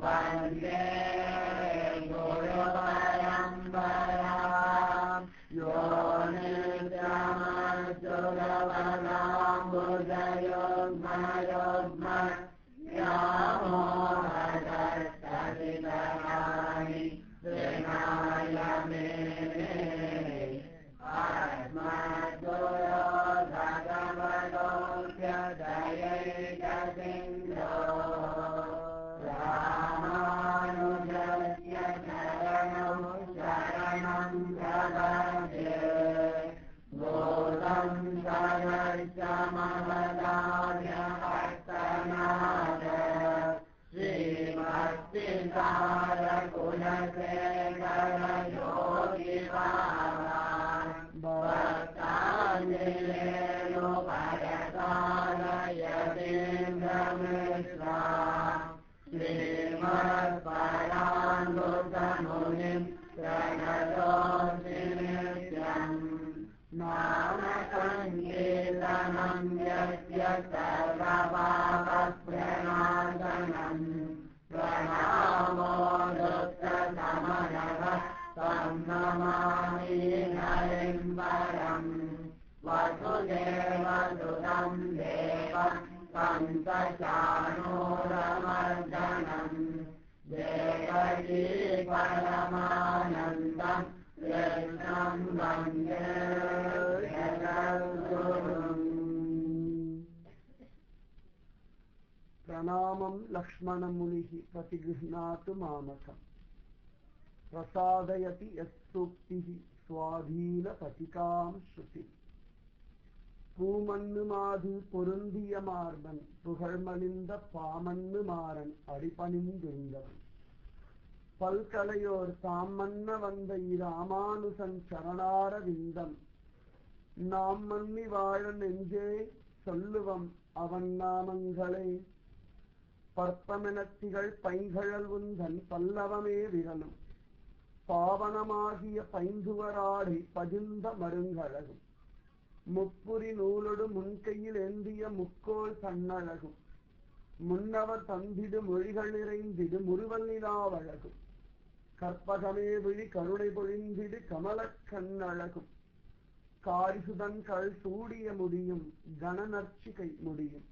वन्दे गुरुपरम्पराम् यो नित्यमच्युतपदाम्बुजयुग्मयुग्म व्यामोहतस्तदितराणि विनाय मेने अस्मद्गुरो भगवतोऽस्य दयैकसिन्धो रामानुजस्य चरणौ शरणं प्रपद्ये भूतं सरस्य महदार्यहस्तनाद श्रीभक्तिसारकुलशेखरयोगिवाहान् भक्ताञ्जलिर्योपरकालयतीन्द्रमिश्रान् श्रीमत्पराङ्गुतमुनिं प्रणतोऽस्मि नित्यम् नामसङ्कीर्तनं यस्य सर्वपापप्रणाशनं प्रणामो दुःखशमनः तं नमामि हरिं परम् वसुदेवसुतं देवं तं चाणूरमर्दनं देवकी परमानन्दम् कृष्णं वन्दे जगद्गुरुम्। प्रणामं लक्ष्मणमुनिः प्रतिगृह्णातु मामकम् प्रसादयति यत्सूक्तिः स्वाधीनपतिकां श्रुतिम् பூமண்ணு மாது பொருந்திய மார்பன் புகழ்மலிந்த பாமண்ணு மாறன் அடிபணிந்திருந்தவன் பல்கலையோர் தாம் மன்ன வந்த இராமானுசன் சரணார விந்தம் நாம் மன்னி வாழ நெஞ்சே சொல்லுவம் அவன் நாமங்களே பற்பமெனத்திகள் பைங்கழல் உந்தன் பல்லவமே விரலும் பாவனமாகிய பைந்துவராடை பதிந்த மருங்கழகும் முப்புரி நூலொடு முன்கையில் ஏந்திய முக்கோள் தன்னழகும் முன்னவர் தந்திடு மொழிகள் நிறைந்திடு முறுவல் நிலாவழகும் கற்பகமே விழி கருணை பொழிந்திடு கமலக் கண்ணழகும் காரிசுதன் கள் சூடிய முடியும் கணநர்ச்சிகை முடியும்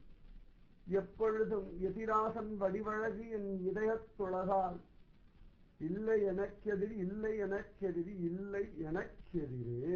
எப்பொழுதும் எதிராசன் வடிவழகி என் இதயத்துளகால் இல்லை எனக்கெதிரி இல்லை எனக்கெதிரி இல்லை எனக்கெதிரே.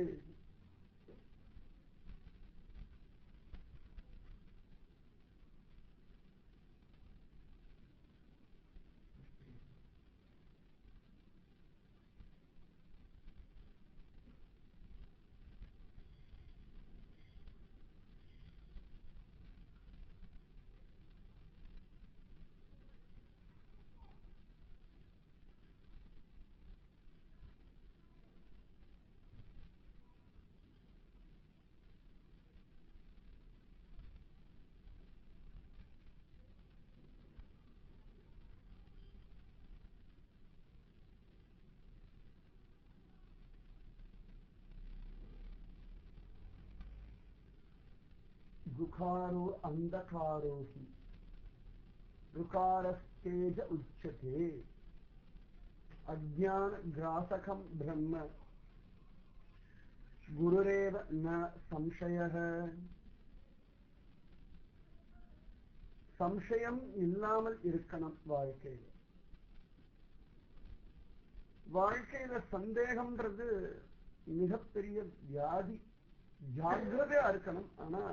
गुखारो अंधकारो ही ऋकारस्तेज उच्यते अज्ञान ग्रासकं ब्रह्म गुरुरेव न संशयः. संशயம் இல்லாமல் இருக்கணும் வாழ்க்கையில. வாழ்க்கையில சந்தேகம்ன்றது மிகப்பெரிய வியாதி. ஜாக்கிரதையா இருக்கணும். ஆனா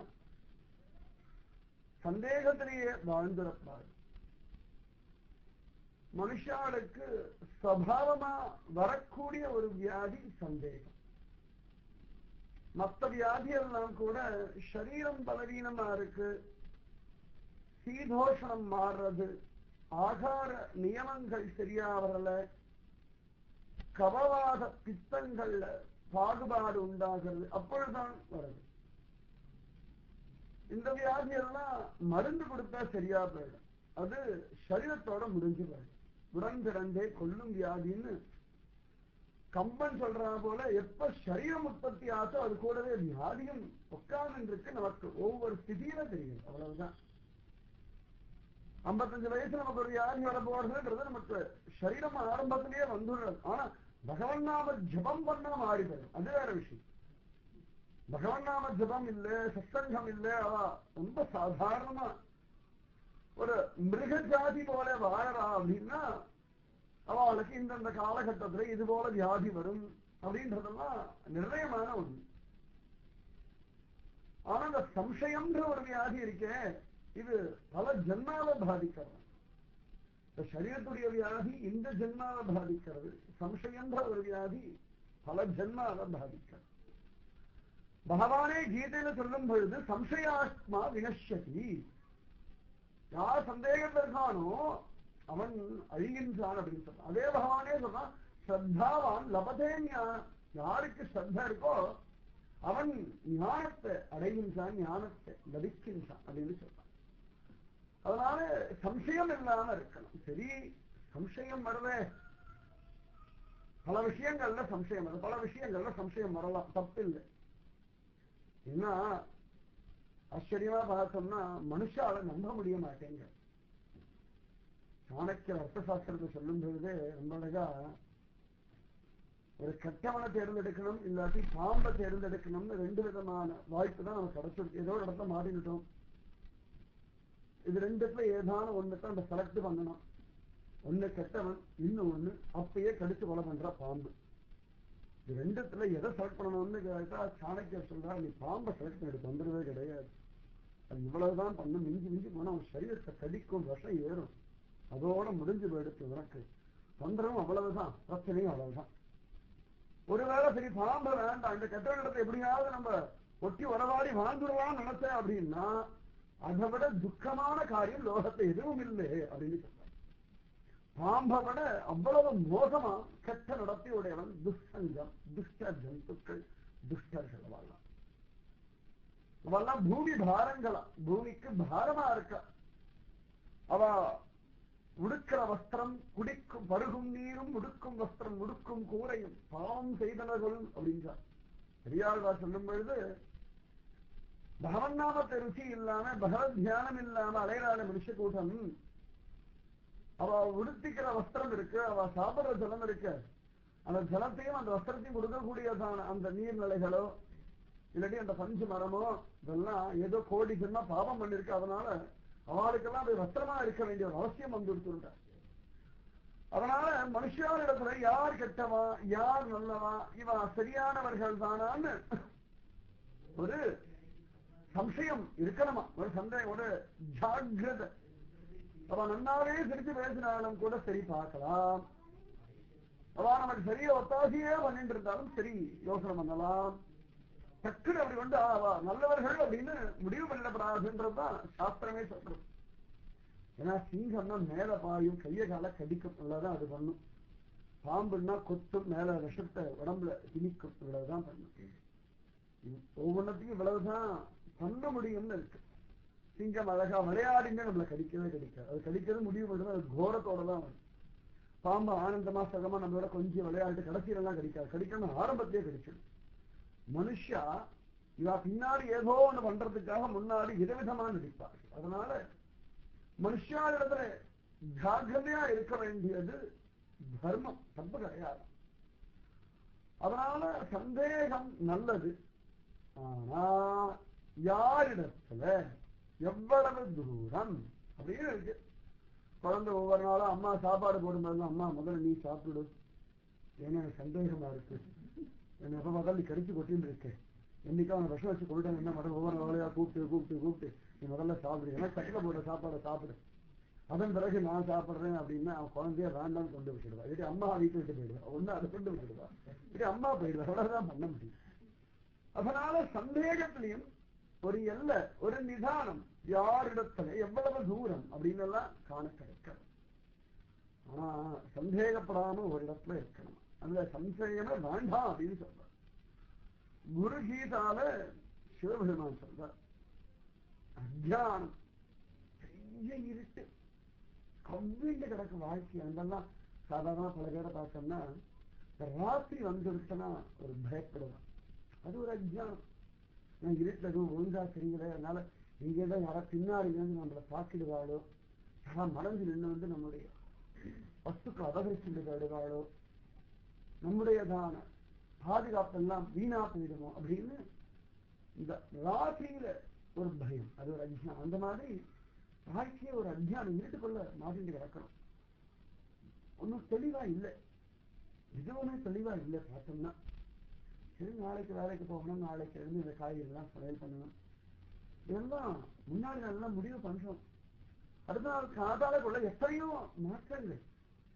சந்தேகத்திலேயே வாழ்ந்துடக்கூடாது. மனுஷாளுக்கு சபாவமா வரக்கூடிய ஒரு வியாதி சந்தேகம். மற்ற வியாதி எல்லாம் கூட சரீரம் பலவீனமா இருக்கு, சீதோஷணம் மாறுறது, ஆகார நியமங்கள் சரியா வரல, கபவாத பித்தங்கள்ல பாகுபாடு உண்டாகிறது, அப்பொழுதுதான் வருது. இந்த வியாதி எல்லாம் மருந்து கொடுத்தா சரியா போயிடும். அது சரீரத்தோட முடிஞ்சு போயிடும். உடன்பிறந்தே கொல்லும் வியாதின்னு கம்பன் சொல்றா போல எப்ப சரீரம் உற்பத்தி ஆச்சோ அது கூடவே வியாதியும் உட்கார்ந்து இருக்கு. நமக்கு ஒவ்வொரு ஸ்திதியில தெரியும். அவ்வளவுதான். 55 வயசுல நமக்கு ஒரு வியாதி வர போறதுன்றது நமக்கு சரீரம் ஆரம்பத்திலேயே வந்துடுறது. ஆனா பகவன் நாம ஜபம் பண்ணா மாறி போயிடும், அது வேற விஷயம். பகவன் நாம ஜபம் இல்ல, சத்சங்கம் இல்ல, அவ ரொம்ப சாதாரணமா ஒரு மிருக ஜாதி போல வாழறா அப்படின்னா அவளுக்கு இந்தந்த காலகட்டத்துல இது போல வியாதி வரும் அப்படின்றதெல்லாம் நிர்ணயமான ஒண்ணு. ஆனா இந்த சம்சயம்ன்ற ஒரு வியாதி இருக்கே, இது பல ஜென்மாவை பாதிக்கிறது. இந்த சரீரத்துடைய வியாதி இந்த ஜென்மாவை பாதிக்கிறது, சம்சயம்ன்ற ஒரு வியாதி பல ஜென்மாவை பாதிக்கிறது. பகவானே கீதையில சொல்லும் பொழுது சம்சயாத்மா வினஷ்யதி, யார் சந்தேகத்தில் இருக்கானோ அவன் அழிகின்றான் அப்படின்னு சொல்றான். அதே பகவானே சொல்றான் ஸ்ரத்தாவான் லபதே ஞானம், யாருக்கு ஸ்ரத்தா இருக்கோ அவன் ஞானத்தை அடைகின்றான், ஞானத்தை லபிக்கின்றான் அப்படின்னு சொல்றான். அதனால சம்சயம் இல்லாம இருக்கணும். சரி, சம்சயம் வரவே பல விஷயங்கள்ல சம்சயம் வரும், பல விஷயங்கள்ல சம்சயம் வரலாம், தப்பு இல்லை. என்ன ஆச்சரியமா பார்த்தோம்னா மனுஷால நம்ப முடிய மாட்டேங்க. சாணக்கியர் அர்த்த சாஸ்திரத்தை சொல்லும் பொழுதே ரொம்ப அழகா ஒரு கெட்டவனை தேர்ந்தெடுக்கணும் இல்லாட்டி பாம்பை தேர்ந்தெடுக்கணும்னு 2 விதமான வாய்ப்பு தான் நமக்கு கிடைச்சிருக்கு. ஏதோ ஒரு இடத்துல மாறிவிட்டோம், இது 2த்துல ஏதான ஒண்ணுதான் நம்ம செலக்ட் பண்ணணும். ஒண்ணு கெட்டவன், இன்னும் ஒண்ணு அப்பயே கடிச்சு கொலை பண்ற பாம்பு. இது 2த்துல எதை செலக்ட் பண்ணணும்னு கேட்டா சாணக்கியர் சொல்றா, நீ பாம்பை செலக்ட் பண்ணி தொந்தரவே கிடையாது, அது இவ்வளவுதான் பண்ணும், மிஞ்சி மிஞ்சி போனா அவன் சரீரத்தை கடிக்கும், விஷம் ஏறும், அதோட முடிஞ்சு போயிடுச்சு, உனக்கு தொந்தரவும் அவ்வளவுதான், பிரச்சனையும் அவ்வளவுதான். ஒருவேளை சரி பாம்பை வேண்டாம், இந்த கெட்ட இடத்தை எப்படியாவது நம்ம ஒட்டி உறவாடி வாழ்ந்துடலாம்னு நினைச்சேன் அப்படின்னா அதை விட துக்கமான காரியம் லோகத்தை எதுவும் இல்லை அப்படின்னு சொல்றாங்க. பாம்பை விட அவ்வளவு மோசமா கெட்ட நடத்தி உடையவன் துஷ்சங்கம், துஷ்ட ஜந்துக்கள், துஷ்டர்கள். அவெல்லாம் பூமி பாரங்களா, பூமிக்கு பாரமா இருக்க. அவ உடுக்கிற வஸ்திரம் குடிக்கும் பருகும் நீரும், உடுக்கும் வஸ்திரம் உடுக்கும் கூரையும் பாவம் செய்தவர்கள் அப்படின்றார் பெரியாழ்வார் சொல்லும் பொழுது. பகவன் நாமத்தை ருச்சி இல்லாம பகவத் தியானம் இல்லாம அலையிறான மனுஷ கூட்டம், அவ உடுத்திக்கிற வஸ்திரம் இருக்கு, அவ சாப்பிடுற ஜலம் இருக்கு, அந்த ஜலத்தையும் அந்த வஸ்திரத்தையும் கொடுக்கக்கூடியதான அந்த நீர்நிலைகளோ இல்லாட்டி அந்த பஞ்சு மரமோ இதெல்லாம் ஏதோ கோடி ஜென்மா பாவம் பண்ணிருக்கு. அதனால அவளுக்கெல்லாம் அது வஸ்திரமா இருக்க வேண்டிய ஒரு அவசியம் வந்துருச்சுட்ட. அதனால மனுஷாரிடத்துல யார் கெட்டவா யார் நல்லவா, இவ சரியானவர்கள் தானான்னு ஒரு சம்சயம் இருக்கணுமா, ஒரு சந்தேகம், ஒரு ஜாகிரதை. அவ நன்னாவே சிரிச்சு பேசினாலும் கூட சரி பார்க்கலாம், அவ நமக்கு சரியா ஒத்தாசியே பண்ணிட்டு இருந்தாலும் சரி யோசனை பண்ணலாம். டக்குன்னு அப்படி கொண்டு அவ நல்லவர்கள் அப்படின்னு முடிவு பண்ணப்படாதுன்றதுதான் சாஸ்திரமே சொல்றது. ஏன்னா சிங்கம்னா மேல பாயும், கைய கால கடிக்கும், இவ்வளவுதான் அது பண்ணும். பாம்புன்னா கொத்தும், மேல விஷத்தை உடம்புல திணிக்கும், இவ்வளவுதான் பண்ணும். ஒவ்வொன்றத்தையும் இவ்வளவுதான் பண்ண முடியும்னு இருக்கு. சிங்கம் அழகா விளையாடிங்க நம்மளை கடிக்கவே கடிக்காது, அது கடிக்கிறது முடிவு பண்ணுறது அது கோரத்தோட தான் வரும். பாம்பு ஆனந்தமா சகமா நம்மளோட கொஞ்சம் விளையாட்டு கடைசியில எல்லாம் கடிக்காது, கடிக்கணும் ஆரம்பத்திலேயே கடிச்சிடும். மனுஷா இவா பின்னாடி ஏதோ ஒண்ணு பண்றதுக்காக முன்னாடி விதவிதமா நடிப்பார்கள். அதனால மனுஷாரிடத்துல ஜாகிரதையா இருக்க வேண்டியது தர்மம், தப்பு கிடையாது. அதனால சந்தேகம் நல்லது, ஆனா யாரிடத்துல எவ்வளவு தூரம் அப்படின்னு இருக்கு. குழந்தை ஒவ்வொரு நாளும் அம்மா சாப்பாடு போடும்போது அம்மா முதல்ல நீ சாப்பிடு, ஏன்னா எனக்கு சந்தேகமா இருக்கு, என்ன எப்ப முதல்ல கடிச்சு கொட்டின்னு இருக்கேன், என்னைக்கும் அவனை விஷம் வச்சு கொள்ளிட்டாங்க, என்ன மட்டும் ஒவ்வொரு வேலையா கூப்பிட்டு நீ முதல்ல சாப்பிடு, ஏன்னா சட்டில போட்ட சாப்பாடை சாப்பிடு, அதன் பிறகு நான் சாப்பிடுறேன் அப்படின்னா அவன் குழந்தைய வேண்டாம்னு கொண்டு விட்டுடுவா. இது அம்மா வீட்டு விட்டு போயிடுவா, ஒண்ணு அதை கொண்டு விட்டுடுவா, இது அம்மா போயிடுவா, அவ்வளவுதான் பண்ண முடியும். அதனால சந்தேகத்திலையும் ஒரு எல்லை, ஒரு நிதானம், யாரிடத்துல எவ்வளவு தூரம் அப்படின்னு எல்லாம் காண கிடைக்கிறது. ஆனா சந்தேகப்படாம ஒரு இடத்துல இருக்கணும், அந்த சந்தேகமே வேண்டாம் அப்படின்னு சொல்ற. குரு கீதால சிவபெருமான் சொல்ற, அஜானம் பெரிய இருட்டு கவ்விண்டு கிடக்கு வாழ்க்கை. அதெல்லாம் சாதாரண பல பேரை பார்த்தோம்னா ராத்திரி வந்துருச்சுன்னா ஒரு பயப்படுவான், அது ஒரு அஜானம். நான் இருட்டுல எதுவும் ஒழுங்கா தெரியல, அதனால இங்கேதான் யாரா பின்னாடி வந்து நம்மளை தாக்கிடுவாளோ, மனதில் நின்று நம்முடைய வஸ்துக்கள் அபகரிச்சுட்டு போயிடுவாளோ, நம்முடையதான பாதுகாப்பெல்லாம் வீணா போயிடுமோ அப்படின்னு இந்த ராத்திரியில ஒரு பயம், அது ஒரு அஜ்ஞானம். அந்த மாதிரி வாழ்க்கைய ஒரு அஜ்ஞானம் இருட்டுக்குள்ள மாட்டிட்டு கிடக்கணும். ஒன்னும் தெளிவா இல்லை, எதுவுமே தெளிவா இல்லை. பார்த்தோம்னா சரி, நாளைக்கு வேலைக்கு போகணும், நாளைக்கு எழுந்து இந்த காய்கறிலாம் சமையல் பண்ணணும், இதெல்லாம் முன்னாடி நாள் முடிவு பண்றோம். அடுத்த நாள் காதாலக்குள்ள எத்தனையோ மாற்றங்கள்,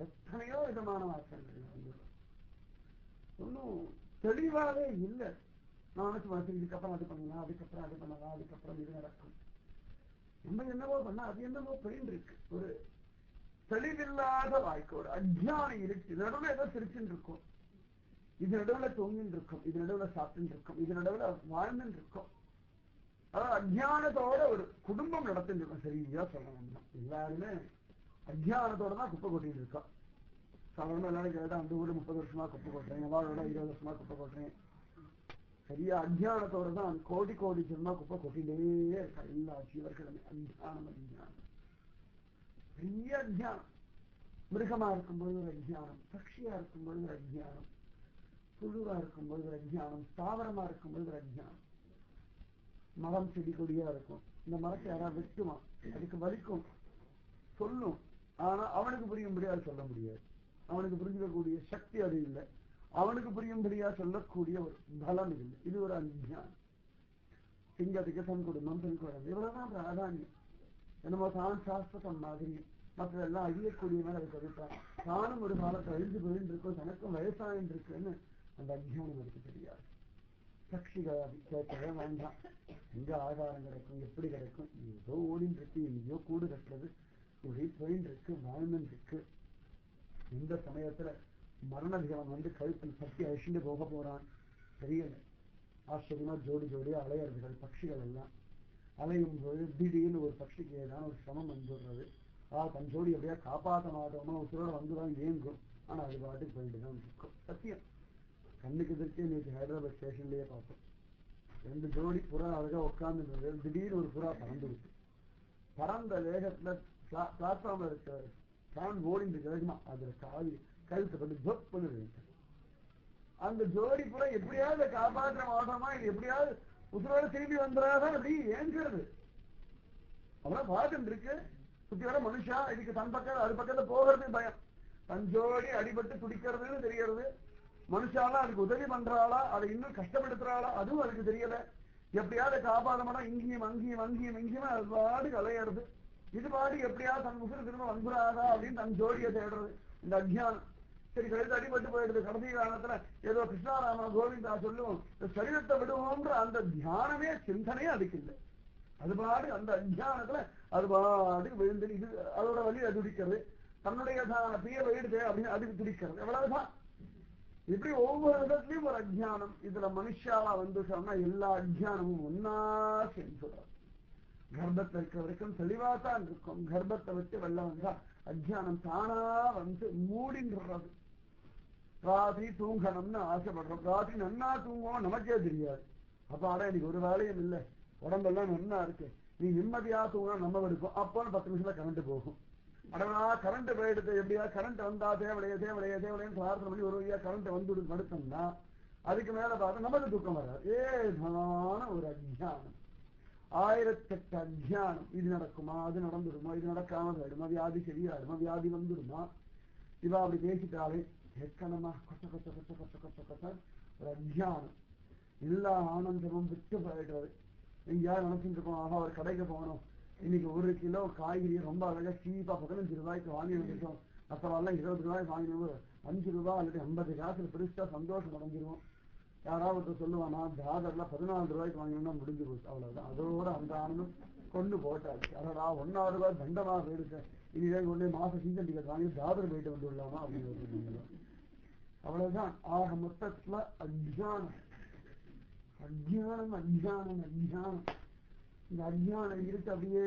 எத்தனையோ விதமான மாற்றங்கள் வந்து ஒன்னும் தெளிவாவே இல்லை. நான் நினைச்சு இதுக்கப்புறம் அது பண்ணலாம், அதுக்கப்புறம் அது பண்ணலாம், அதுக்கப்புறம் இது நடக்கும், நம்ம என்னவோ பண்ணா அது என்னவோ போயின்னு இருக்கு. ஒரு தெளிவில்லாத வாழ்க்கை, ஒரு அஜ்ஞானம் இருக்கு. நடுவில் ஏதோ சிரிச்சுட்டு இருக்கும், இது நடுவில் தூங்கிட்டு இருக்கும், இது நடுவில் சாப்பிட்டு இருக்கும், இது நடுவில் வாழ்ந்துட்டு இருக்கும். அதாவது அஜ்ஞானத்தோட ஒரு குடும்பம் நடத்திட்டு இருக்கோம். சரியா சொல்லணும்னா எல்லாருமே அஜ்ஞானத்தோட தான் குப்பை கொட்டிட்டு இருக்கோம். சாதாரண எல்லாரும் கேட்டா அந்த ஊர்ல 30 வருஷமா குப்பை கொட்டுறேன், எவாளோட 20 வருஷமா குப்பை கொட்டுறேன். சரியா அஜ்ஞானத்தோட தான் கோடி கோடி ஜென்மா குப்பை கொட்டிட்டே இருக்கா எல்லா ஜீவர்களுமே. அஜ்ஞானம் அஜ்ஞானம், பெரிய அஜ்ஞானம். மிருகமா இருக்கும்போது ஒரு அஜ்ஞானம், பட்சியா இருக்கும்போது ஒரு அஜ்ஞானம், புழுவா இருக்கும்போது ஒரு அஜ்ஞானம், ஸ்தாவரமா இருக்கும்போது ஒரு அஜ்ஞானம். மரம் செடி கொடியா இருக்கும், இந்த மரத்தை யாராவது வெட்டுமா, அதுக்கு வலிக்கும், சொல்லும். ஆனா அவனுக்கு புரியும்படியா சொல்ல முடியாது, அவனுக்கு புரிஞ்சுக்கக்கூடிய சக்தி அது இல்லை, அவனுக்கு புரியும்படியா சொல்லக்கூடிய ஒரு பலம் இல்லை. இது ஒரு அஜ்ஞானம். சிங்கத்துக்கு தன் குடும்பம், தன் குழந்தை, இவ்வளவுதான் பிராதானியம். என்னமோ தான் சாஸ்திரம் மாதிரி மற்ற எல்லாம் அழியக்கூடிய மேல அதை கருத்தான். தானும் ஒரு காலத்தை அழிஞ்சு போயின்னு இருக்கும், தனக்கும் வயசாயின்னு இருக்குன்னு அந்த அஜ்ஞானம் அதுக்கு தெரியாது. பட்சிகள் கேட்கவே வேண்டாம், எங்க ஆகாரம் கிடைக்கும், எப்படி கிடைக்கும், ஏதோ ஓடின்னு இருக்கு, எங்கேயோ கூடு கட்டுறது, இப்படி போயின்னு இருக்கு, வாழ்ந்துன்னு இருக்கு. இந்த சமயத்துல மரண தினம் வந்து கழுத்தில் பற்றி அழிச்சுட்டு போக போறான் தெரியல. ஆச்சரியமா ஜோடி ஜோடியா அலையிறதுகள் பட்சிகள் எல்லாம் அலையும் போது திடீர்னு ஒரு பட்சிக்கு ஏதாவது ஒரு சிரமம் வந்துடுறது. தன் ஜோடி எப்படியா காப்பாற்ற மாட்டோமா, உசுரோட வந்துதான் ஏங்கும். ஆனா அது பாட்டுக்கு போயிட்டு தான் இருக்கும். சத்தியம், கண்ணுக்கு எதிர்த்து இன்னைக்கு ஹைதராபாத் ஸ்டேஷன்லயே பார்த்தோம். 2 ஜோடி புறா அழகா உட்கார்ந்து திடீர்னு ஒரு புறா பறந்து விட்டு, பறந்த வேகத்துல பிளாட்ஃபார்ம்ல இருக்க ஃபேன் ஓடிட்டு வேகமா அதுல கழுத்தை பட்டு ஜப் பண்ணு. அந்த ஜோடி புறா எப்படியாவது காப்பாற்ற மாட்டோமா, இது எப்படியாவது உசுரோட திரும்பி வந்துடாதான் அப்படி ஏங்குறது. அவ்வளவு பார்த்துட்டு இருக்கு. சுத்தி வர மனுஷா, இதுக்கு தன் பக்கம் அது பக்கத்துல போகிறது பயம். தன் ஜோடி அடிபட்டு துடிக்கிறதுன்னு தெரியறது. மனுஷாலாம் அதுக்கு உதவி பண்றாளா, அதை இன்னும் கஷ்டப்படுத்துறாளா, அதுவும் அதுக்கு தெரியல. எப்படியாவது காப்பாதமானா இங்கேயும் அங்கேயும் அங்கேயும் இங்கேயும் அது பாடு அலையிறது. இது பாடு எப்படியாவது தன் உசுறு திரும்ப வந்துடாதா அப்படின்னு தன் ஜோடியை தேடுறது. இந்த அஜ்ஞானம் சரி கழுத்து அடிபட்டு போயிடுது. கடைசி காலத்துல ஏதோ கிருஷ்ணாராம கோவிந்தா சொல்லுவோம், சரீரத்தை விடுவோம்ன்ற அந்த தியானமே சிந்தனையே அதுக்கு இல்லை. அது பாடு அந்த அஜ்ஞானத்துல அது பாட்டுக்கு விழுந்து இது அதோட வழி அது துடிக்கிறது. தன்னுடைய பிரிய வயிடுது அப்படின்னு அதுக்கு துடிக்கிறது. எவ்வளவுதான் இப்படி ஒவ்வொரு விதத்திலையும் ஒரு அஜ்ஞானம். இதுல மனுஷாவா வந்து சொன்னா எல்லா அஜ்ஞானமும் ஒன்னா சேர்ந்துடும். கர்ப்பத்தை இருக்கிற வரைக்கும் தெளிவாதான் இருக்கும். கர்ப்பத்தை விட்டு வெள்ளம் வந்தா அஜ்ஞானம் தானா வந்து மூடின்றது. ராத்திரி தூங்கணும்னு ஆசைப்படுறோம், ராத்திரி நன்னா தூங்குவோம் நமக்கே தெரியாது. அப்பாடா இன்னைக்கு ஒரு வேலையும் இல்லை, உடம்பெல்லாம் நன்னா இருக்கு, நீ நிம்மதியா தூங்கினா நம்ம இருக்கும். அப்போ 10 நிமிஷத்துல கரண்ட் போகும். அடவா கரண்ட் போயிடுது, எப்படியா கரண்ட் வந்தா தேவையே தேவையே தேவையன்னு பிரார்த்தனை பண்ணி ஒரு வழியா கரண்ட் வந்து படுத்தோம்னா அதுக்கு மேல பார்த்தா நமக்கு தூக்கம் வராது. ஏதான ஒரு அஜ்ஞானம், 1008 அஜ்ஞானம். இது நடக்குமா, அது நடந்துடுமா, இது நடக்காம போயிடுமா, வியாதி சரியாயிடுமா, வியாதி வந்துடுமா, இவா அப்படி பேசிட்டாலே கேட்கணுமா, கொச்ச கொச்ச கொச்ச கொச்ச கொச்ச கொச்ச ஒரு அஜ்ஞானம். எல்லா ஆனந்தமும் விட்டு போயிடுறது. எங்கேயாவது நினைச்சுட்டு இருக்கோம், ஆஹா ஒரு கடைக்கு போகணும், இன்னைக்கு 1 கிலோ காய்கறி ரொம்ப அழகா சீப்பா 15 ரூபாய்க்கு வாங்கி வந்துட்டோம், அப்புறம் 20 ரூபாய்க்கு வாங்கினோம், 5 ரூபாய் அல்லது 50 காசுல பெருசா சந்தோஷம் அடைஞ்சிருவோம். யாராவது சொல்லுவானா ஜாதர்ல 14 ரூபாய்க்கு வாங்கினோம்னா முடிஞ்சு போச்சு, அவ்வளவுதான். அதோட அந்த ஆனந்தம் கொண்டு போட்டாச்சு. அடடா 1 ரூபாய் தண்டமா போயிடுச்சு, இனிவே கொண்டு மாசம் சீசன் டிக்கெட் வாங்கி ஜாதர் போயிட்டு வந்து விடலாமா அப்படின்னு. அவ்வளவுதான். ஆக மொத்தத்துல அஜ்ஞானம் அஜ்ஞானம் அஜ்ஞானம் அஜ்ஞானம். இந்த அஜ்ஞானம் இருக்கு அப்படியே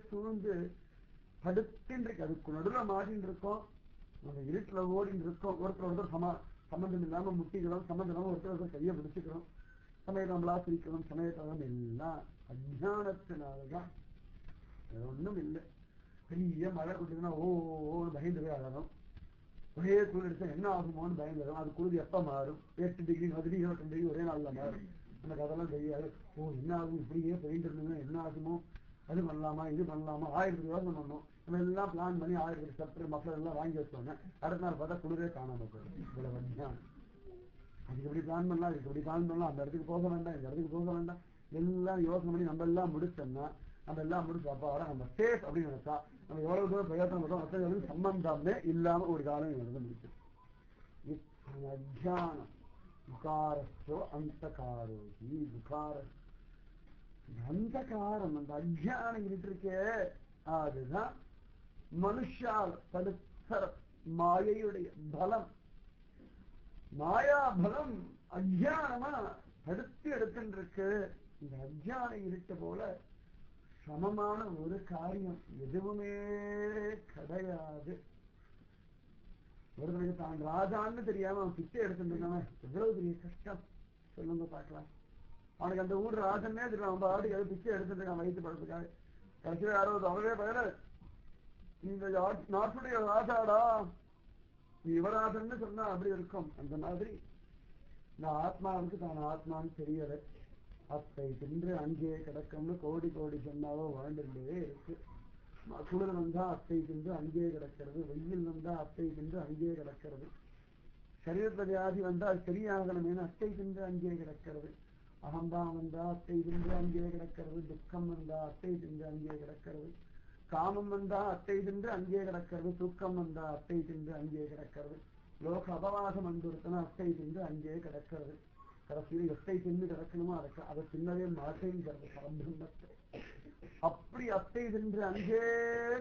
சூழ்ந்து படுத்தின்னு இருக்கு. அதுக்கு நடுவில் மாட்டின்னு இருக்கோம், நம்ம இருட்டுல ஓடின்னு இருக்கோம். ஒருத்தர் சம்பந்தம் இல்லாம முட்டிக்கிறோம், சம்பந்தம் இல்லாம ஒருத்தர் கையை பிடிச்சுக்கிறோம், சமயத்தை நம்மளா சிரிக்கிறோம், சமயத்தெல்லாம் எல்லாம் அஜ்ஞானத்தினாலதான், ஒண்ணும் இல்லை. பெரிய மழை கொடுத்ததுன்னா ஓன்னு பயந்து போய் அழகும். ஒரே குளிர் எடுத்தா என்ன ஆகுமோன்னு பயந்து வரும். அது குளிர் எப்ப மாறும்? 8 டிகிரி 10 டிகிரி 2 டிகிரி ஒரே நாள்ல மாறும். எனக்கு அதெல்லாம் தெரியாது. என்ன ஆகும், இப்படியே பெயிண்ட் இருந்ததுன்னா என்ன ஆகுமோ, அது பண்ணலாமா இது பண்ணலாமா 1000 யோசனை பண்ணோம். நம்ம எல்லாம் பிளான் பண்ணி 1000 சப்டர் மஃப்ளர் எல்லாம் வாங்கி வச்சோங்க. அடுத்த நாள் பார்த்தா குளிரே காணாம போயிடும். இவ்வளவு அஞ்ஞானம். அதுக்கு எப்படி பிளான் பண்ணலாம், இதுக்கு எப்படி பிளான் பண்ணலாம், அந்த இடத்துக்கு போக வேண்டாம், இந்த இடத்துக்கு போக வேண்டாம், எல்லாம் யோசனை பண்ணி நம்ம எல்லாம் முடிச்சோம்னா நம்ம எல்லாம் முடிச்சு அப்பா நம்ம சேஃப் அப்படின்னு நினைச்சா நம்ம எவ்வளவு தூரம் பிரயோஜனம் பண்றோம். மற்றவர்களுக்கு சம்பந்தமே இல்லாம ஒரு காலம் நடந்து முடிச்சு. அஜானம் துகாரஸ்தோ அந்தகாரோகி. அந்தகாரம், அந்த அஜானம் இருக்கே, அதுதான் மனுஷால் படுத்தர மாயையுடைய பலம். மாயா பலம் அஜானமா தடுத்து எடுத்துருக்கு. இந்த அஜான இருட்ட போல சமமான ஒரு காரியம் எதுவுமே கிடையாது. ஒருத்தனுக்கு தான் ராஜான்னு தெரியாம அவன் பிச்சை எடுத்துருக்கான், எவ்வளவு பெரிய கஷ்டம் சொல்லுங்க பார்க்கலாம். அவனுக்கு அந்த ஊர் ராஜன்னே தெரியும், அவன் பாட்டுக்கு எது பிச்சை எடுத்துருக்கான் வயிற்று பழத்துக்காக. கடைசியில் யாராவது அவரே பயிர இந்த நாட்டுடைய ராஜாடா யுவராஜன்னு சொன்னா அப்படி இருக்கும். அந்த மாதிரி நான் ஆத்மாவுக்கு தான் ஆத்மான்னு தெரியல. அத்தை தின்று அங்கே கிடக்கும்னு கோடி கோடி சொன்னாவோ வாழ்ந்துட்டே இருக்கு. குளிர் வந்தா அத்தை தின்று அங்கே கிடக்கிறது, வெயில் வந்தா அத்தை தின்று அங்கே கிடக்கிறது, சரீரத்துல வியாதி வந்தா அது சரியாகணுமேனு அத்தை தின்று அங்கே கிடக்கிறது, அகம்பாம் வந்தா அத்தை தின்று அங்கே கிடக்கிறது, துக்கம் வந்தா அத்தை தின்று அங்கே கிடக்கிறது, காமம் வந்தா அத்தை தின்று அங்கே கிடக்கிறது, தூக்கம் வந்தா அத்தை தின்று அங்கே கிடக்கிறது, லோக அபவாசம் வந்துருத்தனா அத்தை தின்று அங்கே கிடக்கிறது. கடைசியில் எத்தை தின்னு கிடக்கணுமோ அதை தின்னவே மாட்டேங்கிறது பரபிரம்மத்தை. அப்படி அத்தை தின்று அங்கே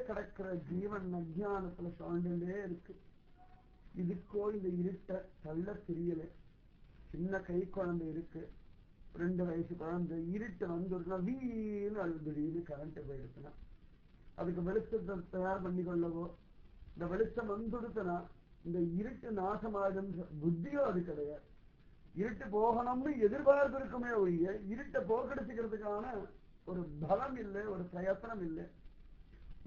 கிடக்கிற ஜீவன் அஜ்ஞானத்துல சுழண்டே இருக்கு. இதுக்கோ இந்த இருட்ட தள்ள தெரியல. சின்ன கை குழந்தை இருக்கு, 2 வயசு குழந்தை, இருட்டு வந்துருக்குன்னா வீணு அழுதுன்னு கரண்ட் போயிருக்குன்னா அதுக்கு வெளிச்சத்தை தயார் பண்ணி கொள்ளவோ, இந்த வெளிச்சம் வந்துடுத்துனா இந்த இருட்டு நாசமாகுன்ற புத்தியோ அது கிடையாது. இருட்டு போகணும்னு எதிர்பார்ப்பு இருக்குமே ஒழிய இருட்டை போக்கடிச்சுக்கிறதுக்கான ஒரு பலம் இல்லை, ஒரு பிரயத்தனம் இல்லை.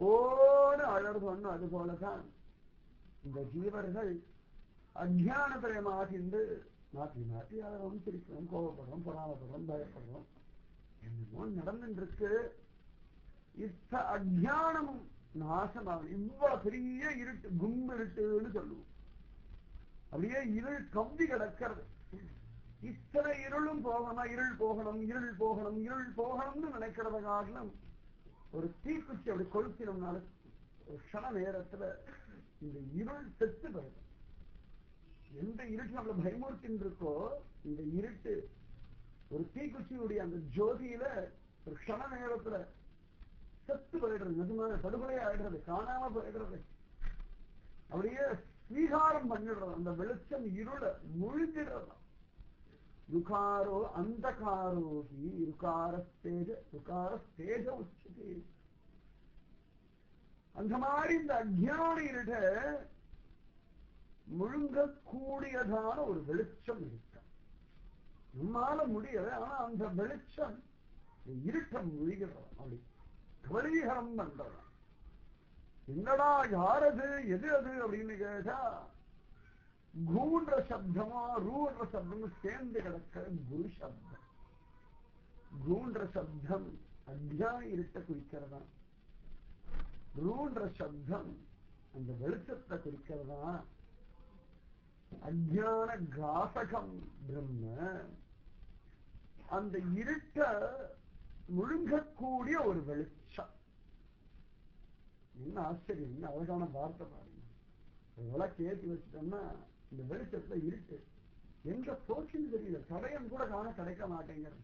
ஓடு அழறது. அது போலதான் இந்த ஜீவர்கள் அஜ்ஞானத்தை மாற்றிண்டு மாற்றி அழகும், சிரிக்கிறோம், கோபப்படுறோம், பொறாமப்படுறோம், பயப்படுறோம், என்னமோ நடந்துட்டு இருக்கு. இப்ப அஜ்ஞானம் நாசமாகும். இவ்வளவு பெரிய இருட்டு, கும்பு இருட்டுன்னு சொல்லுவோம். அப்படியே இருள் கம்பி கிடக்கிறது. இத்தனை இருளும் போகணும், இருள் போகணும், இருள் போகணும், இருள் போகணும்னு நினைக்கிறத காரணம் ஒரு தீக்குச்சி அப்படி கொளுத்தினோம்னால ஒரு க்ஷண நேரத்துல இந்த இருள் செத்து போயிடும். எந்த இருட்டு நம்மள பயமுறுத்தின்னு இருக்கோ, இந்த இருட்டு ஒரு தீக்குச்சியுடைய அந்த ஜோதியில ஒரு க்ஷண நேரத்துல செத்து போயிடுறது, நிஜமான படுகொலை ஆயிடுறது, காணாம போயிடுறது, அப்படியே ஸ்வீகாரம் பண்ணிடுறது. அந்த வெளிச்சம் இருள முழுங்கிடுறது. யுகாரோ அந்தகாரோகி யுகாரஸ்தேஜ உச்சதே. அந்த மாதிரி இந்த அஜ்ஞான இருட்ட முழுங்க கூடியதான ஒரு வெளிச்சம் இருக்கு. நம்மால முடியல, ஆனா அந்த வெளிச்சம் இருட்டம் முழுகிறது. அப்படி கவலீகரம் பண்றது. என்னடா யாரது எது அது அப்படின்னு கேட்டா கூன்ற சப்தமா ரூன்ற சப்தமும் சேர்ந்து கிடக்க குரு சப்தம். கூன்ற சப்தம் அஜ்ஞான இருட்ட குறிக்கிறதா, ரூன்ற சப்தம் அந்த வெளிச்சத்தை குறிக்கிறதா. அஜ்ஞான காசகம் பிரம்ம, அந்த இருட்ட முழுங்கக்கூடிய ஒரு வெளிச்சம். என்ன ஆச்சரியம், என்ன அழகான வார்த்தை பாருங்க. விளக்கு ஏற்றி வச்சுட்டோம்னா இந்த வெளிச்சத்துல இருட்டு எங்க போச்சுன்னு தெரியல, தடயம் கூட கிடைக்க மாட்டேங்கிறது.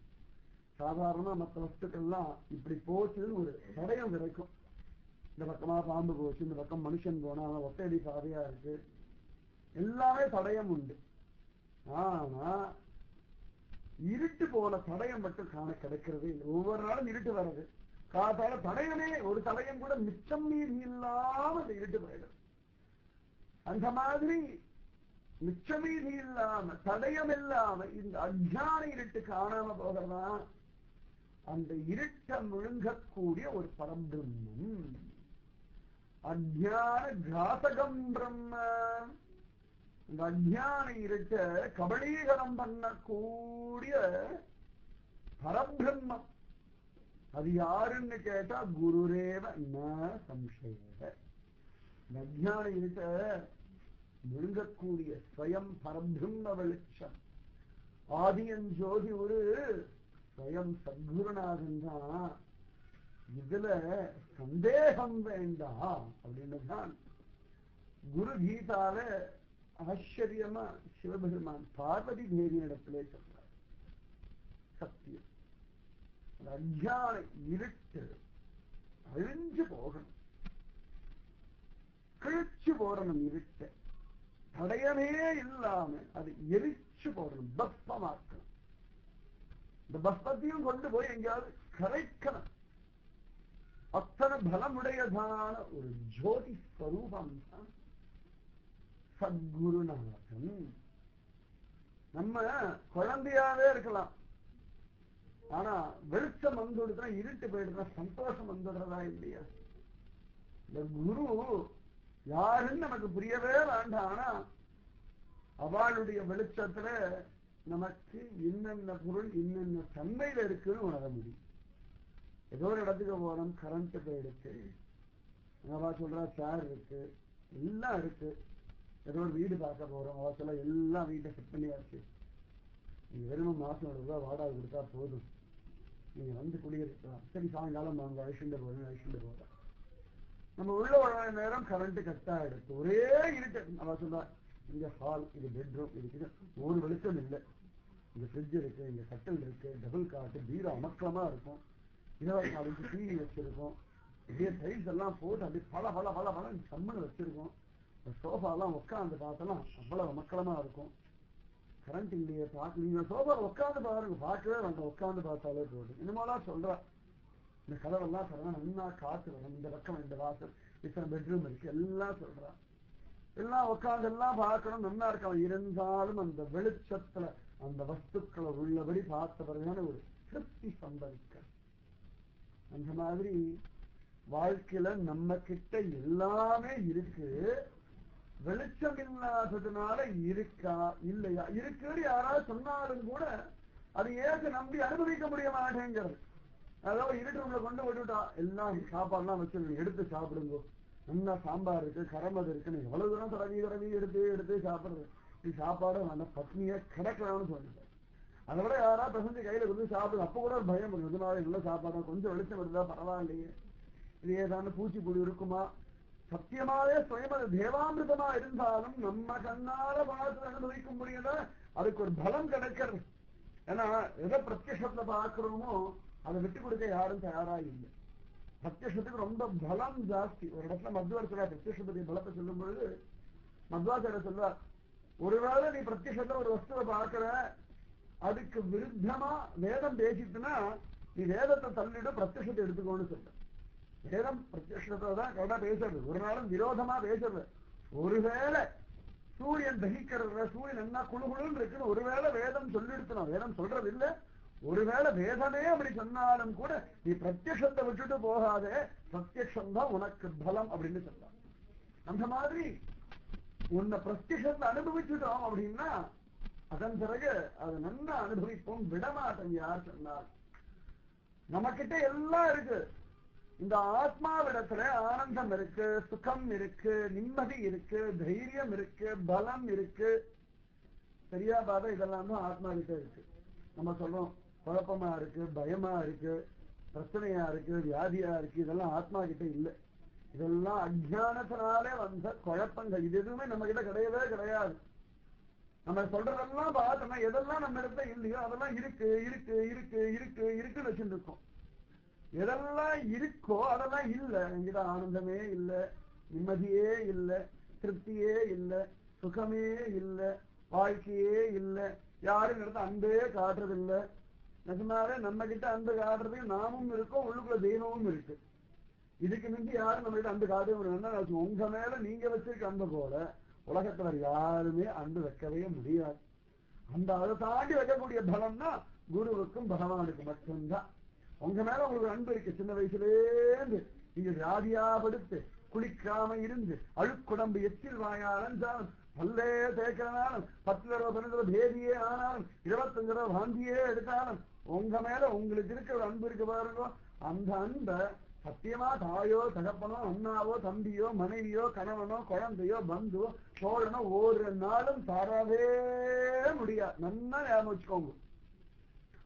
சாதாரணமா மற்ற வஸ்துக்கள்லாம் இப்படி போச்சுன்னு ஒரு தடயம் கிடைக்கும். இந்த பக்கமா பாம்பு போச்சு, இந்த பக்கம் மனுஷன் போனா ஒத்தையடி பாதையா இருக்கு, எல்லாமே தடயம் உண்டு. ஆனா இருட்டு போல தடயம் மட்டும் கிடைக்கிறது இல்லை. ஒவ்வொரு நாளும் இருட்டு வர்றது, காத்தால தடயமே ஒரு தடயம் கூட மிச்சம் மீறி இல்லாம அந்த இருட்டு போயிடுது. அந்த மாதிரி மிச்சமீதி இல்லாம தடயம் இல்லாம இந்த அஜ்ஞான இருட்டு காணாம போகிறதா அந்த இருட்ட முழுங்கக்கூடிய ஒரு பரபிரம்மம். அஜ்ஞான கிராசகம் பிரம்ம. இந்த அஜ்ஞான இருக்க கபலீகரம் பண்ணக்கூடிய பரபிரம்மம். அது யாருன்னு கேட்டா குருரேவ ந சம்சய. அஜ்ஞான இருக்க விழுங்கக்கூடிய ஸ்வயம் பரபிரம்ம வெளிச்சம் ஆதியன் ஜோதி ஒரு ஸ்வயம் சத்குருநாதன் தான். இதுல சந்தேகம் வேண்டாம் அப்படின்னு தான் குரு கீதால ஆச்சரியமா சிவபெருமான் பார்வதி தேவி இடத்திலே சொல்றார். சத்தியம் அஞ்ஞான இருட்டு அழிஞ்சு போகணும், கிழிச்சு போடணும். இருட்டு தடையமே இல்லாம அது எரிச்சு போடணும், பஸ்பமாக்கணும். இந்த பஸ்பத்தையும் கொண்டு போய் எங்கேயாவது கரைக்கணும். அத்தனை பலமுடையதான ஒரு ஜோதி ஸ்வரூபம் தான் சத்குருநாதன். நம்ம குழந்தையாவே இருக்கலாம், ஆனா வெளிச்சம் வந்துடுதுன்னா இருட்டு போயிடுதுன்னா சந்தோஷம் வந்துடுறதா இல்லையா? இந்த குரு யாருன்னு நமக்கு புரியவே வேண்டாம், ஆனா அவளுடைய வெளிச்சத்துல நமக்கு என்னென்ன பொருள் என்னென்ன தன்மையில இருக்குன்னு உணர முடியும். ஏதோ ஒரு இடத்துக்கு போறோம், கரண்ட் போயிடுச்சு, அவ சொல்றா சேர் இருக்கு, எல்லாம் இருக்கு. ஏதோ ஒரு வீடு பார்க்க போறோம், அவ சொல்ல எல்லாம் வீட்டை செட் பண்ணியாச்சு, நீங்க வெறும் மாசம் ரூபாய் வாடகை கொடுத்தா போதும், நீங்க வந்து குடியிருக்கலாம். சரி சாயங்காலம் வாங்க அழிச்சுட்டு போறேன். நம்ம உள்ள வர நேரம் கரண்ட் கட் ஆயிடுச்சு, ஒரே இருட்டு. அவ சொல்றா இங்க ஹால், இது பெட்ரூம் இருக்குது, ஒரு வெளிச்சம் இல்லை. இங்க ஃப்ரிட்ஜ் இருக்கு, இங்க கட்டல் இருக்கு, டபுள் காட்டு, பீரோ அமக்கலமா இருக்கும், 24 டிவி வச்சிருக்கோம், இதே டைல்ஸ் எல்லாம் போட்டு அப்படி பல சம்மன் வச்சிருக்கோம். சோஃபா எல்லாம் உட்காந்து பார்த்தலாம் அவ்வளவு மக்களமா இருக்கும். கரண்ட் இல்லையே பார்க்க, நீங்க சோஃபா உட்காந்து பாருங்க, பார்க்கவே வேண்டாம், உட்காந்து பார்த்தாலே போதும். இன்னுமெல்லாம் சொல்றா இந்த கதவெல்லாம் சொல்றா நல்லா காத்து வரும், இந்த பக்கம் இந்த வாசல் இத்தனை பெட்ரூம் இருக்கு, எல்லாம் சொல்றா. எல்லாம் உட்காந்து எல்லாம் பார்க்கணும், நல்லா இருக்கலாம். இருந்தாலும் அந்த வெளிச்சத்துல அந்த வஸ்துக்களை உள்ளபடி பார்த்த பிறகுதான ஒரு திருப்தி சம்பவிக்க. அந்த மாதிரி வாழ்க்கையில நம்ம கிட்ட எல்லாமே இருக்கு, வெளிச்சம் இல்லாததுனால இருக்கா இல்லையா? இருக்குன்னு யாராவது சொன்னாலும் கூட அது ஏற்க நம்பி அனுபவிக்க முடிய மாட்டேங்கிறது. அதாவது இருட்டு உங்களை கொண்டு விட்டுட்டா, எல்லாம் சாப்பாடுலாம் வச்சிருக்கீங்க, எடுத்து சாப்பிடுங்க, நல்லா சாம்பார் இருக்கு, கரமது இருக்குன்னு எவ்வளவு தூரம் தடவி எடுத்து சாப்பிடுறது. நீ சாப்பாடு நல்ல பத்னியா கிடக்கலாம்னு சொன்னேன். அதை விட யாராவது பசங்க கையில கொடுத்து சாப்பிடுது, அப்ப கூட ஒரு பயம் பண்ணும், இதனால நல்ல சாப்பாடு கொஞ்சம் வெளிச்சம் வருதா பரவாயில்லையே, இது ஏதாவது பூச்சிப்புடி இருக்குமா? சத்தியமாவே சுயமது தேவாமிருதமா இருந்தாலும் நம்ம கண்ணால பார்த்து அனுபவிக்க முடியல, அதுக்கு ஒரு பலம் கிடைக்கிறது. ஏன்னா எதை பிரத்யட்சத்துல பார்க்கிறோமோ அதை விட்டு கொடுக்க யாரும் தயாரா இல்லை. பிரத்யட்சத்துக்கு ரொம்ப பலம் ஜாஸ்தி. ஒரு இடத்துல மத்வார் சொல்றார், பிரத்யட்சத்துடைய பலத்தை சொல்லும் பொழுது மத்வாச்சாரியர் சொல்றார், ஒருவேளை நீ பிரத்யட்சத்துல ஒரு வஸ்துவை பார்க்கிற, அதுக்கு விருத்தமா வேதம் பேசிட்டுனா நீ வேதத்தை தள்ளிட்டு பிரத்யட்சத்தை எடுத்துக்கோன்னு சொல்ற. வேதம் பிரத்யட்சத்தை தான் கரெக்டா பேசுறது, ஒரு நாளும் விரோதமா பேசுறது. ஒருவேளை சூரியன் தகிக்கிறது, சூரியன் என்ன குழுகுழுன்னு இருக்குன்னு ஒருவேளை வேதம் சொல்லிடுத்தணும், வேதம் சொல்றது இல்ல, ஒருவேளை வேதமே அப்படி சொன்னாலும் கூட நீ பிரத்யட்சத்தை விட்டுட்டு போகாதே, பிரத்யட்சம் தான் உனக்கு பலம் அப்படின்னு சொல்றாங்க. அந்த மாதிரி உன்னை பிரத்யட்சத்தை அனுபவிச்சுட்டோம் அப்படின்னா அதன் பிறகு அதை நல்லா அனுபவிப்போம், விடமாட்டோம். யார் சொன்னார் நமக்கிட்ட எல்லாம் இருக்கு. இந்த ஆத்மாவிடத்துல ஆனந்தம் இருக்கு, சுகம் இருக்கு, நிம்மதி இருக்கு, தைரியம் இருக்கு, பலம் இருக்கு. சரியா பார்த்தா இதெல்லாம் தான் ஆத்மா கிட்ட இருக்கு. நம்ம சொல்றோம் குழப்பமா இருக்கு, பயமா இருக்கு, பிரச்சனையா இருக்கு, வியாதியா இருக்கு, இதெல்லாம் ஆத்மா கிட்ட இல்லை. இதெல்லாம் அஜ்ஞானத்தினாலே வந்த குழப்பங்கள். இது எதுவுமே நம்ம கிட்ட கிடையவே கிடையாது. நம்ம சொல்றதெல்லாம் பார்த்தோம்னா எதெல்லாம் நம்ம இடத்துல இல்லையோ அதெல்லாம் இருக்கு இருக்கு இருக்கு இருக்கு இருக்குன்னு வச்சுட்டு இருக்கோம். எதெல்லாம் இருக்கோ அதெல்லாம் இல்லை. எங்கிட்ட ஆனந்தமே இல்லை, நிம்மதியே இல்லை, திருப்தியே இல்லை, சுகமே இல்லை, வாழ்க்கையே இல்லை, யாரும் இடத்த அன்பே காட்டுறது இல்லை. நிஜமாவே நம்ம கிட்ட அன்பு காட்டுறதுக்கு நாமும் இருக்கோம், உள்ளுக்குள்ள தெய்வமும் இருக்கு. இதுக்கு மிஞ்சி யாரும் நம்ம கிட்ட அன்பு காட்டுறது உங்க மேல நீங்க வச்சிருக்க அன்பு போல உலகத்துல யாருமே அன்பு வைக்கவே முடியாது. அந்த அதை தாண்டி வைக்கக்கூடிய பலம்னா குருவுக்கும் பகவானுக்கு மட்டும்தான். உங்க மேல உங்களுக்கு அன்பு இருக்கு. சின்ன வயசுலேருந்து நீங்க வியாதியா படுத்து குளிக்காம இருந்து அழுக்குடம்பு எச்சில் வாயா அலைஞ்சாலும் பல்லே தேய்க்கிறனாலும் 10 தடவை 12 தடவை பேதியே ஆனாலும் 25 தடவை வாந்தியே எடுத்தாலும் உங்க மேல உங்களுக்கு இருக்கிற ஒரு அன்பு இருக்கு பாருங்க. அந்த அன்பை சத்தியமா தாயோ தகப்பனோ அண்ணாவோ தம்பியோ மனைவியோ கணவனோ குழந்தையோ பந்துவோ தோழனோ ஒரு நாளும் தரவே முடியாது. நல்லா ஞாபகம் வச்சுக்கோங்க.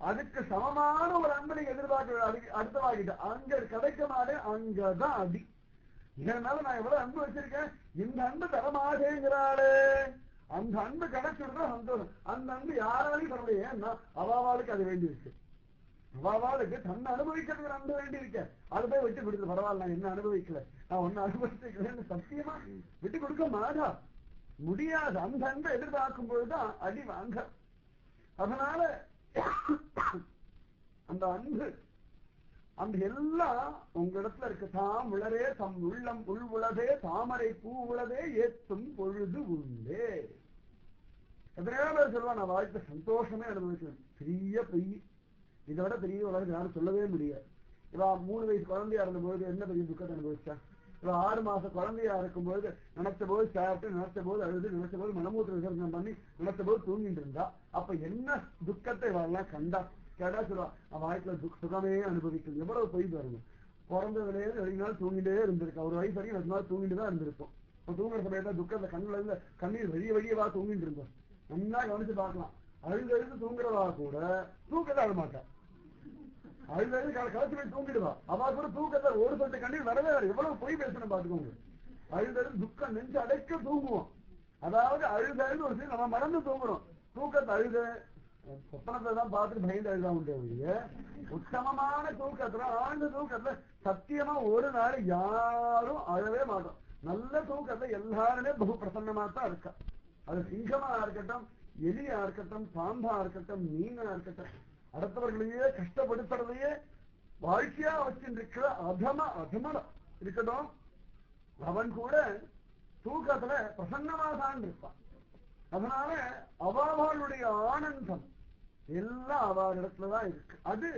அதுக்கு சமமான ஒரு அன்பை நீங்க எதிர்பார்க்க அடுத்தவாகிட்ட அங்க கிடைக்க மாட்டே, அங்கதான் அடி. இதனால நான் எவ்வளவு அன்பு வச்சிருக்கேன், இந்த அன்பு தரமாட்டேங்கிறாளே, அந்த அன்பு கிடைச்சிருந்தா சந்தோஷம். அந்த அன்பு யாராலையும் தர முடியும். ஏன்னா அவாவாளுக்கு அது வேண்டி இருக்கு. அவாவாளுக்கு தன்னை அனுபவிக்கிறதுக்கு அன்பு வேண்டி இருக்க. அது போய் விட்டு கொடுத்து பரவாயில்ல, நான் என்ன அனுபவிக்கல, நான் ஒன்னு அனுபவிச்சுக்கிறேன்னு சத்தியமா விட்டு கொடுக்க மாட்டா, முடியாது. அந்த அன்பை எதிர்பார்க்கும் பொழுதுதான் அடி வாங்க. அதனால அந்த அன்பு அந்த எல்லாம் உங்க இடத்துல இருக்கு. தாம் உளரே தம் உள்ளம் உள் உளதே தாமரை பூ உளதே ஏத்தும் பொழுது உண்டே. எத்தனையோ பேர் சொல்லுவா நான் வாழ்க்கை சந்தோஷமே அனுபவிக்கிறேன். பெரிய பொய். இதை விட பெரிய உலகம் யாரும் சொல்லவே முடியாது. இவா 3 வயசு குழந்தையா இருந்தபோது என்ன பெரிய துக்கத்தை அனுபவிச்சா? இவா 6 மாச குழந்தையா இருக்கும்போது நினைச்ச போது சாப்பிட்டு, நினைச்ச போது அழுது, நினைச்ச போது மனமூத்திர விசர்ஜனம் பண்ணி, நினைச்ச போது தூங்கிட்டு இருந்தா. அப்ப என்ன துக்கத்தை இவெல்லாம் கண்டா? கேட்டா சொல்லுவா அவன் வாழ்க்கையில சுகமே அனுபவிக்கணும். எவ்வளவு பொய் பாருங்க. பிறந்ததுலேயே 2 நாள் தூங்கிட்டே இருந்திருக்கா. ஒரு வயசு வரைக்கும் 2 நாள் தூங்கிட்டு தான் இருந்திருப்போம். இப்ப தூங்குற சமயத்துல துக்கத்தை கண்ணுல இருந்து கண்ணீர் வெளியவா தூங்கிட்டு இருந்தோம். நல்லா கவனிச்சு பார்க்கலாம். அழுது தூங்குறவா கூட தூக்கத்தை அழ மாட்டா. அழுது களைச்சு போய் தூங்கிடுவா. அவ கூட தூக்கத்தை ஒரு சொட்டு கண்ணீர் வரவே வர. எவ்வளவு பொய் பேசணும் பாத்துக்கோங்க. அழுது துக்கம் நெஞ்சு அடைக்க தூங்குவோம். அதாவது அழுது ஒரு சீன் நம்ம மறந்து தூங்குறோம். தூக்கத்தை அழுத சொப்பனத்தை தான் பார்த்துட்டு பயந்து அழுதா உண்டு. உத்தமமான தூக்கத்துல ஆழ்ந்த தூக்கத்துல சத்தியமா ஒரு நாள் யாரும் அழவே மாட்டோம். நல்ல தூக்கத்தை எல்லாருமே பகு பிரசன்னமா தான் இருக்கா. அது சிங்கமா இருக்கட்டும், எலியா இருக்கட்டும், பாம்பா இருக்கட்டும், மீனா இருக்கட்டும், அடுத்தவர்களையே கஷ்டப்படுத்துறதையே வாழ்க்கையா வச்சிருக்கிற அதம இருக்கட்டும், அவன் கூட தூக்கத்துல பிரசன்னமா தான் இருப்பான். அதனால அவளுடைய ஆனந்தம் எல்லாம் அவளிடத்துலதான் இருக்கு. அது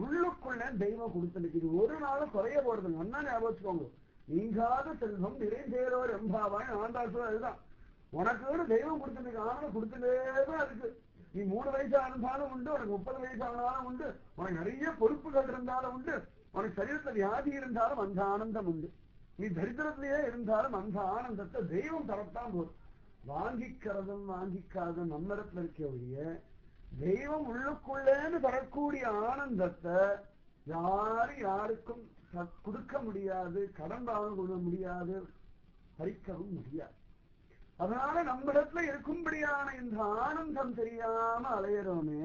உள்ளுக்குள்ள தெய்வம் கொடுத்துருக்கு. இது ஒரு நாளும் குறைய போறது. நல்லா ஞாபகம் வச்சுக்கோங்க. நீங்காத செல்வம் நிறைந்தேரோர் எம்பாவாய் ஆண்டாள் சொல்ல. அதுதான் உனக்கு தெய்வம் கொடுத்துருக்கு. ஆனந்தம் கொடுத்துட்டேதான் இருக்கு. நீ 3 வயசு ஆனாலும் உண்டு, உனக்கு 30 வயசு ஆனாலும் உண்டு, உனக்கு நிறைய பொறுப்புகள் இருந்தாலும் உண்டு, உனக்கு சரீரத்துல வியாதி இருந்தாலும் அந்த ஆனந்தம் உண்டு. நீ தரித்திரத்திலேயே இருந்தாலும் அந்த ஆனந்தத்தை தெய்வம் தரத்தான் போதும். வாங்கிக்கிறதும் வாங்கிக்காதும் நம்ம இடத்துல இருக்கக்கூடிய தெய்வம் உள்ளுக்குள்ளேன்னு தரக்கூடிய ஆனந்தத்தை யாருக்கும் கொடுக்க முடியாது, கடன் வாங்க கொடுக்க முடியாது, பறிக்கவும் முடியாது. அதனால நம்ம இடத்துல இருக்கும்படியான இந்த ஆனந்தம் தெரியாம அலையிறோமே.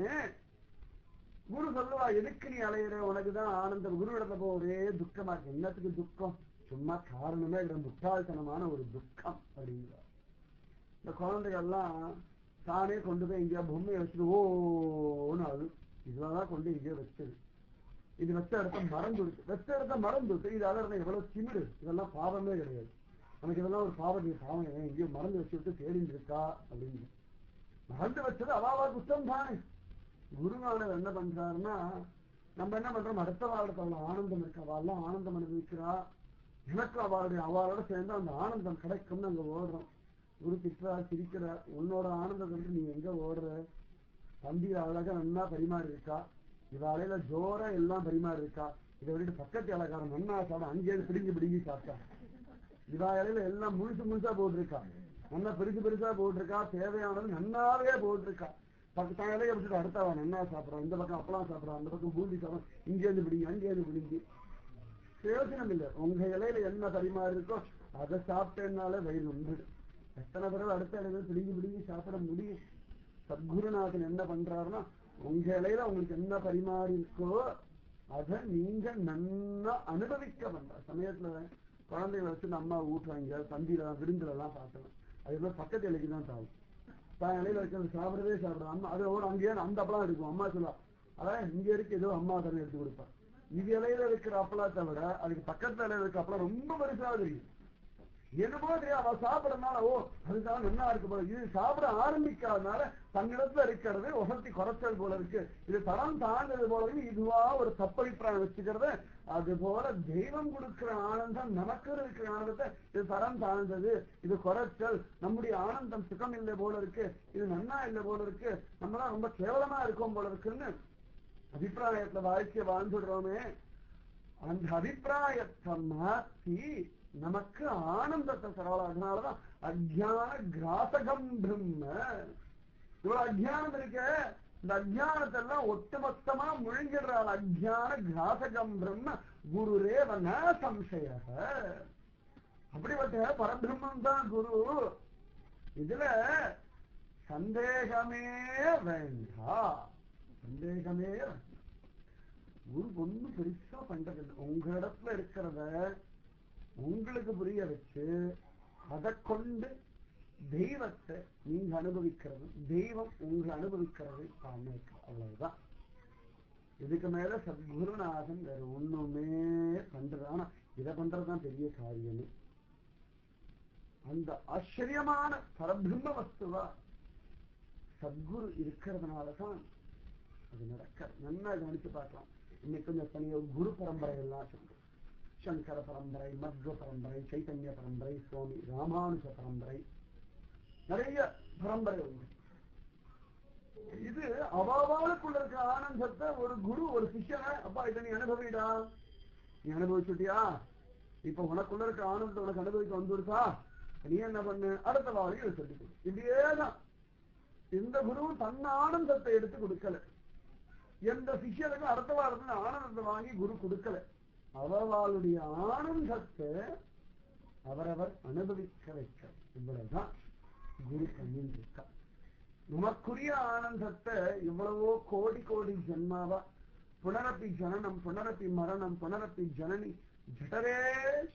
குரு சொல்லுவா எதுக்கு நீ அலையிற, உனக்குதான் ஆனந்தம். குரு இடத்துல போ ஒரே துக்கமா இருக்கு. என்னத்துக்கு துக்கம்? சும்மா காரணமே இல்லை, முட்டாள்தனமான ஒரு துக்கம் அப்படிங்கிற. இந்த குழந்தைகள்லாம் தானே கொண்டு போய் எங்கேயா பொம்மையை வச்சுட்டு ஓன்னு அது இதெல்லாம் கொண்டு எங்கேயோ வச்சது. இது வச்ச இடத்த மறந்துடுச்சு, வச்ச இடத்த மறந்துடுச்சு. இது அலர்னா எவ்வளவு திமிரு. இதெல்லாம் பாவமே கிடையாது. நமக்கு இதெல்லாம் ஒரு பாவம். பாவம் எங்கேயோ மறந்து வச்சு விட்டு தேடிட்டு இருக்கா அப்படின்னு. மறந்து வச்சது அவாவா குற்றம் தானே. குருநாதர் என்ன பண்றாருன்னா, நம்ம என்ன பண்றோம், அடுத்த வாரத்தை அவளை ஆனந்தம் இருக்கு, அவெல்லாம் ஆனந்தம் அனுபவிக்கிறா, எனக்கு அவளோட சேர்ந்து அந்த ஆனந்தம் கிடைக்கும்னு அங்க ஓடுறோம். குரு திட்டா சிரிக்கிறா, உன்னோட ஆனந்தத்தை நீ எங்க ஓடுற? தம்பி அழகா நன்னா பரிமாறி இருக்கா, இவாளையில ஜோரா எல்லாம் பரிமாறி இருக்கா, இதை விட்டு பக்கத்து அழகாரம் நன்னா சாப்பிட அங்கேயிருந்து பிடிங்கி சாப்பிட்டா. இவா இலையில எல்லாம் முழுசா போட்டிருக்கா, நல்லா பெருசா போட்டிருக்கா, தேவையானது நன்னாவே போட்டிருக்கா. பக்கத்து இலையை வச்சுட்டு அடுத்தவா நன்னா சாப்பிட்றான், இந்த பக்கம் அப்பெல்லாம் சாப்பிட்றான், அந்த பக்கம் பூந்தி சாப்பிட்றான், இங்கேருந்து பிடிங்கி அங்கேயிருந்து பிடிங்கி. பிரயோஜனம் இல்லை. உங்க இலையில என்ன பரிமாறி இருக்கோ அதை சாப்பிட்டேன்னாலே வயிறு உண்டு. எத்தனை பேர் அடுத்த இலையில பிடிங்கி சாப்பிட முடியும்? சத்குருநாதன் என்ன பண்றாருன்னா, உங்க இலையில உங்களுக்கு என்ன பரிமாறி இருக்கோ அதை நீங்க நன்னா அனுபவிக்க பண்ற சமயத்துல குழந்தைகளை வச்சு அம்மா ஊட்டுவாங்க, தந்தியில விருந்துல எல்லாம் சாப்பிடலாம். அதுக்கப்புறம் பக்கத்து இலைக்கு தான் சாப்பிடும். தான் இலையில வச்சு சாப்பிடவே சாப்பிடும். அம்மா அதை ஒரு அங்கேயே அந்த அப்பெல்லாம் இருக்கும். அம்மா சொல்லலாம், அதான் இங்க இருக்கு ஏதோ அம்மா தானே எடுத்து கொடுப்பேன். இது இலையில இருக்கிற அப்பளத்தை விட அதுக்கு பக்கத்துல இலையில இருக்கிற அப்பளம் ரொம்ப பெருசா தெரியும். என்னமோ தெரியும், அவ சாப்பிடறதுனால ஓ அதுதான் நல்லா இருக்கு போல. இது சாப்பிட ஆரம்பிக்காதனால தன்னிடத்துல இருக்கிறது ஒசத்தி குறைச்சல் போல இருக்கு, இது தரம் தாண்டது போல இருக்கு, இதுவா ஒரு தப்பபிப்பிராயம் வச்சுக்கிறத அதுபோல தெய்வம் கொடுக்கிற ஆனந்தம் நமக்கு இருக்கிற ஆனந்தத்தை இது தரம் தாழ்ந்தது, இது குறைச்சல், நம்முடைய ஆனந்தம் சுகம் இல்லை போல இருக்கு, இது நன்னா இல்லை போல இருக்கு, நம்மளாம் ரொம்ப கேவலமா இருக்கோம் போல இருக்குன்னு அபிப்பிராயத்துல வாழ்க்கைய வாழ்ந்துடுறோமே, அந்த அபிப்பிராயத்தை மாற்றி நமக்கு ஆனந்தத்தை தரவா. அதனாலதான் அஜ்ஞான கிராசகம் பிரம்ம. இவ்வளவு அஜ்ஞானம் இருக்க, இந்த அஜ்ஞானத்தை எல்லாம் ஒட்டுமொத்தமா முழுங்கிடுறாள். அஜ்ஞான கிராசகம் பிரம்ம குருரேவ ந சம்சய. அப்படிப்பட்ட பரபிரம்மம் தான் குரு. இதுல சந்தேகமே வேண்டாம், சந்தேகமே வேண்டாம். குரு ஒண்ணும் பெருசா பண்றதில்லை. உங்க இடத்துல இருக்கிறத உங்களுக்கு புரிய வச்சு அதை கொண்டு தெய்வத்தை நீங்க அனுபவிக்கிறது, தெய்வம் உங்களை அனுபவிக்கிறது அவ்வளவுதான். இதுக்கு மேல சத்குருநாதன் வேற ஒண்ணுமே பண்றது. ஆனா இதை பண்றதுதான் பெரிய காரியமே. அந்த ஆச்சரியமான பரபிரம்ம வஸ்துவா சத்குரு இருக்கிறதுனாலதான் அது நடக்க. நல்லா கவனிச்சு பார்க்கலாம். இன்னைக்கு கொஞ்சம் தனியோ குரு பரம்பரை எல்லாம் சொல்றோம். சங்கர பரம்பரை, மத்வ பரம்பரை, சைத்தன்ய பரம்பரை, சுவாமி ராமானுஜ பரம்பரை, நிறைய பரம்பரை உண்டு. இது அவாவாளுக்குள்ள இருக்கிற ஆனந்தத்தை ஒரு குரு ஒரு சிஷ்யனை, அப்பா இதை நீ அனுபவிடா, நீ அனுபவிச்சுட்டியா, இப்ப உனக்குள்ள இருக்கிற ஆனந்தத்தை உனக்கு அனுபவிக்க வந்துருக்கா, நீ என்ன பண்ணு, அடுத்த வாழ்க்கையில் சொல்லிக் கொடு. இப்படியேதான் இந்த குருவும் தன் ஆனந்தத்தை எடுத்து கொடுக்கல. எந்த சிஷ்யனுக்கும் அடுத்த வாரத்துல ஆனந்தத்தை வாங்கி குரு கொடுக்கல. அவர்களுடைய ஆனந்தத்தை அவரவர் அனுபவிக்க வைக்க. இவ்வளவுதான் குரு பண்ணிருக்க. நமக்குரிய ஆனந்தத்தை இவ்வளவோ கோடி கோடி ஜென்மாவா புனரப்பி ஜனனம், புனரப்பி மரணம், புனரப்பி ஜனனி, ஜடரே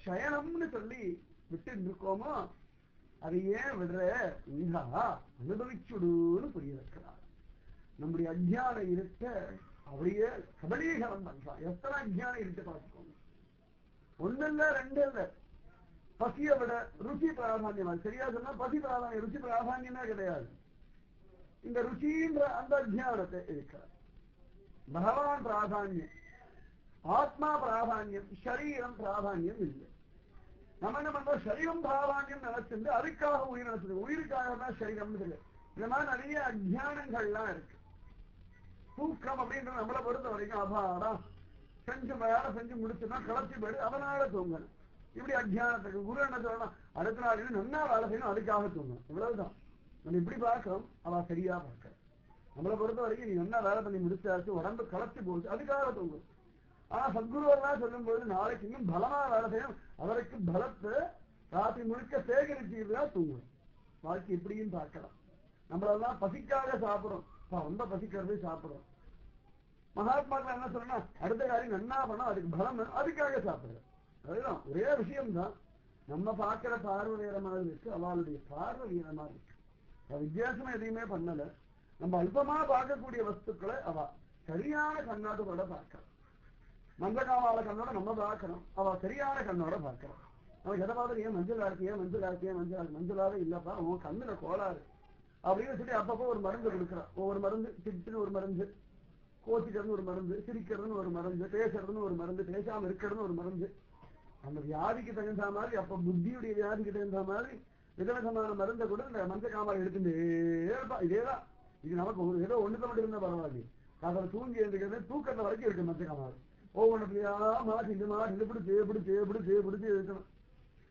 சயனம்னு சொல்லி விட்டு இருக்கோமோ, அதை ஏன் விடுற, இந்தா அனுபவிச்சுடுன்னு புரிய வைக்கிறார். நம்முடைய அஜ்ஞான இருக்க அப்படியே கபலீகரம் பண்றான். எத்தனை அஜ்ஞானம் இருக்க பார்த்துக்கோங்க. ஒண்ணு இல்ல, ரெண்டு இல்ல. பசியை விட ருச்சி பிராதான்யமா, சரியா சொன்னா பசி பிராதான்யம், ருச்சி பிராதான்யமே கிடையாது. இந்த ருச்சின்ற அந்த அஜ்ஞானத்தை இருக்கிறார். பகவான் பிராதான்யம், ஆத்மா பிராதான்யம், சரீரம் பிராதான்யம் இல்லை. நம்ம என்ன பண்றோம், சரீரம் பிராதான்யம் நினைச்சிருந்து அதுக்காக உயிர் நினைச்சது, உயிருக்காக தான் சரீரம் இல்லை. இந்த மாதிரி நிறைய அஜ்ஞானங்கள்லாம் இருக்கு. தூக்கம் அப்படின்றது நம்மளை பொறுத்த வரைக்கும் அபாடா செஞ்சு வேலை செஞ்சு முடிச்சுன்னா கலர்ச்சி போயிடு, அதனால தூங்கணும். இப்படி அஜ்ஞானத்துக்கு குரு என்ன சொல்லணும், அடுத்த நாள் நன்னா வேலை செய்யணும், அதுக்காக தூங்கணும். இவ்வளவுதான் நம்ம இப்படி பார்க்கிறோம். அவ சரியா பார்க்கிறோம். நம்மளை பொறுத்த வரைக்கும் நீ என்ன வேலை பண்ணி முடிச்சாச்சு, உடம்பு கலர்ச்சி போச்சு, அதுக்காக தூங்கணும். ஆனா சத்குருவெல்லாம் சொல்லும் போது நாளைக்கு இன்னும் பலமா வேலை செய்யணும், அவருக்கு பலத்தை ராத்திரி முழுக்க சேகரிச்சுதான் தூங்கணும். வாழ்க்கை இப்படியும் பார்க்கலாம். நம்மளெல்லாம் பசிக்காக சாப்பிடும், ரொம்ப பசிக்கிறது சாப்பிடும். மகாத்மாக்கள் என்ன சொல்லணும்னா அடுத்த காரியம் நன்னா பண்ணா அதுக்கு பலம், அதுக்காக சாப்பிடுறது. அதுதான் ஒரே விஷயம்தான். நம்ம பார்க்கிற பார்வை வேற மாதிரி இருக்கு, அவளுடைய பார்வை வேற மாதிரி இருக்கு. வித்தியாசம் எதையுமே பண்ணல. நம்ம அல்பமா பார்க்கக்கூடிய வஸ்துக்களை அவ சரியான கண்ணோட்டத்தோட பார்க்கிறோம். மஞ்சகாவால கண்ணோட நம்ம பார்க்கணும், அவ சரியான கண்ணோட பார்க்கிறோம். நமக்கு எதை பார்த்து ஏன் மஞ்சளா இருக்கு, ஏன் மஞ்சளா இருக்கு, ஏன் மஞ்சளா இருக்கு, மஞ்சளாவே இல்லப்பா உன் கண்ணுல கோளாறு அப்படின்னு சொல்லி அப்பப்போ ஒரு மருந்து கொடுக்குறான். ஒவ்வொரு மருந்து, சிட்டுன்னு ஒரு மருந்து, கோச்சிக்கிறதுன்னு ஒரு மருந்து, சிரிக்கிறதுன்னு ஒரு மருந்து, பேசுறதுன்னு ஒரு மருந்து, பேசாம இருக்கிறதுன்னு ஒரு மருந்து. அந்த வியாதிக்கு தகுந்த மாதிரி, அப்ப புத்தியுடைய வியாதிக்கு தகுந்த மாதிரி விதவிதமான மருந்தை கூட இந்த மஞ்ச காமாலை எடுத்துட்டே இருப்பா. இதேதான் இது நமக்கு ஏதோ ஒண்ணுத்த மட்டும் இருந்தா பரவாயில்ல. அதில் தூங்கி எழுந்துக்கிறது தூக்கத்தை வரைக்கும் இருக்கு மஞ்ச காமாலை. ஒவ்வொன்றுலையா மாற்றி இந்த மாதிரி பிடிச்சி எழுக்கணும்.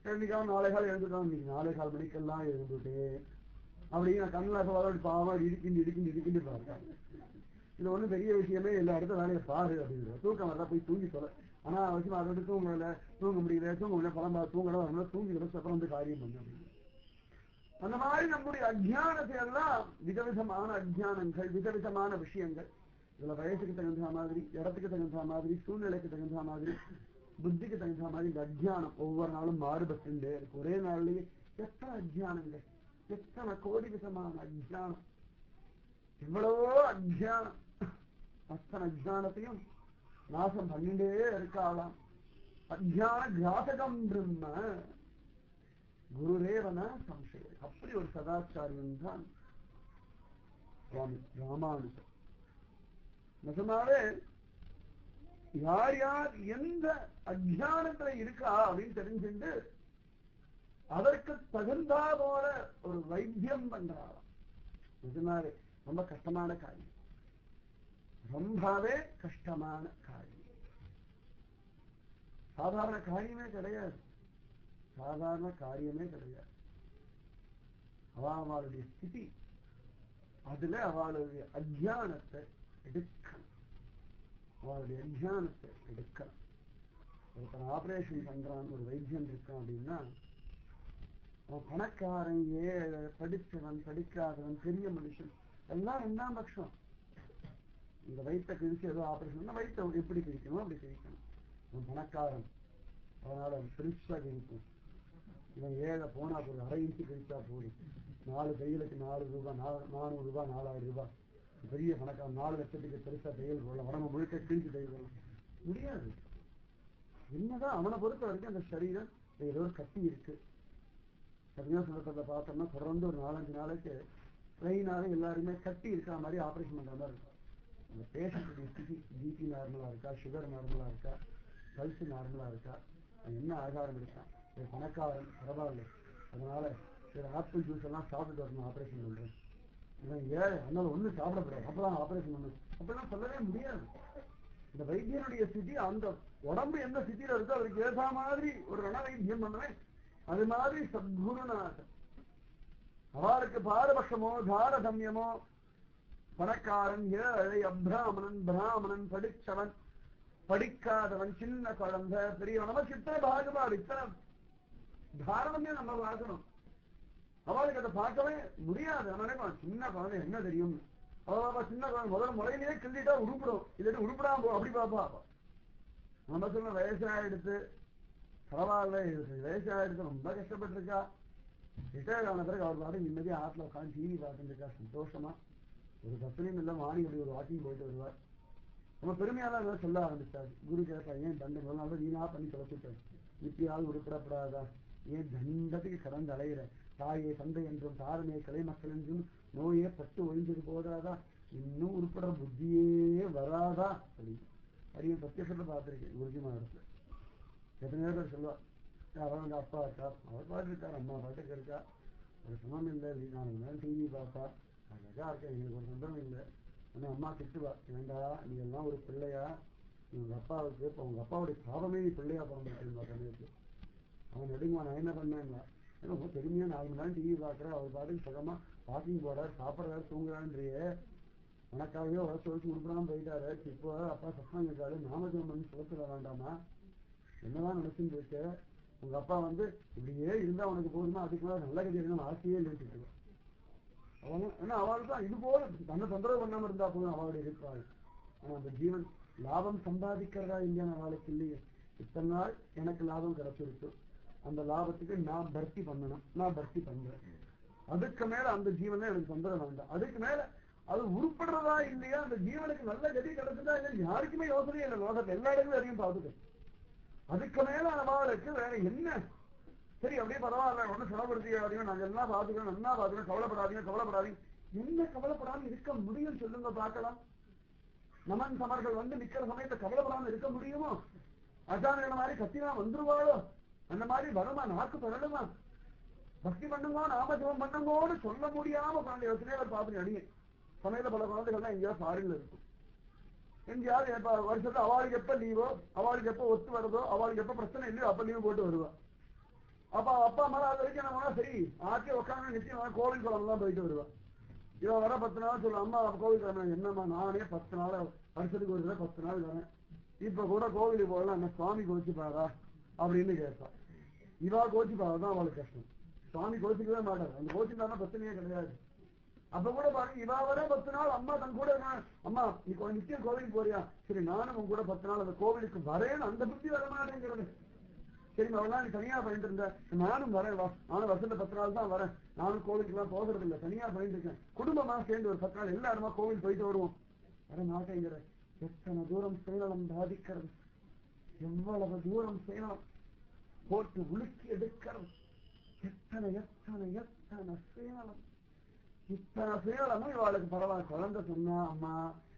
இன்னைக்காக 4 காலம் எழுந்துட்டோம், இன்னைக்கு 4:15 மணிக்கெல்லாம் எழுந்துட்டு அப்படின்னு கண்ணில் பாவம் இடிக்கிண்டு பார்த்தாங்க. இது ஒண்ணும் பெரிய விஷயமே இல்லை, அடுத்த வேலையை பாரு அப்படின்னு. தூக்கம் வரலாம் போய் தூங்கி சொல்ல. ஆனா அவசியம் அதை விட்டு தூங்க முடியல பழம்பா தூங்கலாம், தூங்கி அப்புறம் வந்து காரியம் பண்ணு அப்படின்னு. அந்த மாதிரி நம்முடைய அஜ்ஞானத்தை எல்லாம் விதவிதமான அஜ்ஞானங்கள், விதவிதமான விஷயங்கள், இதுல வயசுக்கு தகுந்த மாதிரி, இடத்துக்கு தகுந்த மாதிரி, சூழ்நிலைக்கு தகுந்த மாதிரி, புத்திக்கு தகுந்த மாதிரி இந்த அஜ்ஞானம் ஒவ்வொரு நாளும் மாறுபட்டுண்டே இருக்கு. ஒரே நாள்லயே எத்தனை அஜ்ஞானங்கள், எத்தனை கோடி விதமான அஜ்ஞானம், இவ்வளவோ அஜ்ஞானம். அத்தனை அஜ்ஞானத்தையும் நாசம் பண்ணிட்டே இருக்காளாம். அஜ்ஞான கிராசகம் பிரம்ம குருரேவன சம்சயம். அப்படி ஒரு சதாச்சாரியன் தான் சுவாமி ராமானுஜர். நிஜமாவே யார் யார் எந்த அஜானத்துல இருக்கா அப்படின்னு தெரிஞ்சுட்டு அதற்கு தகுந்தா போல ஒரு வைத்தியம் பண்றாராம். நிஜமாவே ரொம்ப கஷ்டமான காரியம், ரொம்பவே கஷ்டமான காரியம். சாதாரண காரியமே கிடையாது, சாதாரண காரியமே கிடையாது. அவளுடைய ஸ்திதி, அதுல அவளுடைய அஜானத்தை எடுக்கணும், அவளுடைய அஜானத்தை எடுக்கணும். ஒருத்தர் ஆபரேஷன் பண்றான், ஒரு வைத்தியம் இருக்கான் அப்படின்னா, அவன் பணக்காரன், ஏழை, படிச்சவன், படிக்காதவன், பெரிய மனுஷன் எல்லாம் ரெண்டாம் பட்சம். இந்த வயிற்றை கிழிச்சு ஏதோ ஆபரேஷன், வயிற்றை எப்படி கிழிக்கணும் அப்படி கிழிக்கணும். இவன் பணக்காரன், அதனால பெருசா கிழிக்கும். இவன் ஏழை, போனா போதும், அரை இன்ச்சு கிழிச்சா போதும். 4 தையலுக்கு 4 ரூபாய், 400 ரூபாய், 4000 ரூபாய். பெரிய பணக்காரன் 4 லட்சத்துக்கு பெருசா தையல் போடலாம், உடம்பு முழுக்க கிழிச்சு தையல் போடலாம் முடியாது. என்னதான் அவனை பொறுத்த வரைக்கும் அந்த சரீரம் ஏதோ ஒரு கட்டி இருக்கு. சன்னியாசத்தை பார்த்தோம்னா தொடர்ந்து ஒரு 4-5 நாளைக்கு ட்ரெயினாக எல்லாருமே கட்டி இருக்கிற மாதிரி ஆப்ரேஷன் பண்ற மாதிரி இருக்கும். அந்த பேஷண்ட்டுடைய ஸ்திதி, பிபி நார்மலா இருக்கா, சுகர் நார்மலா இருக்கா, பல்ஸ் நார்மலா இருக்கா, என்ன ஆகாரம் இருக்கான். ஒரு பணக்காரன் பரவாயில்ல, அதனால சரி ஆப்பிள் ஜூஸ் எல்லாம் சாப்பிட்டு வரணும், ஆப்ரேஷன் பண்றேன். இவன் ஏழை, அதனால ஒன்றும் சாப்பிடக்கூடாது, அப்பதான் ஆப்ரேஷன் பண்ணணும் அப்படிலாம் சொல்லவே முடியாது. இந்த வைத்தியனுடைய ஸ்திதி, அந்த உடம்பு எந்த ஸ்திதியில இருக்கோ அதுக்கு ஏதா மாதிரி ஒரு ரண வைத்தியம் பண்ணுவேன். அது மாதிரி சத்குருநாதன் அவளுக்கு பாரபட்சமோ தாரதமியமோ, பணக்காரன், ஏழை, அப்ராமணன், பிராமணன், படிச்சவன், படிக்காதவன், சின்ன குழந்தை, பெரியவன், நமக்கு இத்தனை பாகுபாடு, இத்தனை தாரணமே நம்ம பார்க்கணும். அவளுக்கு அதை பார்க்கவே முடியாது. அவன் சின்ன குழந்தை என்ன தெரியும், அவ சின்ன குழந்தை முதல்ல முறையிலேயே கிள்ளிட்டா உருப்பிடும், இல்லாட்டி உருப்பிடாம போ அப்படி பாப்பா. நம்ம சொன்ன வயசாயிடுத்து பரவாயில்ல, வயசாயிடுத்து ரொம்ப கஷ்டப்பட்டு இருக்கா, ரிட்டையர்ட் ஆன பிறகு அவர் பாட்டு நிம்மதியா ஆட்டில் உட்காந்து டிவி பார்த்துட்டு இருக்கா சந்தோஷமா. ஒரு கப்பலையும் இல்லை, வாணி அப்படி ஒரு வாக்கிங் போயிட்டு வருவார். நம்ம பெருமையால சொல்ல ஆரம்பிச்சாரு. குரு கேட்டா, ஏன் தண்டை முதல்ல வீணா பண்ணி தொலைச்சிட்டேன், இப்பயாவது உருப்படப்படாதா, ஏன் தண்டத்துக்கு கடந்து அலையிற, தாயே தந்தை என்றும் தாரமே கலை மக்கள் என்றும் நோயே பட்டு ஒழிஞ்சது போதாதா, இன்னும் உருப்படுற புத்தியே வராதா அப்படின்னு அடியும் பிரத்யேகத்தை பார்த்திருக்கேன். குருஜி மாதத்துல எத்தனை பேர் சொல்லுவா, அவங்க அப்பா இருக்கா, அவர் பாட்டு இருக்கார், அம்மா பாட்டுக்கு இருக்கா, ஒரு சமம் இல்லை, நான் டிவி பார்ப்பா, அழகா இருக்கேன், எங்களுக்கு ஒரு சந்தரம் இல்லை. ஆனால் அம்மா திட்டுவா, ஏண்டா நீ எல்லாம் ஒரு பிள்ளையா, உங்க அப்பாவுக்கு இப்போ உங்க அப்பாவுடைய பாவமே நீ பிள்ளையா பிறந்திருக்கா கண்ணுக்கு. அவன் நெடுங்குவான், நான் என்ன பண்ணேன்னா, ஏன்னா ரொம்ப பெருமையா 4 மணி நேரம் டிவி பார்க்குறேன், அவர் பாட்டுக்கு சுகமா வாக்கிங் போறாரு, சாப்பிட்றாரு, தூங்குறான்றியே, உனக்காகவே உடச்சு உடச்சு உருப்படாம போயிட்டாரு. இப்போ அப்பா சத்தம் இருக்காரு, நாமஜம் பண்ணி சுலத்துல வேண்டாமா, என்னதான் நினைச்சுட்டு இருக்க, உங்க அப்பா இப்படியே இருந்தா உனக்கு போதுமா, அதுக்கு மேல நல்ல கதி இருக்கணும் ஆசையே இல்லைன்னு. அவங்க ஏன்னா அவளுக்கு தான் இது போல தன்னை தொந்தரவு பண்ணாம இருந்தா போதும் அவளுடைய இருப்பாள். ஆனா அந்த ஜீவன் லாபம் சம்பாதிக்கிறதா இல்லையான அவளுக்கு இல்லையே. இத்தனை நாள் எனக்கு லாபம் கிடைச்சிருக்கு, அந்த லாபத்துக்கு நான் பர்த்தி பண்ணணும், நான் பர்த்தி பண்றேன். அதுக்கு மேல அந்த ஜீவனை எனக்கு தொந்தரவு வேண்டாம். அதுக்கு மேல அது உருப்படுறதா இல்லையா, அந்த ஜீவனுக்கு நல்ல கதி கிடைச்சதா இல்லை, யாருக்குமே யோசனையே இல்லை. லோகத்துல எல்லா இடங்களும் அதிகம் பார்த்துட்டு அதுக்கு மேல அவளுக்கு வேற என்ன. சரி அப்படியே பரவாயில்ல, ஒன்னும் சிரமப்படுத்திக்காதீங்க, நாங்க எல்லாம் பாத்துக்கிறோம், நல்லா பாத்துக்கிறோம், கவலைப்படாதீங்க கவலைப்படாதீங்க. என்ன கவலைப்படாம இருக்க முடியும் சொல்லுங்க பார்க்கலாம். நமன் சமர்கள் நிக்கிற சமயத்தை கவலைப்படாம இருக்க முடியுமோ? அஜான மாதிரி கத்தினா வந்துருவாளோ? அந்த மாதிரி வருமா, நாக்கு பெறணுமா, பக்தி பண்ணுங்க நாமஜபம் பண்ணுங்கன்னு சொல்ல முடியாம குழந்தை யோசனையே பாத்துங்க. அடிங்க சமயத்துல பல குழந்தைகள்லாம் எங்கேயாவது ஃபாரின்ல இருக்கும், எங்கேயாவது வருஷத்துல அவளுக்கு எப்ப லீவோ, அவளுக்கு எப்ப ஒத்து வருதோ, அவளுக்கு எப்ப பிரச்சனை இல்லையோ அப்ப லீவு போட்டு வருவா. அப்ப அப்பா அம்மா அது வரைக்கும் நம்ம சரி ஆக்கி உட்காந்து நிச்சயம் கோவில் குளம் தான் போயிட்டு வருவா. இவன் வர 10 நாள் சொல்லுவா, அம்மா கோவில் கிளம்ப, என்னம்மா நானே 10 நாள் வருஷத்துக்கு ஒரு 10 நாள் வரேன், இப்ப கூட கோவிலுக்கு போகலாம், என்ன சுவாமி கோச்சிப்பாரா அப்படின்னு கேட்பா. இவா கோச்சிப்பாதான் அவளுக்கு கஷ்டம், சுவாமி கோச்சிக்கவே மாட்டாரு, அந்த கோச்சிக்காரனா பிரச்சனையே கிடையாது. அப்ப கூட பாருங்க, இவா வர 10 நாள் அம்மா தன் கூட அம்மா நீ நிச்சயம் கோவிலுக்கு போறியா, சரி நானும் உங்க கூட 10 நாள் அந்த கோவிலுக்கு வரேன்னு அந்த புத்தி வர மாட்டேங்கிறது. சரி அவெல்லாம் நீ தனியா பண்ணிட்டு இருந்த, நானும் வரேன் வா, நானும் வருஷத்துல 10 நாள் தான் வரேன், நானும் கோவிலுக்கு எல்லாம் போகிறது இல்லை, தனியா பண்ணிட்டு இருக்கேன், குடும்பமா சேர்ந்து ஒரு 10 நாள் எல்லாருமா கோவில் போயிட்டு வருவோம். வர மாட்டேங்கிற, எத்தனை தூரம் சுயநலம் பாதிக்கிறது, எவ்வளவு தூரம் சுயநலம் போட்டு உலுக்கி எடுக்கிறது, எத்தனை எத்தனை எத்தனை சுயநலம். இத்தனை சுயநலமும் இவாளுக்கு பரவாயில்ல. குழந்தை சொன்னா, அம்மா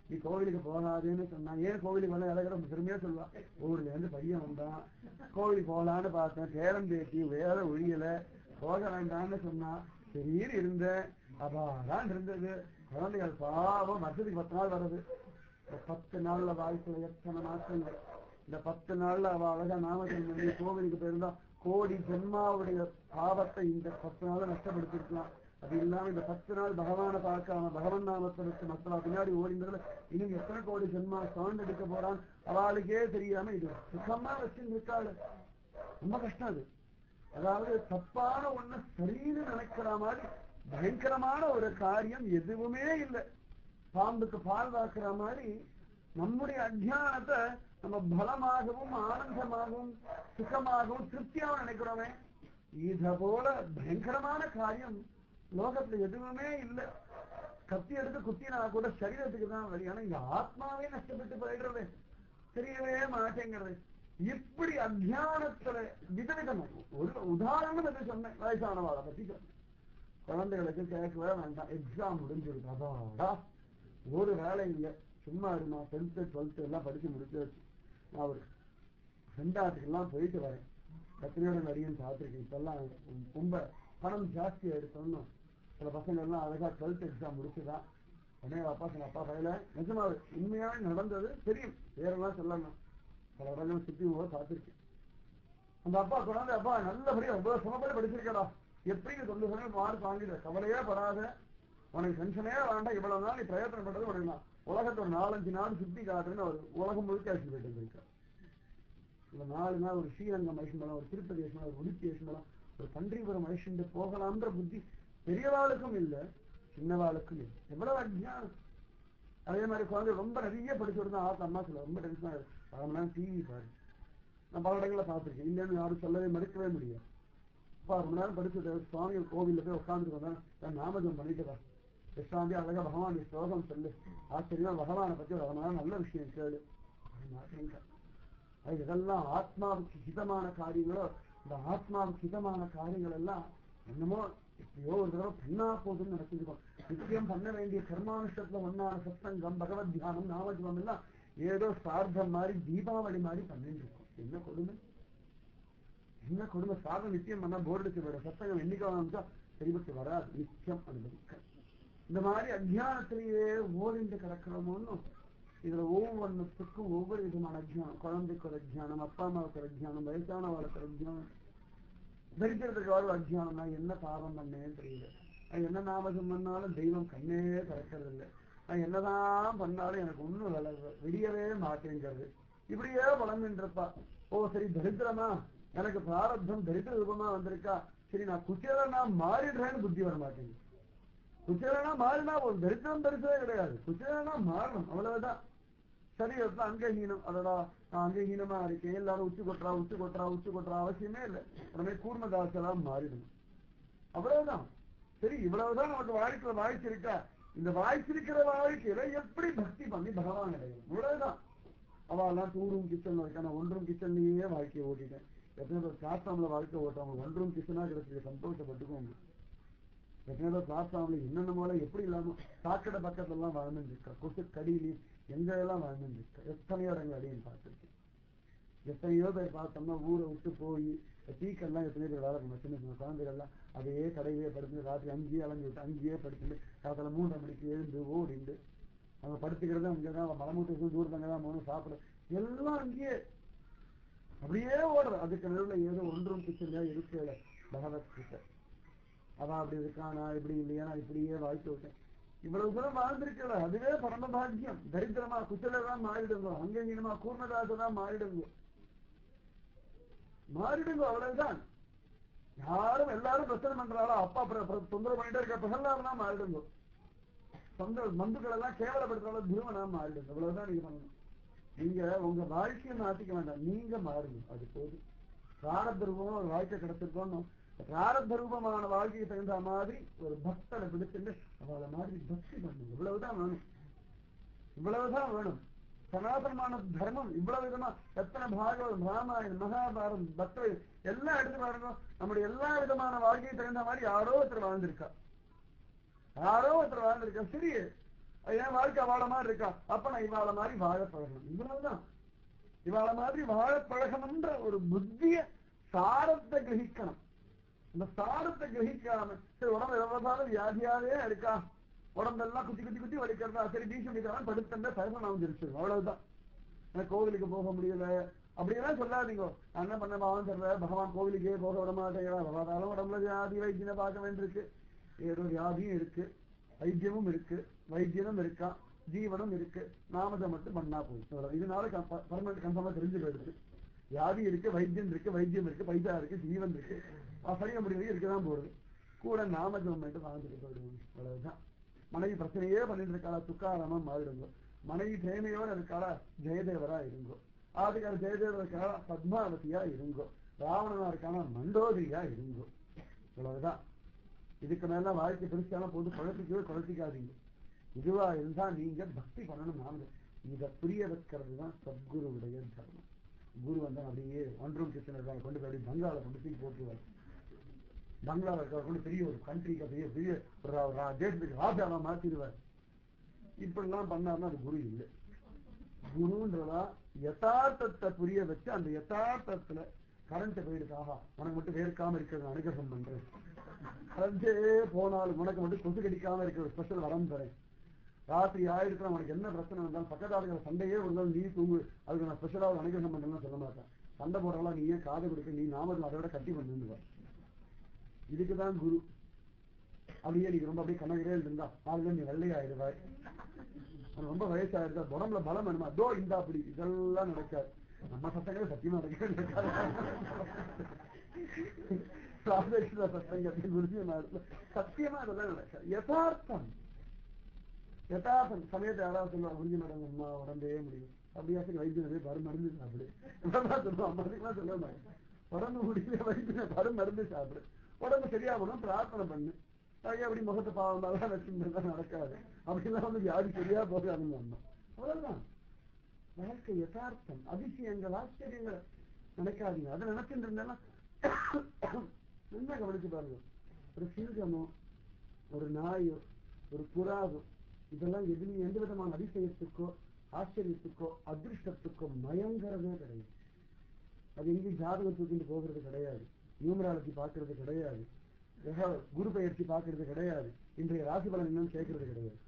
நீ கோவிலுக்கு போகாதேன்னு சொன்னா, ஏன் கோவிலுக்கு வந்த இலக்கிற பெருமையா சொல்லுவா. ஊர்ல இருந்து பையன் வந்தான், கோவிலுக்கு போகலான்னு பார்த்தேன், பேரம் பேட்டி வேற ஒழியல, போக வேண்டாம்னு சொன்னா, சரின்னு இருந்தேன், அபாதான் இருந்தது. குழந்தைகள் பாவம் வருஷத்துக்கு 10 நாள் வர்றது, 10 நாள்ல வாழ்க்கையில எத்தனை மாற்றங்கள். இந்த 10 நாள்ல அவ அழகா நாமக்கல் கோவிலுக்கு போயிருந்தா கோடி ஜென்மாவுடைய பாவத்தை இந்த 10 நாள் நஷ்டப்படுத்திருக்கலாம். அது இல்லாம இந்த 10 நாள் பகவானை பார்க்காம பகவன் நாமத்தை வச்சு மக்களா பின்னாடி ஓடிந்ததுல இன்னும் எத்தனை கோடி ஜென்மா சவுண்ட் எடுக்க போறான் அவளுக்கே தெரியாம இது சுகமா வச்சுருக்காள். ரொம்ப கஷ்டம் அது. அதாவது தப்பான ஒண்ணு சரின்னு நினைக்கிற மாதிரி பயங்கரமான ஒரு காரியம் எதுவுமே இல்லை. பாம்புக்கு பால் வாக்குற மாதிரி நம்முடைய அஜ்ஞானத்தை நம்ம பலமாகவும் ஆனந்தமாகவும் சுகமாகவும் திருப்தியாகவும் நினைக்கிறோமே, இத போல பயங்கரமான காரியம் லோகத்துல எதுவுமே இல்லை. கத்தி எடுத்து குத்தினா கூட சரீரத்துக்கு தான் வழி, ஆனா இங்க ஆத்மாவே நஷ்டப்பட்டு போயிடுறது, தெரியவே மாட்டேங்கிறது. இப்படி அத்தியானத்துல விதவிதமா ஒரு உதாரணம் எது சொன்னேன், வயசானவாளை பத்தி சொன்னேன். குழந்தைகளுக்கு கேட்கவே வேண்டாம், எக்ஸாம் முடிஞ்சிருக்கு, அதாடா ஒரு வேலை இல்லை, சும்மா இருமா, 10th 12th எல்லாம் படிச்சு முடிச்சு வச்சு நான் ஒரு செண்டாட்டுக்கெல்லாம் போயிட்டு வரேன். கத்திரியோட நடிகன் பார்த்துருக்கேன். இப்பெல்லாம் ரொம்ப பணம் ஜாஸ்தியா எடுத்தோம்னு சில பசங்க எல்லாம் அழகா 12th எக்ஸாம் முடிச்சுதான் உடனே அப்பா சொன்ன, அப்பா பையில நிஜமா உண்மையாக நடந்தது தெரியும், வேறெல்லாம் சொல்லணும், பல இடங்கள் சுற்றி போது பார்த்துருக்கேன். அந்த அப்பா குழந்தை, அப்பா நல்லபடியா ரொம்ப சமப்படி படிச்சிருக்கடா, எப்படி 90% மார்க் வாங்கிட, கவலையே படாத, உனக்கு டென்ஷனே வேண்டாம், இவ்வளவு நாள் நீ பிரயத்தனம் பண்றது உடனே உலகத்தை ஒரு 4-5 நாள் சுத்தி காட்டுன்னு அவர் உலகம் முழுக்க அழைச்சிட்டு போயிட்டு இருக்கார். இந்த 4 நாள் ஒரு ஸ்ரீரங்கம் மனுஷன் போலாம், ஒரு திருப்பதி மனுஷன், ஒரு உடுப்பி மனுஷன், ஒரு பன்றிபுரம் மனுஷன் போகலாம்ன்ற புத்தி பெரியவாளுக்கும் இல்லை, சின்னவாளுக்கும் இல்லை. எவ்வளவு அஜ்ஞானம். அதே மாதிரி குழந்தை ரொம்ப நிறைய படிச்சு வருது, அம்மா சொல்ல ரொம்ப டென்ஷனா இருக்கு, 1/2 மணி நேரம் டிவி பாரு. நான் பல இடங்களை பார்த்துருக்கேன், இல்லைன்னு யாரும் சொல்லவே மறுக்கவே முடியாது. அப்பா 1/2 மணி நேரம் படிச்சு சுவாமி கோவில்ல போய் உட்காந்துட்டு வந்தேன், நான் நாமஜம் பண்ணிட்டு விஸ்ராந்தி அழகா பகவான் ஸ்லோகம் சொல்லு, ஆச்சரியமா பகவானை பத்தி ஒரு 1/2 மணி நேரம் நல்ல விஷயம் கேளு. அது இதெல்லாம் ஆத்மாவுக்கு ஹிதமான காரியங்களோ, இந்த ஆத்மாவுக்கு ஹிதமான காரியங்கள் எல்லாம் என்னமோ எப்படியோ ஒரு தடவை பண்ணா போதுன்னு நினைச்சிருக்கோம். நிச்சயம் பண்ண வேண்டிய கர்மானுஷத்துல ஒன்னான சத்சங்கம், பகவத் தியானம், நாமஜபம் எல்லாம் ஏதோ சார்த்தம் மாதிரி தீபாவளி மாதிரி பண்ணிட்டு இருக்கோம். என்ன கொடுமை, என்ன கொடுமை. சாதம் நிச்சயம் பண்ணா போர்டுக்கு போயிட, சத்சங்கம் என்னைக்கு ஆரம்பிச்சா சரிபட்டு வராது, நிச்சயம் அனுபவிக்க. இந்த மாதிரி அத்தியானத்திலேயே ஓடிண்டு கிடக்கிறோமோன்னு இதுல ஒவ்வொன்றுத்துக்கும் ஒவ்வொரு விதமான அஜ்ஞானம். குழந்தைக்கு ஒரு அஜ்ஞானம், அப்பா அம்மாவுக்கு ஒரு அஜ்ஞானம், வயசான வாழ்க்கை அஜ்ஞானம், தரித்திரத்துக்கு வாழ்வு அஜ்ஞானம். நான் என்ன பாவம் பண்ணேன்னு தெரியல, நான் என்ன நாமஜம் பண்ணாலும் தெய்வம் கண்ணே திறக்கிறது இல்லை, நான் என்னதான் பண்ணாலும் எனக்கு ஒன்னும் விடியவே மாட்டேங்கிறது, இப்படியே வளர்ந்துருப்பா. ஓ சரி தரித்திரமா, எனக்கு பிராரப்தம் தரித்திர ரூபமா வந்திருக்கா, சரி நான் குச்சேரனா மாறிடுறேன்னு புத்தி வர மாட்டேங்குது. குச்சேரனா மாறினா ஒரு தரித்திரம் தரிசவே கிடையாது, குச்சேரனா மாறணும், அவ்வளவுதான். சரீரத்துல அங்கஹீனம், அதோட நான் அங்கஹீனமா இருக்கேன், எல்லாரும் உச்சி கொட்டுறா அவசியமே இல்லை, உடனே கூர்மதாசெல்லாம் மாறிடணும், அவ்வளவுதான். சரி இவ்வளவுதான் நமக்கு வாழ்க்கையில வாய்ச்சிருக்கா, இந்த வாய்ச்சிருக்கிற வாழ்க்கையில எப்படி பக்தி பண்ணி பகவான் அடையும், இவ்வளவுதான். அவெல்லாம் 2 ரூம் கிச்சன் இருக்கா, நான் 1 ரூம் கிச்சன்லயே வாழ்க்கையை ஓட்டிட்டேன். எத்தனை பேர் பிளாட்ஃபார்ம்ல வாழ்க்கை ஓட்டுறவங்க 1 ரூம் கிச்சனா கிடைச்சிருக்க சந்தோஷப்பட்டுக்கோங்க. எத்தனை பேர் பிளாட்ஃபார்ம்ல என்னென்ன போல எப்படி இல்லாம சாக்கடை பக்கத்துல எல்லாம் வாழ்ந்துருக்கா, கொசு கடியிலையும் எங்க எல்லாம் வாழ்ந்துருக்கா, எத்தனையோ இடங்கள் அடியும் பார்த்துருக்கேன். எத்தனையோ பேர் பார்த்தோம்னா ஊரை விட்டு போய் டீக்கெல்லாம் எத்தனையோ பேர் வேலை பண்ண, சின்ன சின்ன குழந்தைகள்லாம் அதே கடையிலே படுத்து ராத்திரி 5 அலைஞ்சு விட்டு அங்கேயே படுத்துட்டு காலத்துல 3:30 மணிக்கு எழுந்து ஓடிண்டு அவங்க படுத்துக்கிறது அங்கதான், மலமூட்டு தூரத்தங்கதான் போகணும், சாப்பிட எல்லாம் அங்கேயே அப்படியே ஓடுறது. அதுக்கு நடுவில் ஏதோ 1 ரூம் கிச்சன்ல இருக்கல பகவத் கிட்ட, அவன் அப்படி இருக்கானா இப்படி இல்லையா, நான் இப்படியே வாழ்க்கை விட்டேன். இவ்வளவு தூரம் வாழ்ந்திருக்கல, அதுவே பரம பாக்கியம். தரித்திரமா குச்சலதான் மாறிடுங்க, அங்கீனமா கூர்மதாசதான் மாறிடுங்க, அவ்வளவுதான். யாரும் எல்லாரும் பிரச்சனை பண்றாளோ, அப்பா தொந்தரவு பண்ணிட்டே இருக்க பிரகல்லாதனா மாறிடுங்க, சொந்த பந்துக்கள் எல்லாம் கேவலப்படுத்துறாளோ துருவனா மாறிடுங்க, அவ்வளவுதான் நீங்க பண்ணணும். நீங்க உங்க வாழ்க்கையை மாத்திக்க வேண்டாம், நீங்க மாறுங்க, அது போதும். பிராரப்த ரூபமா ஒரு வாழ்க்கை கிடைச்சிருக்கோம், பிராரப்த ரூபமான வாழ்க்கைக்கு தகுந்த மாதிரி ஒரு பக்தனை பிடிச்சிட்டு அவளை மாதிரி பக்தி பண்ணுங்க, இவ்வளவுதான் வேணும், இவ்வளவுதான் வேணும். சனாதனமான தர்மம் இவ்வளவு விதமா எத்தனை பாகவதம், ராமாயணம், மகாபாரதம், பக்தி எல்லாம் எடுத்து பாருங்க. நம்முடைய எல்லா விதமான வாழ்க்கைக்கு தகுந்த மாதிரி யாரோ ஒருத்தர் வாழ்ந்திருக்கா, சரி என் வாழ்க்கை வாழ மாதிரி இருக்கா, அப்ப நான் இவாள மாதிரி வாழ பழகணும். இவ்வளவுதான். இவாள மாதிரி வாழ பழகணும்ன்ற ஒரு புத்திய சாரத்தை கிரகிக்கணும். இந்த சாரத்தை கிரகிக்காம சரி உடம்பு எவ்வளவு வியாதியாவே இருக்கா, உடம்பெல்லாம் குத்தி குத்தி குத்தி வலிக்கிறதா, சரி பீச்சு முடிக்கிறான் படுத்த சகசம் அமைஞ்சிருச்சு, அவ்வளவுதான். எனக்கு கோவிலுக்கு போக முடியல அப்படியெல்லாம் சொல்லாதீங்க. நான் என்ன பண்ண பாவம் தெரியல, பகவான் கோவிலுக்கே போக விட மாட்டேங்கிறான், பகவானாலும் உடம்புல வியாதி வைத்தியனை பார்க்க வேண்டியிருக்கு. ஏதோ வியாதியும் இருக்கு, வைத்தியமும் இருக்கு, வைத்தியனும் இருக்கா, ஜீவனும் இருக்கு, நாமத்தை மட்டும் பண்ணா போயிடும். இதனால பர்மனன்ட் கன்ஃபார்மா தெரிஞ்சு போயிடுது. வியாதி இருக்கு, வைத்தியம் இருக்கு, வைத்தியம் இருக்கு, பைசா இருக்கு, ஜீவன் இருக்கு, சரியா முடிவு இருக்கதான் போடுது. கூட நாமஜம் மட்டும் வாழ்ந்துட்டு போயிடுவோம், அவ்வளவுதான். மனைவி பிரச்சனையே பண்ணிட்டு இருக்காளா, துக்காராம மாறிடுங்க. மனைவி பிரேமையோட இருக்காளா, ஜெயதேவரா இருங்கோ. ஆதிகார ஜெயதேவரா இருக்காளா, பத்மாவதியா இருங்கோ. ராவணனா இருக்கானா, மண்டோதரியா இருங்கோ. இவ்வளவுதான். இதுக்கு மேல வாழ்க்கை பெருசான போது குழப்பிக்காதீங்க. இதுவா இருந்தா நீங்க பக்தி பண்ணணும். நாம இதை புரிய வைக்கிறது தான் சத்குருவுடைய தர்மம். குரு வந்தா அப்படியே ஒன்றும் கிருஷ்ணர் கொண்டு போய் பங்களால கொண்டு தூக்கி போட்டுருவார். பங்களால இருக்கிற கொண்டு பெரிய ஒரு கண்ட்ரிக்கு பெரிய பெரிய தேசத்துக்கு ராஜாவா மாத்திடுவார். இப்படிலாம் பண்ணாருன்னா அது குரு இல்லை. குருன்றதா யதார்த்தத்தை புரிய வச்சு அந்த யதார்த்தத்துல கரண்ட் போயிடுக்காக உனக்கு மட்டும் வேர்க்காம இருக்கிறது அனுகிரகம் பண்றேன், கரண்டே போனாலும் உனக்கு மட்டும் கொசு கடிக்காம இருக்கிற ஸ்பெஷல் வரம் தரேன், ராத்திரி ஆயிடுச்சுனா உனக்கு என்ன பிரச்சனை இருந்தாலும் பக்கத்தாளுங்கிற சண்டையே இருந்தாலும் நீ தூங்கு, அதுக்கு நான் ஸ்பெஷலா ஒரு அனுகிரகம் பண்றேன்னு சொல்ல மாட்டேன். சண்டை போடுறலாம் நீ ஏன் காது கொடுக்க, நீ நாம அதை விட கட்டி பண்ணுவா. இதுக்குதான் குரு. அப்படியே நீங்க ரொம்ப அப்படியே கண்ணகிரே இருந்தா நாலு நீ வெள்ளையாயிடுவாய், ரொம்ப வயசாயிருந்தா உடம்புல பலம் வேணுமா, தோ இந்த அப்படி இதெல்லாம் நடக்காது. நம்ம சத்தங்களே சத்தியமா நடக்காது. சத்தியமா அதெல்லாம் நடக்காது. யதார்த்தம் யதார்த்தம். சமயத்தை யாராவது சொல்லுவாங்க, புரிஞ்சு மேடம் அம்மா உடம்பே முடியும் அப்படியா, சரி வைத்தியனே பரு மருந்து சாப்பிடு சொல்லுவோம். அம்மா அதிகமா சொல்ல மாட்டேன், உடம்பு முடியல வைத்தியனை பரு மருந்து சாப்பிடு, உடம்பு சரியாகணும் பிரார்த்தனை பண்ணு. அப்படி முகத்தை பாவம் வச்சுருந்தா நடக்காது. அப்படிலாம் வந்து வியாதி சரியா போகாதுன்னு வந்தோம். அவ்வளவுதான். வாழ்க்கை யதார்த்தம். அதிசயங்கள் ஆச்சரியங்களை நினைக்காதீங்க. அதை நினைச்சுட்டு இருந்தாலும் என்ன கவனிச்சு பாருங்க. ஒரு சிங்கமோ ஒரு நாயோ ஒரு புறாவோ இதெல்லாம் எதுவும் எந்த விதமான அதிசயத்துக்கோ ஆச்சரியத்துக்கோ அதிருஷ்டத்துக்கோ மயங்கிறதே கிடையாது. அது எங்கேயும் ஜாதகம் தூக்கிட்டு போகிறது கிடையாது, நியூமராலஜி பார்க்கறது கிடையாது, குரு பயிற்சி பார்க்கறது கிடையாது, இன்றைய ராசி பலன் என்னன்னு கேட்கறது கிடையாது.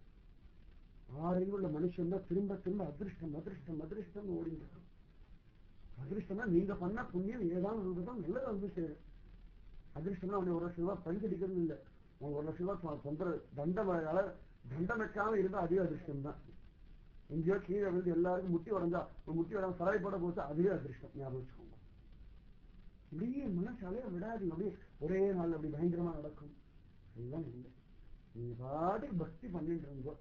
ஆறில் உள்ள மனுஷன் தான் திரும்ப திரும்ப அதிருஷ்டம் அதிருஷ்டம் அதிருஷ்டம் ஓடிட்டு இருக்கும். அதிருஷ்டம்னா நீங்க பண்ண புண்ணியம் ஏதாவது ஒன்றுதான் நல்லது வந்து சேரும். அதிருஷ்டம்னா அவனை 1 லட்சம் ரூபாய் பரிசடிக்கிறது இல்லை, அவங்க 1 லட்சம் ரூபாய் தொந்தர தண்டமழையால தண்டம் வைக்காம இருந்தா அதே அதிர்ஷ்டம் தான். எங்கேயோ கீழே விழுந்து எல்லாருக்கும் முட்டி உடஞ்சா முட்டி உடம்பு சராய் போட போச்சா அதுவே அதிர்ஷ்டம். ஞாபகம் வச்சுக்கோங்க. இப்படியே மனசாலே விடாதீங்க. அப்படியே ஒரே நாள் அப்படி பயங்கரமா நடக்கும் எல்லாம் இல்லை. நீங்க பாட்டுக்கு பக்தி பண்ணிட்டு இருந்தோ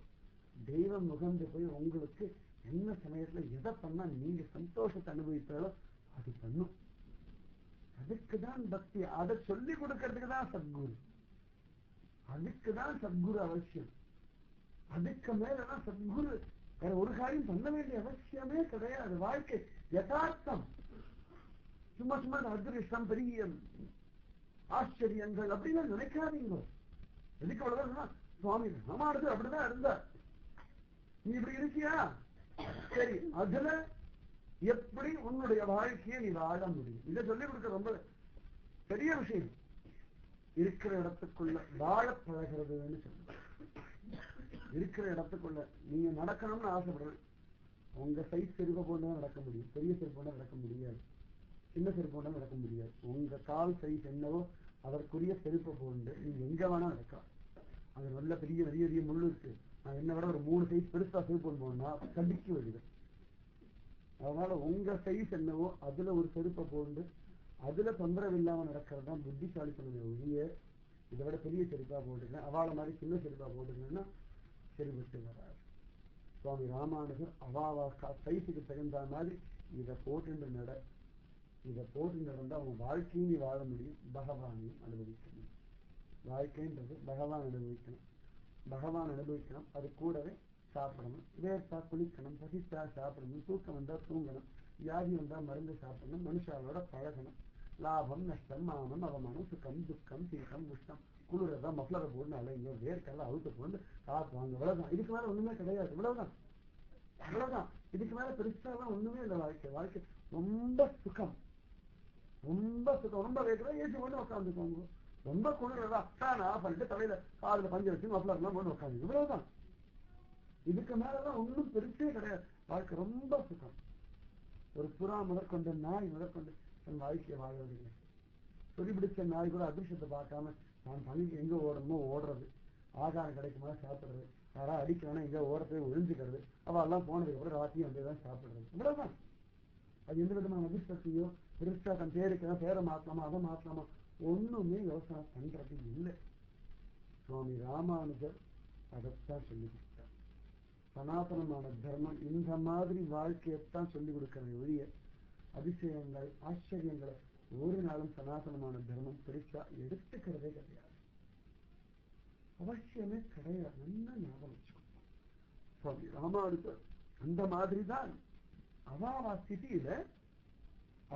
தெய்வம் முகந்து போய் உங்களுக்கு என்ன சமயத்துல எதை பண்ணா நீங்க சந்தோஷத்தை அனுபவித்தாலோ அது பண்ணும். அதுக்குதான் பக்தி. அதை சொல்லி கொடுக்கறதுக்கு தான் சத்குரு. அதுக்குதான் சத்குரு அவசியம். அதுக்கு மேலதான் சத்குரு. வேற ஒரு காரியம் பண்ண வேண்டிய அவசியமே கிடையாது. வாழ்க்கை யதார்த்தம். சும்மா சும்மா அதிருஷ்டம் பெரிய ஆச்சரியங்கள் அப்படின்னு நினைக்காதீங்க. எதுக்கு அவ்வளவுதான் சுவாமி ராமானுஜர் அப்படிதான் இருந்தார், நீ இப்படி இருக்கியா, சரி அதுல எப்படி உன்னுடைய வாழ்க்கையை நீ வாழ முடியும், இதை சொல்லிக் கொடுக்க ரொம்ப பெரிய விஷயம். இருக்கிற இடத்துக்குள்ள வாழ பழகிறதுன்னு சொல்லுங்க. இருக்கிற இடத்துக்குள்ள நீங்க நடக்கணும்னு ஆசைப்படுறேன், உங்க சைஸ் செருப்பை போட்டு நடக்க முடியும், பெரிய செருப்பு போட்டா நடக்க முடியாது, சின்ன செருப்பு போட்டா நடக்க முடியாது. உங்க கால் சைஸ் என்னவோ அதற்குரிய செருப்பை போட்டு நீங்க எங்க வேணா நடக்கலாம். அது நல்ல பெரிய பெரிய பெரிய முள்ளு இருக்கு, நான் என்ன விட ஒரு 3 சைஸ் பெருசா செருப்பு போடணும்னா கடிக்கு வருது. அதனால உங்க சைஸ் என்னவோ அதுல ஒரு செருப்பை போண்டு அதுல தொந்தரவு இல்லாம நடக்கிறது தான் புத்திசாலித்தனுடைய ஒழிய இதை விட பெரிய செருப்பா போட்டுருக்கேன் அவாள மாதிரி சின்ன செருப்பா போட்டுருக்கேன்னா செருவிட்டு வராது. சுவாமி ராமானுஜர் அவாவா சைஸுக்கு தகுந்த மாதிரி இதை போட்டு நட, இதை போட்டு நடந்தா அவங்க வாழ்க்கையும் வாழ முடியும், பகவானையும் அனுபவிக்கணும். வாழ்க்கைன்றது பகவான் அனுபவிக்கணும், பகவான் அனுபவிக்கணும். அது கூடவே சாப்பிடணும், வேர்த்தா குளிக்கணும், பசித்தா சாப்பிடணும், தூக்கம் வந்தா தூங்கணும், வியாதி வந்தா மருந்து சாப்பிடணும், மனுஷாவோட பழகணும், லாபம் நஷ்டம் மானம் அவமானம் சுக்கம் துக்கம் சீக்கம் உஷ்டம் குளிரதான் மஃப்ளரை போட்டு அலைங்க வேர்க்கெல்லாம் அவுத்து போட்டு காத்து வாங்க இவ்வளவுதான். இதுக்கு மேல ஒண்ணுமே கிடையாது. இவ்வளவுதான் இவ்வளவுதான். இதுக்கு மேல பெருசாலாம் ஒண்ணுமே இல்லை. வாழ்க்கை ரொம்ப சுகம், ரொம்ப சுகம். ரொம்ப வேர்க்கிறதா ஏசி போட்டு உட்காந்துக்கோங்க. ரொம்ப குளிரதா ஃபேன் ஆஃப் பண்ணிட்டு தலையில காதுல பஞ்சு வச்சு மஃப்ளர் எல்லாம் போட்டு உட்காந்து இவ்வளவுதான். இதுக்கு மேலதான் ஒண்ணும் பெருசே கிடையாது. வாழ்க்கை ரொம்ப சுகம். ஒரு புறா முதற்கொண்டு நாய் முதற்கொண்டு தன் வாழ்க்கையை வாழ்வதில்லை. சொறி பிடிச்ச நாய் கூட அதிர்ஷ்டத்தை பார்க்காம நான் பணிக்கு எங்க ஓடணுமோ ஓடுறது, ஆகாரம் கிடைக்குமா சாப்பிடுறது, யாராவது அடிக்கணும்னா எங்க ஓரத்தை ஒழிஞ்சுக்கிறது, அவ எல்லாம் போனதுக்கு அப்புறம் ராத்திரி வந்து சாப்பிடுறது. இவ்வளவுதான். அது எந்த விதமான அதிர்ஷ்டத்தையோ பெருசா தன் பேருக்கு பேரை மாற்றலாமா அதை மாற்றலாமா ஒண்ணுமே யோசனை பண்றது இல்லை. சுவாமி ராமானுஜர் அதைத்தான் சொல்லி கொடுத்தார். சனாதனமான தர்மம் இந்த மாதிரி வாழ்க்கையத்தான் சொல்லிக் கொடுக்கிறது ஒழிய அதிசயங்கள் ஆச்சரியங்களை ஒரு நாளும் சனாதனமான தர்மம் பெருசா எடுத்துக்கிறதே கிடையாது. அவசியமே கிடையாது. என்ன ஞாபகம் வச்சுக்கோ. சுவாமி ராமானுஜர் அந்த மாதிரிதான் அவாவா ஸ்திதியில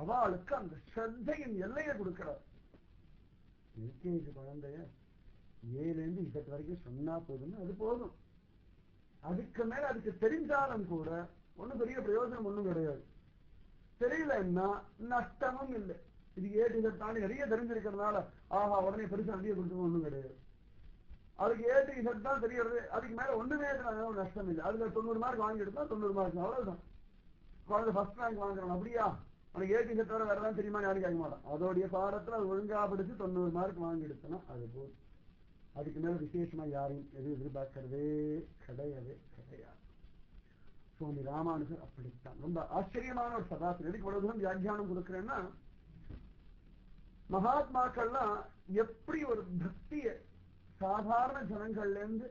அவளுக்கு அந்த ஸ்ரத்தையின் எல்லையை கொடுக்கிறார். எல்கேஜி குழந்தைய 7 Z வரைக்கும் சொன்னா போதும்னு அது போதும். அதுக்கு மேல அதுக்கு தெரிஞ்சாலும் கூட ஒண்ணும் பெரிய பிரயோஜனம் ஒண்ணும் கிடையாது. தெரியலன்னா நஷ்டமும் இல்லை. இது A to Z தாண்டி நிறைய தெரிஞ்சிருக்கிறதுனால ஆஹா உடனே பெருசா நிறைய கொடுக்கணும் ஒண்ணும் கிடையாது. அதுக்கு A to Z தான் தெரியறது. அதுக்கு மேல ஒண்ணுமே நஷ்டம் இல்லை. அதுல 90 மார்க் வாங்கி எடுத்தா 90 மார்க் அவ்வளவுதான். குழந்தை ஃபர்ஸ்ட் ரேங்க் வாங்குறோம் அப்படியா உனக்கு A to Z வர வேறதான் தெரியுமா யாரும் கேட்க மாட்டான். அதோடைய பாடத்துல அது ஒழுங்கா படிச்சு 90 மார்க் வாங்கி எடுத்தனா அது போதும். அதுக்கு மேல விசேஷமா யாரையும் எதிர்பார்க்கறதே கிடையவே கிடையாது. சுவாமி ராமானுஜர் அப்படித்தான். ரொம்ப ஆச்சரியமான ஒரு சதாசிரியர். எதுக்கு இவ்வளவு தூரம் வியாக்கியானம் கொடுக்கிறேன்னா மகாத்மாக்கள்லாம் எப்படி ஒரு பக்திய சாதாரண ஜனங்கள்ல இருந்து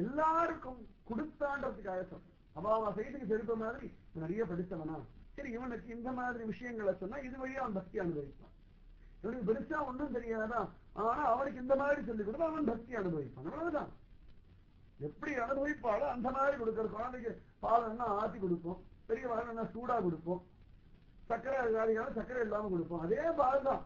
எல்லாருக்கும் கொடுத்தாண்டதுக்காக சொல்றேன். அவாவா சைட்டுக்கு செலுத்த மாதிரி நிறைய படித்தவனா சரி இவனுக்கு இந்த மாதிரி விஷயங்களை சொன்னா இது வழியா அவன் பக்தி அனுபவிப்பான். இவனுக்கு பெருசா ஒன்றும் தெரியாதான் ஆனா அவனுக்கு இந்த மாதிரி சொல்லி கொடுத்தா அவன் பக்தி அனுபவிப்பான். அவ்வளவுதான். எப்படி அனுபவிப்பாளோ அந்த மாதிரி கொடுக்கிற குழந்தைக்கு பால் என்ன ஆத்தி கொடுப்போம், பெரிய பால் என்ன சூடா கொடுப்போம், சர்க்கரை வியாதிகால சர்க்கரை இல்லாம கொடுப்போம். அதே பால் தான்.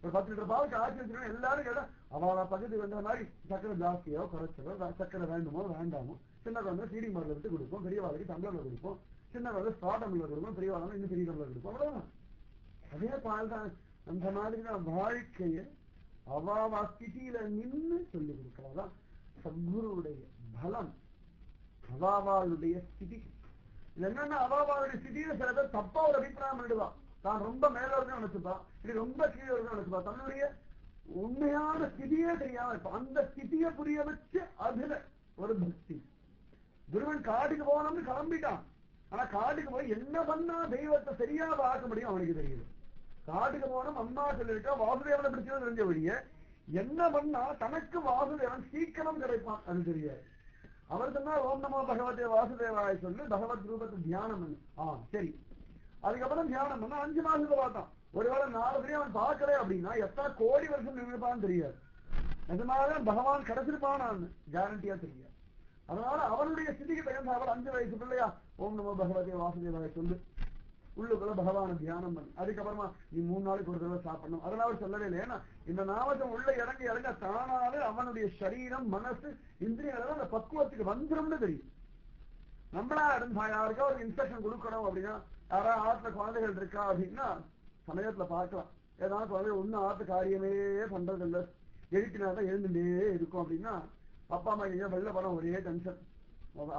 ஒரு 10 லிட்டர் பாலுக்கு ஆட்சி வச்சுக்கணும். எல்லாரும் கேட்டா அவளை பக்கத்துக்கு வந்த மாதிரி சர்க்கரை ஜாஸ்தியோ குறைச்சதோ சர்க்கரை வேண்டுமோ வேண்டாமோ சின்ன குழந்தை ஃபீடிங் பாட்டில் எடுத்து கொடுப்போம், பெரிய வாழைக்கு டம்ளர்ல கொடுப்போம், சின்ன குழந்தை ஸ்டார்டம்ல கொடுப்போம், பெரிய வாழை இன்னும் பெரிய டம்ளர் கொடுப்போம். அவ்வளவுதான். அதே பால் தான். அந்த மாதிரிதான் வாழ்க்கையை அவாவா ஸ்திதியில நின்று சொல்லி கொடுக்கிறதான் சத்குருவுடைய பலம். அவாவாளுடைய ஸ்திதி என்னன்னா அவாவாளுடைய ஸ்திதியில சில பேர் தப்பா ஒரு அபிப்பிராயம் பண்ணிடுவான். தான் ரொம்ப மேல இருக்கு நினைச்சுப்பான், இது ரொம்ப கீழே இருக்கு நினைச்சுப்பா. தன்னுடைய உண்மையான ஸ்திதியே தெரியாம இருப்பான். அந்த ஸ்திதியை புரிய வச்சு அதுல ஒரு பக்தி. குருவன் காட்டுக்கு போனோம்னு கிளம்பிட்டான். ஆனா காட்டுக்கு போய் என்ன பண்ணா தெய்வத்தை சரியா பார்க்க முடியும் அவனுக்கு தெரியுது. காட்டுக்கு போனோம் அம்மா சொல்லிருக்கா வாசுதேவனை பிடிச்சது தெரிஞ்ச வழிய என்ன பண்ணா தனக்கு வாசுதேவன் சீக்கிரம் கிடைப்பான் அது தெரியாது. அவர் சொன்னா ஓம் நமோ பகவதே வாசுதேவாய சொல்லு பகவத் ரூபத்தை தியானம் பண்ணு. சரி. அதுக்கப்புறம் தியானம் பண்ணா 5 மாசத்துல பார்த்தான். ஒருவேளை 4 பேரையும் அவன் பார்க்கல அப்படின்னா எத்தனை கோடி வருஷம் நின்றுப்பான்னு தெரியாது. நிஜமாக பகவான் கிடைச்சிருப்பான்னு கேரண்டியா தெரியாது. அதனால அவனுடைய ஸ்திதிக்கு தகுந்த அவர் 5 வயசு பிள்ளையா ஓம் நமோ பகவதே வாசுதேவாய சொல்லு உள்ளுக்குள்ள பகவான தியானம் பண்ணு. அதுக்கப்புறமா நீ 3 நாளைக்கு ஒரு தடவை சாப்பிடணும். அதெல்லாம் அவர் சொல்லவே இல்லை. ஏன்னா இந்த நாமத்தை உள்ள இறங்க தானாவே அவனுடைய சரீரம் மனசு இந்திரியங்கள் அந்த பக்குவத்துக்கு வந்துரும்னு தெரியும். நம்மளா இருந்தா யாருக்கா ஒரு இன்ஸ்ட்ரக்ஷன் கொடுக்கணும் அப்படின்னா யாராவது ஆத்துல குழந்தைகள் இருக்கா அப்படின்னா சமயத்துல பார்க்கலாம். ஏதாவது குழந்தை ஒன்னும் ஆத்து காரியமே பண்றது இல்லை, எழுப்பினாதான் எழுந்துட்டே இருக்கும் அப்படின்னா அப்பா அம்மா எங்க வெளில போனா ஒரே டென்ஷன்.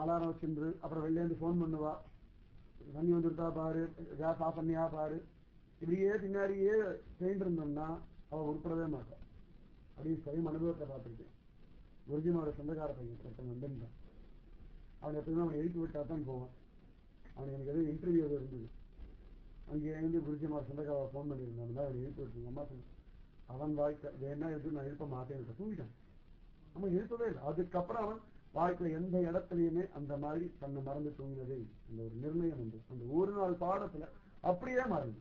அலாரம் வச்சுன்று அப்புறம் வெளில இருந்து போன் பண்ணுவா, தண்ணி வந்துருத்தா பாரு, கேஸ் ஆஃப் பண்ணியா பாரு. இப்படியே பின்னாடியே செய்து இருந்தோம்னா அவன் உட்படவே மாட்டான். அப்படியே சுயம் அனுபவத்தை பார்த்துருக்கேன். குருஜினோட சொந்தக்கார பையன் ஒருத்தன் வந்துருந்தான். அவன் எப்பயுமே அவனை எழுப்பி விட்டா தான் போவான். அவனுக்கு எனக்கு எதுவும் இன்டர்வியூ எதுவும் இருந்தது. அங்கே இருந்து குருஜிமார் சொந்தக்கார ஃபோன் பண்ணியிருந்தான். அவனை எழுப்பி விட்டு அம்மா சொன்ன அவன் வாழ்க்கை வேணா எடுத்து நான் எழுப்ப மாட்டேன் தூங்கிட்டான். நம்ம எழுப்பவே இல்லை. அதுக்கப்புறம் அவன் வாழ்க்கையில எந்த இடத்துலயுமே அந்த மாதிரி தன்னை மறந்து தூங்கினதே அந்த ஒரு நிர்ணயம் உண்டு. அந்த ஒரு நாள் பாடத்துல அப்படியே மாறுது.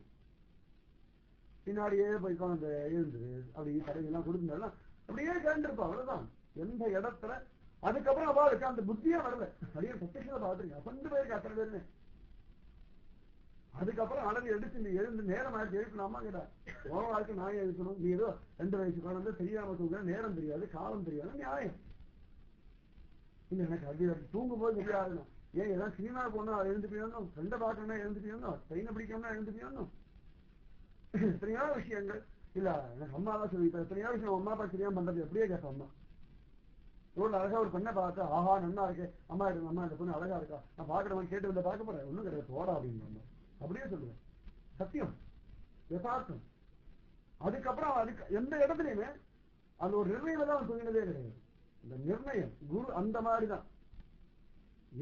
பின்னாடியே போய்க்கோ அந்த எழுந்துரு அப்படி கடைகள்லாம் கொடுத்துருந்தாலும் அப்படியே கேண்டிருப்பா. அவ்வளவுதான். எந்த இடத்துல அதுக்கப்புறம் அவளுக்கு அந்த புத்தியே வரல. அப்படியே பிரத்யட்சத்தை பார்த்துருக்கேன். கொண்டு போயிருக்க அத்தனை பேருமே அதுக்கப்புறம் அழகு எடுத்து நீ எழுந்து நேரம் ஆயிடுச்சு எழுப்பலாமா கேட்டா உன் வாழ்க்கை நான் எழுக்கணும். நீ ஏதோ 2 வயசு குழந்தை தெரியாம தூங்க நேரம் தெரியாது காலம் தெரியாது நியாயம் இல்ல. எனக்கு அது தூங்கும் போது தெரியாதுன்னா ஏன் ஏதாவது சினிமா போனா எழுந்து போயணும், ஃப்ரெண்டை பார்க்கணும்னா எழுந்து போயணும், ட்ரெயினை பிடிக்கணும்னா எழுந்து போயணும். எத்தனையோ விஷயங்கள் இல்ல எனக்கு அம்மா தான் சொல்லி எத்தனையோ விஷயம் அம்மா அப்பா தெரியாம பண்றது எப்படியே கேட்பேன். அம்மா ரோட்ல அழகா ஒரு பெண்ணை பார்த்தா ஆஹா நல்லா இருக்கு அம்மா இருக்கு அம்மா இந்த பொண்ணு அழகா இருக்கா நான் பாக்குறவன் கேட்டு வந்து பார்க்க போறேன் ஒண்ணும் கிடையாது போடா அப்படின்னு அப்படியே சொல்லுவேன். சத்தியம் யதார்த்தம். அதுக்கப்புறம் அதுக்கு எந்த இடத்துலயுமே அது ஒரு நிர்ணயம் தான் தூங்கினதே கிடையாது. இந்த நிர்ணயம் குரு அந்த மாதிரிதான்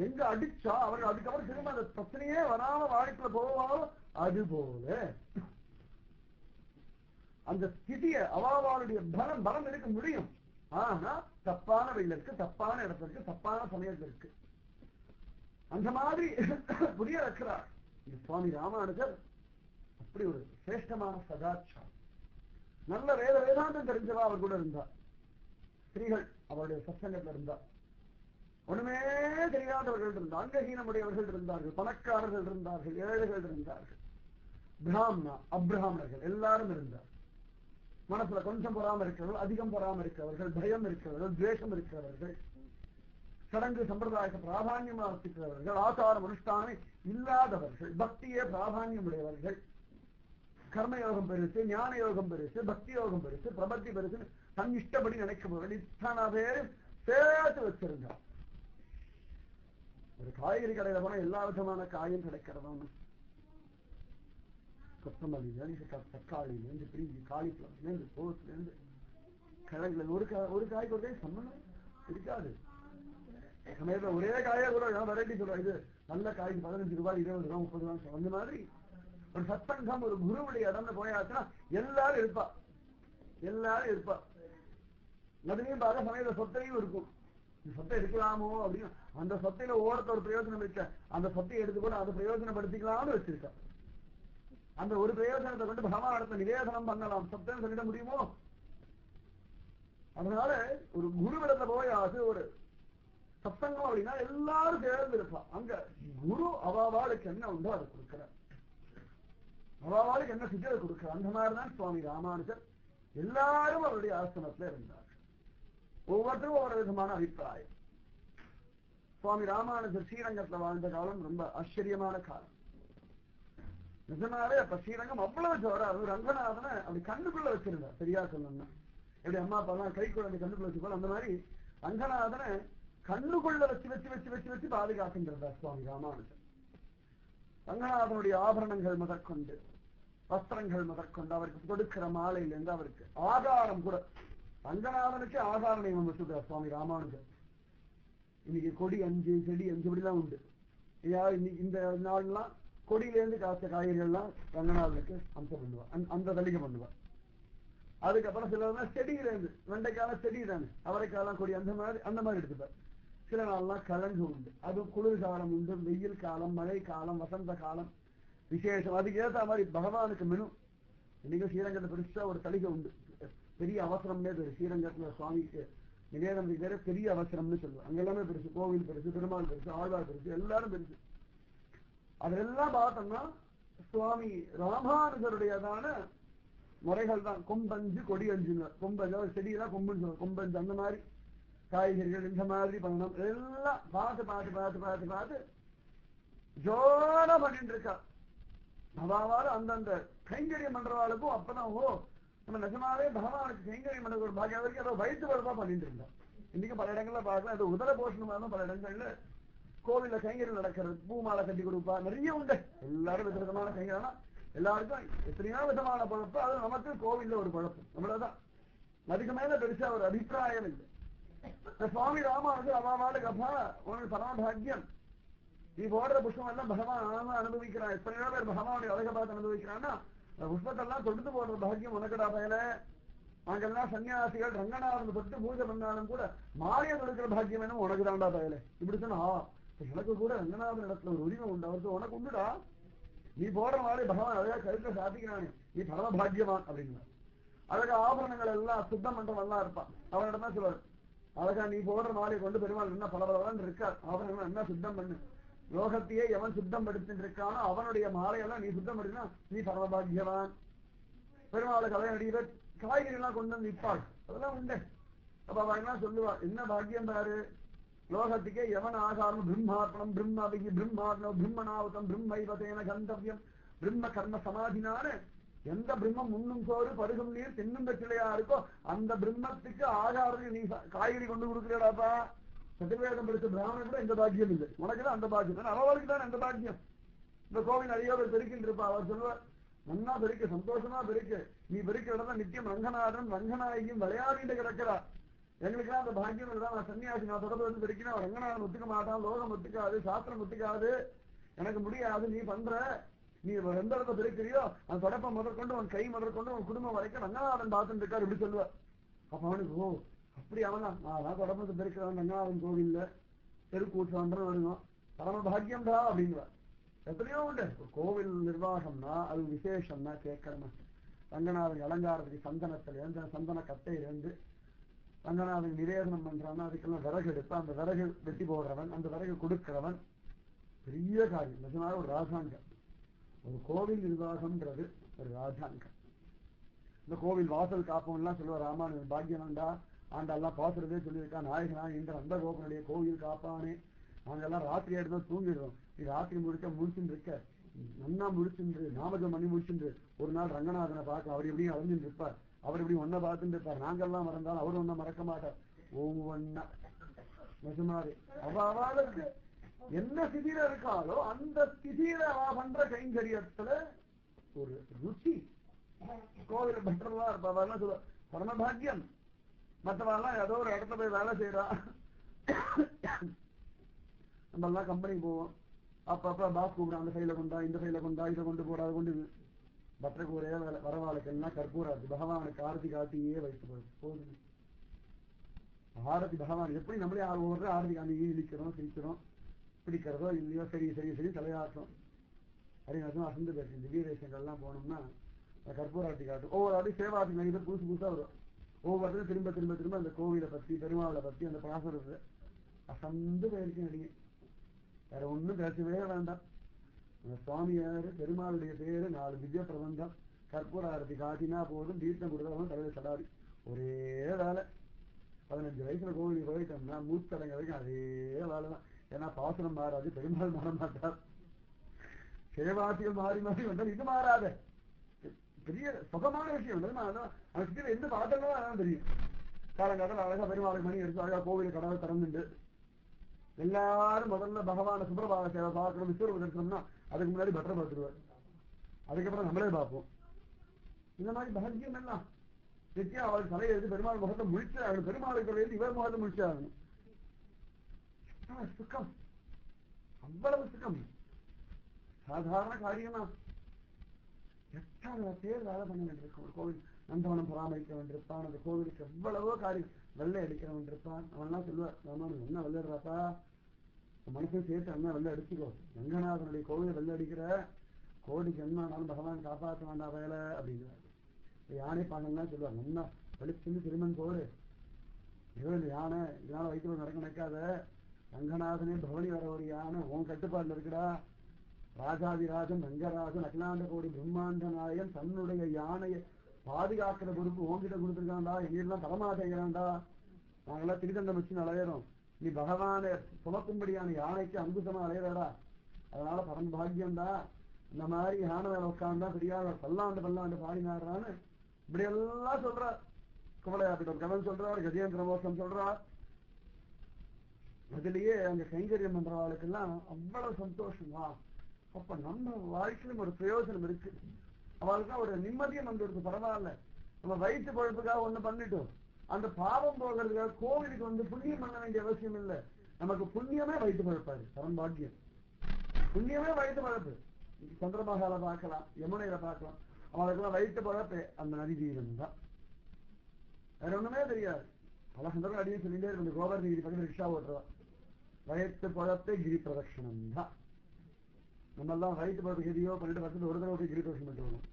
எங்க அடிச்சா அவர்கள் அதுக்கப்புறம் திரும்ப அந்த பிரச்சனையே வராம வாழ்க்கையில போவாரோ அது போல அந்த ஸ்திதிய அவாவாளுடைய பலம் இருக்க முடியும். ஆனா தப்பான வழியில இருக்கு, தப்பான இடத்துல இருக்கு, தப்பான சமயத்துல இருக்கு. அந்த மாதிரி புரிய வைக்கிறார் சுவாமி ராமானுஜர். அப்படி ஒரு சிரேஷ்டமான சதாச்சாரம் நல்ல வேதாந்தம் தெரிஞ்சவா அவர் கூட இருந்தார். ஸ்திரீகள் அவருடைய சத்சங்கத்தில் இருந்தார். ஒண்ணுமே தெரியாதவர்கள் இருந்தார், அங்கஹீனமுடையவர்கள் இருந்தார்கள், பணக்காரர்கள் இருந்தார்கள், ஏழைகள் இருந்தார்கள், பிராமணா அப்ராமணர்கள் எல்லாரும் இருந்தார். மனசுல கொஞ்சம் பொறாம இருக்கிறவர்கள், அதிகம் பொறாம இருக்கிறவர்கள், பயம் இருக்கிறவர்கள், துவேஷம் இருக்கிறவர்கள், சடங்கு சம்பிரதாயத்தை பிராதான்யமா வச்சுக்கிறவர்கள், ஆச்சாரம் அனுஷ்டானமே இல்லாதவர்கள், பக்தியே பிராதான்யம் உடையவர்கள், கர்மயோகம் பெருசு, ஞான யோகம் பெருசு, பக்தி யோகம் பெருசு, பிரபத்தி பெருசு, தன் இஷ்டப்படி நினைக்க இத்தனை பேரும் சேர்த்து வச்சிருந்தார். ஒரு காய்கறி கடையில போனா எல்லா விதமான காயும் கிடைக்கிறதா, கொத்தமல்லியிலேருந்து தக்காளியிலேருந்து பிரிஞ்சு காலிஃபிளவர்லேருந்து கோஸ்லேருந்து கிழங்குல ஒரு காய்க்கு ஒரு காய் சம்பளம் இருக்காது. சமயத்துல ஒரே காயே கூட வெரைட்டி சொல்றோம், இது நல்ல காய்க்கு 15 ரூபாய் 20 ரூபாய் 30 ரூபாய். அந்த மாதிரி ஒரு சத்சங்கம் ஒரு குருவுடைய இடம்னு போயாச்சுன்னா எல்லாரும் இருப்பா, எல்லாரும் இருப்பா. அதுலயும் பார்க்க சமயத்துல சொத்தையும் இருக்கும். இந்த சொத்தை எடுக்கலாமோ அப்படின்னு அந்த சொத்தையில ஓரத்தை ஒரு பிரயோஜனம் வச்ச அந்த சொத்தையை எடுத்து கூட அதை பிரயோஜனப்படுத்திக்கலாம்னு வச்சிருக்கா. அந்த ஒரு பிரயோஜனத்தை கொண்டு பகவானத்தை நிவேதனம் பண்ணலாம், சப்தம் சொல்லிட முடியுமோ? அதனால ஒரு குருவிடத்துல போயாது ஒரு சப்தங்கம் அப்படின்னா எல்லாரும் சேர்ந்து இருப்பா. அங்க குரு அவாவாளுக்கு என்ன உண்டோ அதை கொடுக்கிறார், அவாவாளுக்கு என்ன சிஜை கொடுக்கிறார். அந்த மாதிரிதான் சுவாமி ராமானுஜர் எல்லாரும் அவருடைய ஆசிரமத்துல இருந்தார். ஒவ்வொருத்தரும் ஒவ்வொரு விதமான அபிப்பிராயம். சுவாமி ராமானுஜர் ஸ்ரீரங்கத்துல வாழ்ந்த காலம் ரொம்ப ஆச்சரியமான காலம். நிஜமாவே அப்ப ஸ்ரீரங்கம் அவ்வளவு ஜோரா ரங்கநாதனை அப்படி கண்ணுக்குள்ள வச்சிருந்தார். சரியா சொல்லணும்னா எப்படி அம்மா அப்பா எல்லாம் கை குழந்தை கண்ணுக்குள்ள வச்சுக்கோ அந்த மாதிரி ரங்கநாதனை கண்ணுக்குள்ள வச்சு வச்சு வச்சு வச்சு வச்சு பாதுகாக்கின்றார் சுவாமி ராமானுஜர். ரங்கநாதனுடைய ஆபரணங்கள் முதற்கொண்டு வஸ்திரங்கள் முதற்கொண்டு அவருக்கு கொடுக்கிற மாலையிலிருந்து அவருக்கு ஆகாரம் கூட ரங்கநாதனுக்கு ஆகார நியமம் வச்சுக்கிறார் சுவாமி ராமானுஜர். இன்னைக்கு கொடி 5 செடி 5 இப்படிலாம் உண்டு. இந்த நாள்லாம் கொடியிலேருந்து காய்ச்ச காய்கறிகள்லாம் ரங்கநாதனுக்கு அம்சம் பண்ணுவார், அந்த தளிகை பண்ணுவார். அதுக்கப்புறம் சிலர்லாம் செடியிலேருந்து வெண்டைக்கால செடி தானே அவரைக்காலாம் கொடி அந்த மாதிரி எடுத்துப்பார். சில நாள்லாம் கிழங்கு உண்டு, அது குளிர் காலம் உண்டு, வெயில் காலம், மழை காலம், வசந்த காலம் விசேஷம். அதுக்கு ஏற்ற மாதிரி பகவானுக்கு மெனு. இன்னைக்கு ஸ்ரீரங்கத்தை பெருசா ஒரு தளிகை உண்டு, பெரிய அவசரம்னே பேரு. ஸ்ரீரங்கத்துல சுவாமிக்கு நிவேதனத்துக்கு பேரு பெரிய அவசரம்னு சொல்லுவாங்க. அங்க எல்லாமே பெருசு, கோவில் பெருசு, பெருமாள் பெருசு, ஆழ்வார் பெருசு, எல்லாரும் பெருசு. அதெல்லாம் பார்த்தோம்னா சுவாமி ராமானுஜருடையதான முறைகள் தான். கொம்பஞ்சு கொடி அஞ்சுங்க, கொம்பஞ்சு செடியெல்லாம் கொம்புன்னு சொல்லுவாங்க, கொம்பஞ்சு அந்த மாதிரி காய்கறிகள் இந்த மாதிரி பண்ணணும். எல்லாம் பார்த்து பார்த்து பார்த்து பார்த்து பார்த்து ஜோரா பண்ணிட்டு இருக்கா. அதாவது அந்தந்த கைங்கரியம் பண்றவாளுக்கும் அப்பதான் ஓ நம்ம நிஜமாவே பகவானுக்கு கைங்கரியம் பண்ற ஒரு பாக்கியம் வரைக்கும் ஏதோ வயிற்று பருப்பா பண்ணிட்டு இருந்தா. இன்னைக்கு பல இடங்கள்ல பார்க்கலாம், ஏதோ உதர போஷணமாக பல இடங்கள்ல கோவில்ல கைங்கரியம் நடக்கிறது, பூமாலை கட்டி கொடுப்பா, நிறைய உண்டு. எல்லாரும் விதவிதமான கைங்கரியம், எல்லாருக்கும் எத்தனையோ விதமான பழப்பு. அது நமக்கு கோவில்ல ஒரு பழப்பு, நம்மளதான். அதுக்கு மேல பெருசா ஒரு அபிப்பிராயம் இல்லை. சுவாமி ராமானுஜர் அவாவாளுக்கு அப்பா உனக்கு பரமபாகியம், நீ போடுற புஷ்பம் எல்லாம் பகவான் அனுபவிக்கிறான். எத்தனையோ பேர் பகவானுடைய அழக பார்த்து அனுபவிக்கிறான்னா புஷ்பத்தெல்லாம் தொடுத்து போடுற பாக்கியம் உனக்கடா பயல. அங்கெல்லாம் சன்னியாசிகள் ரங்கநாதன் தொட்டு பூஜை பண்ணாலும் கூட மாலையை தொடுக்கிற பாக்கியம் என்ன உனக்கு தாண்டா பயல. இப்படி சொன்னா எனக்கு கூட ரங்கநாதன் இடத்துல ஒரு உரிமை உண்டு, அவருக்கு உனக்கு உண்டுடா. நீ போடுற மாலை பகவான் அழகா கருத்தை சாத்திக்கிறானே, நீ பரம பாக்கியவான் அப்படின்னா. அழகா ஆபரணங்கள் எல்லாம் சுத்தம் பண்றவன் எல்லாம் இருப்பான். அவனிடம் தான் சொல்லுவார், அழகா நீ போடுற மாலையை கொண்டு பெருமாள் என்ன பல பலவன் இருக்கார், ஆபரணங்கள் என்ன சுத்தம் பண்ணு, லோகத்தையே எவன் சுத்தம் படுத்திட்டு இருக்கானோ அவனுடைய மாலையெல்லாம் நீ சுத்தம் படுத்தினா நீ சர்வபாகியவான். பெருமாளை கலை அடிக்கிற காய்கறி எல்லாம் கொண்டு வந்து நிற்பாள், அதெல்லாம் உண்டு. அப்ப அவ என்ன சொல்லுவா, என்ன பாக்கியம் பாரு, லோகத்துக்கே எவன் ஆகாரம் பிரம்மார்ப்பணம் பிரம்மவிகி பிரம்மார்ணம் பிரம்மனாவதம் பிரம்மைவதேன கந்தவியம் பிரம்ம கர்ம சமாதினான எந்த பிரம்மம் உண்ணும் சோறு பருகும் நீர் தின்னும் வெற்றிலையா இருக்கோ அந்த பிரம்மத்துக்கு ஆகாரத்துக்கு நீ காய்கறி கொண்டு கொடுக்கிறடாப்பா. சதுர்வேதம் படிச்ச பிராமணன் கூட எந்த பாக்கியம் இல்லை, உனக்குதான் அந்த பாக்கியம், அவளுக்கு தான் எந்த பாக்கியம். இந்த கோவில் நிறைய பேர் பெருக்கின்னு இருப்பா, அவர் சொல்லுவார் நன்னா பெருக்க சந்தோஷமா பெருக்க, நீ பெருக்கிற இடம் நித்தியம் ரங்கநாதன் ரங்கநாயகியும் விளையாடிட்டு கிடக்கிறா. எங்களுக்குலாம் அந்த பாக்கியம் இல்லதான். நான் சன்னியாசி, நான் தொடர்பு வந்து பெருக்கினா ரங்கநாதன் ஒத்துக்க மாட்டான், லோகம் ஒத்துக்காது, சாஸ்திரம் ஒத்துக்காது, எனக்கு முடியாது. நீ பண்ற, நீ எந்த இடத்த பெருக்கிறியோ அந்த தொடப்ப முதற்கொண்டு உன் கை முதற்கொண்டு உன் குடும்பம் வரைக்கும் ரங்கநாதன் பார்த்துட்டு இருக்காரு இப்படி சொல்லுவார். அப்ப அவனுக்கு ஓ அப்படி அவனா நான் தொடப்பத்தை பெருக்கிறவன் ரங்கநாதன் கோவில்ல தெருக்கூட்டுறான் வருவோம் பரம பாக்கியம் தான் அப்படின்வார். எத்தனையோ உண்டு. கோவில் நிர்வாகம்னா அது விசேஷம்னா கேட்கணும். ரங்கநாதன் அலங்காரத்துக்கு சந்தனத்துல இருந்து சந்தன கட்டையில இருந்து ரங்கநாதன் நிவேதனம் பண்றான்னா அதுக்கெல்லாம் விறகு எடுத்து அந்த விறகு வெட்டி போடுறவன், அந்த விறகு கொடுக்கிறவன், பெரிய காரியம். நிஜமாக ஒரு ராஜாங்கம். ஒரு கோவில் நிர்வாகம்ன்றது ஒரு ராஜாங்கம். இந்த கோவில் வாசல் காப்பவன்லாம் சொல்லுவார் ராமானுஜன் பாக்கியனண்டா ஆண்டெல்லாம் பாசுறதே சொல்லியிருக்கா, நாயகனா என்ற அந்த கோபனுடைய கோவில் காப்பானே. நாங்கெல்லாம் ராத்திரி ஆயிடுதான் தூங்கிடுறோம், நீ ராத்திரி முழுக்க முடிச்சுட்டு இருக்க, நன்னா முடிச்சுட்டு நாமஜம் பண்ணி முடிச்சுட்டு ஒரு நாள் ரங்கநாதனை பார்க்க அவர் எப்படியும் அழிஞ்சுட்டு இருப்பார், அவர் எப்படி ஒன்ன பார்த்துட்டு இருப்பார், நாங்கெல்லாம் மறந்தாலும் அவர் ஒன்ன மறக்க மாட்டார். ஒவ்வொன்னா நிஜமாவே அவளுக்கு என்ன ஸ்திதியில இருக்காளோ அந்த ஸ்திதியில அவ பண்ற கைங்கரியத்துல ஒரு ருச்சி. கோவில பட்டரவா இருப்பா சொல்ல பரமபாகியம். மற்றவெல்லாம் ஏதோ ஒரு இடத்துல போய் வேலை செய்யறா, நம்ம எல்லாம் கம்பெனிக்கு போவோம், அப்பப்ப பாஸ் கூப்பிடும், அந்த ஃபைல கொண்டா இந்த ஃபைல கொண்டா இதை கொண்டு போடா அதை கொண்டு பட்டருக்கு ஒரே வேலை வரவாளுக்கெல்லாம் கற்பூராது பகவானுக்கு ஆரத்தி காட்டியே வைத்து போகுது. ஆரத்தி பகவான் எப்படி நம்மளே ஒவ்வொரு ஆரத்தி காட்டி இழிக்கிறோம் சிரிக்கிறோம், பிடிக்கிறதோ இல்லையோ சரி சரி சரி தலையாட்டம். அறிஞரும் அசந்து பேசு திவ்ய தேசங்கள்லாம் போனோம்னா கற்பூராட்டி காட்டும். ஒவ்வொரு ஆடி சேவாதி நடிகர் புதுசு புதுசா வரும். ஒவ்வொருத்தரும் திரும்ப திரும்ப திரும்ப அந்த கோவிலை பத்தி பெருமாளை பத்தி அந்த பாசுரத்தை அசந்து போயிருக்கு நடிகை. வேற ஒண்ணும் பேசவே வேண்டாம். அந்த சுவாமியாரு பெருமாளுடைய பேரு 4 திவ்ய பிரபந்தம் கற்பூராரத்தி காட்டினா போதும், தீர்த்தம் கொடுத்தவங்க தலையில சடாரி ஒரே வேலை. 15 வயசுல கோவிலுக்கு போயிட்டோம்னா மூத்தடங்க வரைக்கும் அதே வேலைதான். ஏன்னா பாசனம் மாறாது, பெருமாள் மாற மாட்டார், சேவாசிகள் மாறி மாறி வந்தால் இது மாறாத பெரிய சுகமான விஷயம். அவனுக்கு எந்த பாட்டங்களும் அதான் தெரியும். காலங்காலம் அழகா பெருமாளை மணி எடுத்து அழகா கோவில கடவை திறந்துட்டு எல்லாரும் முதல்ல பகவான சுப்பிரபாத சேவை பார்க்கணும் விஸ்வரூப தரிசனம்னா அதுக்கு முன்னாடி பட்டரை பார்த்துருவார், அதுக்கப்புறம் நம்மளே பார்ப்போம். இந்த மாதிரி பாக்கியம் எல்லாம் நிச்சயம் அவளுக்கு தலையை எடுத்து பெருமாள் முகத்தை முடிச்சு ஆகணும், பெருமாளுக்கு தலையை இவர் முகத்தை முடிச்சு ஆகணும். சுகம், அவ்வளவு சுகம், சாதாரண காரியமா. எத்தனை பேர் வேலை பண்ண வேண்டியிருக்கும். ஒரு கோவில் நந்தவனம் பராமரிக்க வேண்டியிருப்பான், அந்த கோவிலுக்கு எவ்வளவோ காரியம், வெள்ளை அடிக்க வேண்டியிருப்பான். அவன்லாம் சொல்லுவார் ராமானு என்ன வெள்ளைடுறாப்பா, மனசையும் சேர்த்து என்ன வெள்ளை அடிச்சுக்கோ, ரங்கநாதனுடைய கோவிலை வெள்ளை அடிக்கிற கோடிக்கு என்ன ஆனாலும் பகவான் காப்பாற்ற வேண்டாம் வேலை அப்படிங்கிறார். யானை பாங்கல்லாம் சொல்லுவாங்க என்ன வெளிச்சிருந்து திருமண் போடு இருபது யானை இதனால வைத்து நடக்க நினைக்காத, ரங்கநாதனே பவனி வர ஒரு யானை உன் கட்டுப்பாடுல இருக்குடா, ராஜாதிராஜன் ரங்கராஜன் அகிலாண்ட கோடி பிரம்மாண்ட நாயகன் தன்னுடைய யானையை பாதுகாக்கிற பொறுப்பு உன்கிட்ட கொடுத்துருக்காண்டா, எங்கெல்லாம் தரமாட்டேங்கிறான்டா, நாங்கெல்லாம் திருதண்டம் வச்சு அலையிறோம், நீ பகவானை சுமக்கும்படியான யானைக்கு அங்குசமா அலையிறடா, அதனால பரம பாக்கியம்டா. இந்த மாதிரி யானை வேலை உட்கார்ந்தா பெரியார் பல்லாண்டு பாடினாரான்னு இப்படி எல்லாம் சொல்றார். குவளையாப்பிடம் கவன் சொல்றார், கஜேந்திர மோசம் சொல்றார். அதுலயே அங்க கைங்கரியம் பண்றவாளுக்கெல்லாம் அவ்வளவு சந்தோஷமா. அப்ப நம்ம வாழ்க்கையிலும் ஒரு பிரயோஜனம் இருக்கு, அவளுக்கு ஒரு நிம்மதியம் வந்துருக்கு. பரவாயில்ல, நம்ம வயிற்று பழப்புக்காக ஒண்ணு பண்ணிட்டோம், அந்த பாவம் போகிறதுக்காக கோவிலுக்கு வந்து புண்ணியம் பண்ண வேண்டிய அவசியம் இல்லை. நமக்கு புண்ணியமே வயிற்று பழப்பாரு, பரம்பாக்கியம். புண்ணியமே வயிற்று பழப்பு. சந்திரமகால பார்க்கலாம், யமுனையில பார்க்கலாம், அவளுக்கெல்லாம் வயிற்று பழப்பு அந்த நதி தீரம் தான், வேற ஒண்ணுமே தெரியாது. பல சந்தர்ப்பம் அடியும் சொல்லிட்டே இருக்கு. கோவர்தகிரி பக்கத்துல ரிக்ஷா ஓட்டுறா, வயிற்று பழப்பே கிரி பிரதட்சணம் தான். நம்ம எல்லாம் வயிற்று பழப்பு கிரியோ பண்ணிட்டு பக்கத்துல ஒரு தடவை கிரி பிரதட்சணம் பண்ணிட்டு வரணும்.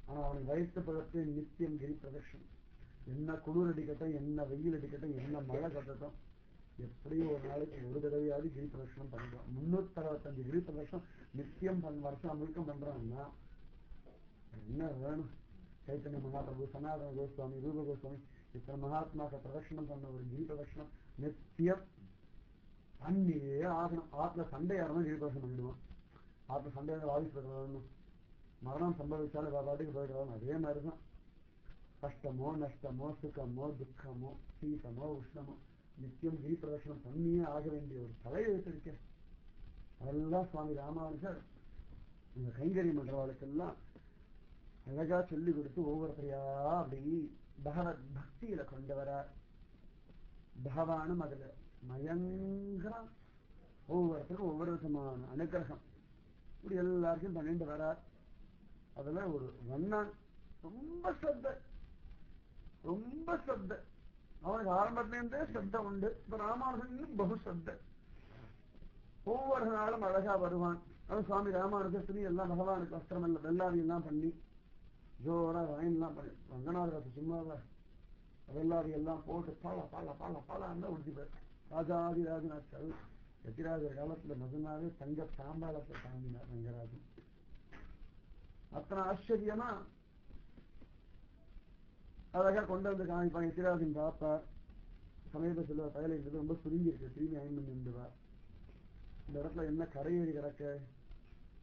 ஆனா அவனுக்கு வயிற்று பழப்பே நித்தியம் கிரி பிரதட்சணம். என்ன குளிர் அடிக்கட்டும், என்ன வெயில் அடிக்கட்டும், என்ன மழை கட்டட்டும், எப்படியும் ஒரு நாளைக்கு ஒரு தடவையாவது கிரி பிரதட்சணம் பண்ணிடுவோம். 365 கிரி பிரதட்சணம் நித்தியம் வருஷம் முழுக்க பண்றாங்கன்னா என்ன வேணும்? சைத்தன்ய மகாபிரபு, சனாதன கோஸ்வாமி, ரூப கோஸ்வாமி இத்தனை மகாத்மாக பிரதட்சணம் பண்ண ஒரு கிரி பிரதட்சணம் நித்தியம் பண்ணியே ஆகணும். ஆத்துல சண்டை ஆடணும், கிரி பிரதட்சணம் பண்ணிடுவோம். ஆத்துல சண்டை வாதிச்சு வரணும், மரணம் சம்பவிச்சாலும் பாட்டுக்கு போயிடுவாங்க. அதே மாதிரிதான் கஷ்டமோ நஷ்டமோ சுகமோ துக்கமோ சீதமோ உஷ்ணமோ நித்தியம் கிரி பிரதட்சணம் பண்ணியே ஆக வேண்டிய ஒரு தலையெழுத்து இருக்கேன். அதெல்லாம் சுவாமி ராமானுஜர் இந்த கைங்கரியம் பண்றவாளுக்கெல்லாம் அழகா சொல்லி கொடுத்து ஒவ்வொருத்தரையா அப்படி பகவத் பக்தியில கொண்டு வர பகவானும் அதுல மயங்கரம். ஒவ்வொருத்தருக்கும் ஒவ்வொரு விதமான அனுகிரகம் இப்படி எல்லாருக்கும் பண்ணிட்டு வர. அதுல ஒரு வண்ணான் ரொம்ப சத்த அவனுக்கு ஆரம்பத்திலேருந்தே சத்த உண்டு. இப்ப ராமானுஜன் பகு சத்த. ஒவ்வொரு நாளும் அழகா வருவான். அது சுவாமி ராமானுஜர் துணி எல்லாம் பகவானுக்கு வஸ்திரம் எல்லாம் வெள்ளாவி எல்லாம் பண்ணி ஜோரா வாயின்லாம் பண்ணி ரங்கநாதராசு சும்மாவா வெள்ளாவி எல்லாம் போட்டு பாலா உடுத்திப்பார். ராஜாதி ராஜநாச்சல் எத்திராஜர் காலத்துல மதுனாவே தங்க தாம்பாளத்தை தாங்கினார் ரங்கராஜன். அத்தனை ஆச்சரியமா அழகா கொண்டு வந்து காமிப்பாங்க. எத்திராஜன் பார்ப்பார். சமயத்தை சொல்லுவா, பயலை இருக்கிறது ரொம்ப சுருங்கி இருக்கு, திரும்பி அயன் பண்ணி இருந்துவார். இந்த இடத்துல என்ன கரையேறி கிடக்க?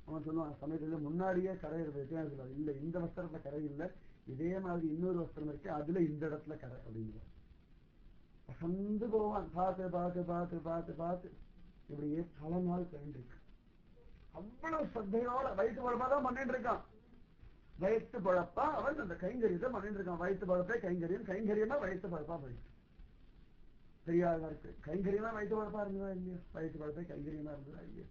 அவன் சொல்லுவான், சமயத்துல முன்னாடியே கரை இருக்கு. இல்ல இந்த வஸ்திரத்துல கரை இல்லை, இதே மாதிரி இன்னொரு வஸ்திரம் இருக்கு, அதுல இந்த இடத்துல கரை அப்படின்னு பசந்து போவான். பார்த்து இப்படியே பல நாள் கழிஞ்சிருக்கு. அவ்வளவு சத்தையோட வயிற்று பழப்பாதான் பண்ணிட்டு இருக்கான். வயிற்று பழப்பா அவன் அந்த கைங்கரியத்தை பண்ணிட்டு இருக்கான். வயிற்று பழப்பே கைங்கரியமா வயிற்று பழப்பா போயிட்டு தெரியாதா இருக்கு. கைங்கரியமா வயிற்று பழப்பா இருந்ததா இல்லையா? வயிற்று பழப்பே கைங்கரியமா இருந்ததா இல்லையா?